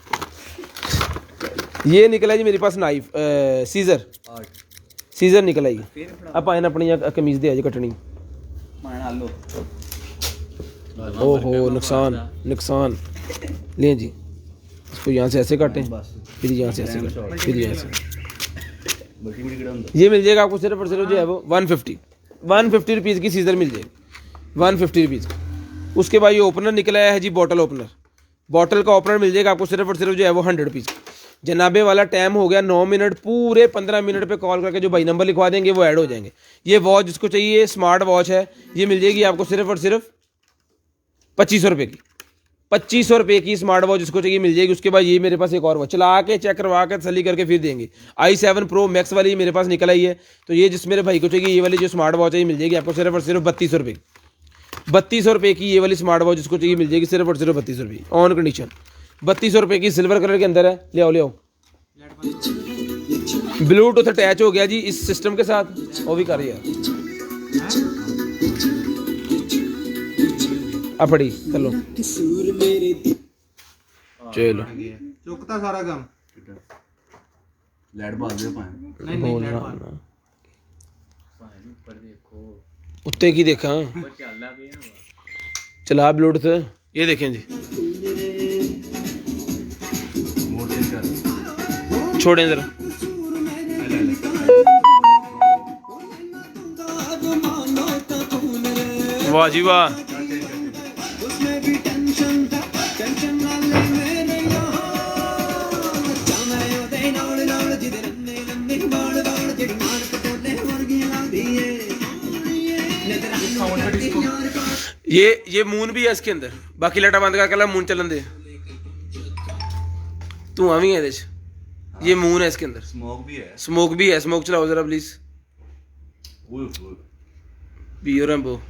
ये निकला जी मेरे पास नाइफ सीज़र, सीज़र निकला ही। आप आए ना अपनी कमीज़ दे आज कटनी। ओहो नुकसान नुकसान। लें जी, इसको यहाँ से ऐसे काटें, फिर यहाँ से ऐसे काटें, फिर यहाँ से। ये मिल जाएगा आपको सिर्फ और सिर्फ जो है वो 150 रुपीज़ की सीज़र मिल जाएगी, 150 रुपीज़। उसके बाद ये ओपनर निकला है जी, बॉटल ओपनर। बॉटल का ओपनर मिल जाएगा आपको सिर्फ और सिर्फ जो है वो 100 रुपीज़। जनाबे वाला टाइम हो गया 9 मिनट, पूरे 15 मिनट पे कॉल करके जो भाई नंबर लिखवा देंगे वो ऐड हो जाएंगे। ये वॉच जिसको चाहिए, स्मार्ट वॉच है, ये मिल जाएगी आपको सिर्फ और सिर्फ 2500 रुपये की। 2500 रुपये की स्मार्ट वॉच जिसको चाहिए मिल जाएगी। उसके बाद ये मेरे पास एक और वॉच चला के चेक करवा के तसल्ली करके फिर देंगे। i7 Pro Max वाली मेरे पास निकल आई है। तो ये जिस मेरे भाई को चाहिए ये वाली जो स्मार्ट वॉच है ये मिल जाएगी आपको सिर्फ और सिर्फ 3200 रुपये की। 3200 रुपये की ये वाली स्मार्ट वॉच जिसको चाहिए मिल जाएगी सिर्फ और सिर्फ 3200 रुपये ऑन कंडीशन। 3200 रुपये की सिल्वर कलर के अंदर है। ले आओ ले आओ। ब्लूटूथ अटैच हो गया जी इस सिस्टम के साथ, वो भी कर रही है अपड़ी। चलो चलो चुकता सारा काम लाइट बाल दे पाए नहीं नहीं लाइट बाल उत्ते की देखा चला ब्लूटूथ। ये देखें जी, मोटर कर छोड़ें जरा। वाह जी वाह। उसमें भी टेंशन था, टेंशन वाले मेरे यहाँ जाना है ओदे नाल नाल जिदे रन्ने रन्ने बाल बाल जेड़ी मार पटोले वर्गियां लांदी है ये मून भी है इसके अंदर। बाकी लाइटा बंद करके मून चलन दे, धुआं भी है ਇਹਦੇ 'ਚ। ये मून है इसके अंदर, स्मोक भी है। स्मोक भी है। स्मोक चलाओ जरा प्लीज। ओए बियो रैम्बो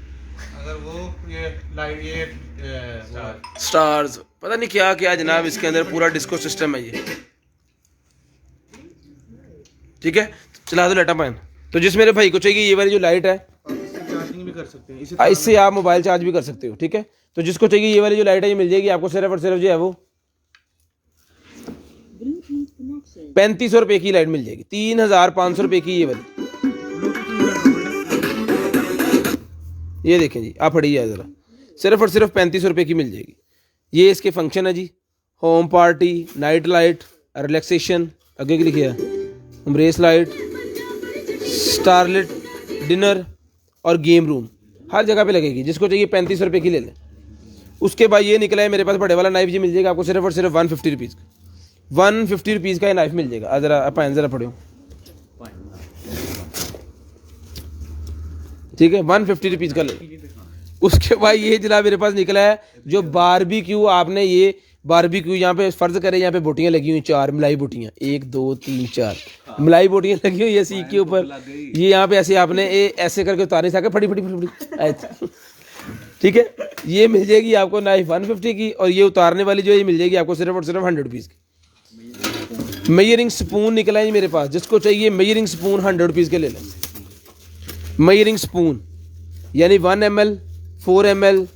अगर वो ये लाइट ये स्टार्स पता नहीं क्या क्या जनाब इसके अंदर पूरा डिस्को सिस्टम है ये। ठीक है, चला दो लाइटा पैन। तो जिस मेरे भाई को चाहिए ये वाली जो लाइट है, चार्जिंग भी कर सकते हैं इससे आप मोबाइल चार्ज भी कर सकते हो। ठीक है, तो जिसको चाहिए ये वाली जो लाइट है ये मिल जाएगी आपको सिर्फ और सिर्फ जो है वो 3500 रुपये की लाइट मिल जाएगी। 3500 रुपये की ये वाली। ये देखें जी, आप फड़ी है ज़रा, सिर्फ और सिर्फ 3500 रुपये की मिल जाएगी। ये इसके फंक्शन है जी, home party, night light, relaxation, आगे की लिखिए एम्ब्रेस लाइट, स्टारलिट, डिनर और गेम रूम, हर जगह पे लगेगी। जिसको चाहिए 3500 रुपये की ले लें। उसके बाद ये निकला है मेरे पास बड़े वाला नाइफ जी मिल जाएगा आपको सिर्फ और सिर्फ 150 रुपीज़ का। 150 रुपीज़ का ये नाइफ मिल जाएगा। ज़रा पैन ज़रा पढ़ो, ठीक है, 150 रुपीज़ का ले। उसके बाद ये जनाब मेरे पास निकला है जो बारबेक्यू। आपने ये बारबेक्यू यहाँ पे फ़र्ज़ करें, यहाँ पे बोटियाँ लगी हुई 4 मलाई बोटियाँ, 1 2 3 4 मलाई बोटियाँ लगी हुई है सीख के ऊपर। ये यहाँ पे ऐसे आपने ऐसे करके उतारने से आके फटी फटी फटी फटी। ठीक है, ये मिल जाएगी आपको नाइफ 150 की। और ये उतारने वाली जो है ये मिल जाएगी आपको सिर्फ और सिर्फ 100 रुपीज़ की। मेजरिंग स्पून निकला है मेरे पास, जिसको चाहिए मेजरिंग स्पून 100 रुपीज़ के ले लें। मेजरिंग स्पून यानी 1 ml 4 ml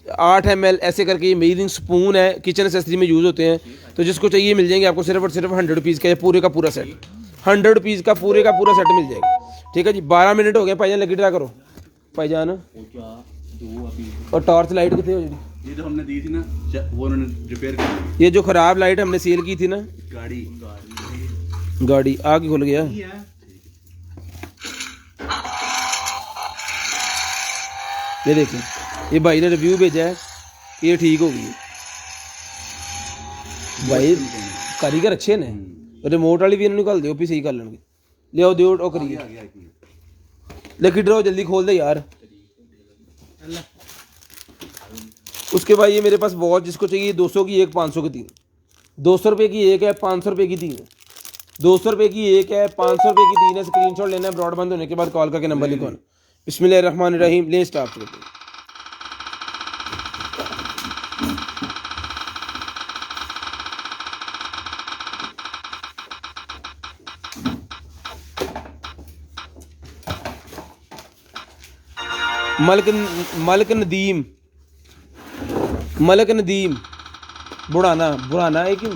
8 ml ऐसे करके ये मेजरिंग स्पून है, किचन एसेसरी में यूज़ होते हैं। तो जिसको चाहिए मिल जाएंगे आपको सिर्फ और सिर्फ 100 रुपीज़ का, ये पूरे का पूरा सेट 100 रुपीज़ का पूरा सेट मिल जाएगा। ठीक है जी, 12 मिनट हो गए भाईजान, लगी ट्राई करो भाईजान। दो अभी और टॉर्च लाइट कितने हो जी? ये जो हमने दी थी ना, वो उन्होंने रिपेयर कर ये जो ख़राब लाइट हमने सेल की थी ना, गाड़ी आगे खुल गया। ये देखिए, ये भाई ने रिव्यू भेजा है कि ये ठीक हो गई है। भाई कारीगर अच्छे ने, रिमोट वाली भी इन्होंने निकाल दो, भी सही कर लेंगे। ले आओ दो और करिए, लेकिन ड्रो जल्दी खोल दे यार। उसके बाद ये मेरे पास वॉच जिसको चाहिए 200 की एक, 500 की 3, 200 रुपये की एक है, 500 रुपये की 3 है, 200 रुपये की एक है, 500 रुपये की 3 है। स्क्रीनशॉट लेना है, ब्रॉड बंद होने के बाद कॉल करके नंबर लिखो। बिस्मिल्लाहिर्रहमानिर्रहीम, ले स्टार्ट करते हैं। मलक नदीम बुढ़ाना है कि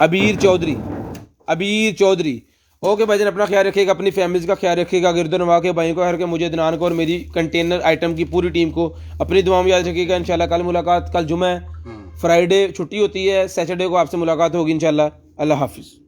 अबीर चौधरी। ओके भाईजान, अपना ख्याल रखिएगा, अपनी फैमिलीज का ख्याल रखिएगा, गिरदनवा के भाई को, हर के मुझे दिनान को और मेरी कंटेनर आइटम की पूरी टीम को अपनी दुआ में याद रखिएगा। इंशाल्लाह कल मुलाकात, कल जुमा है, फ्राइडे छुट्टी होती है, सैटरडे को आपसे मुलाकात होगी इंशाल्लाह। अल्लाह हाफिज़।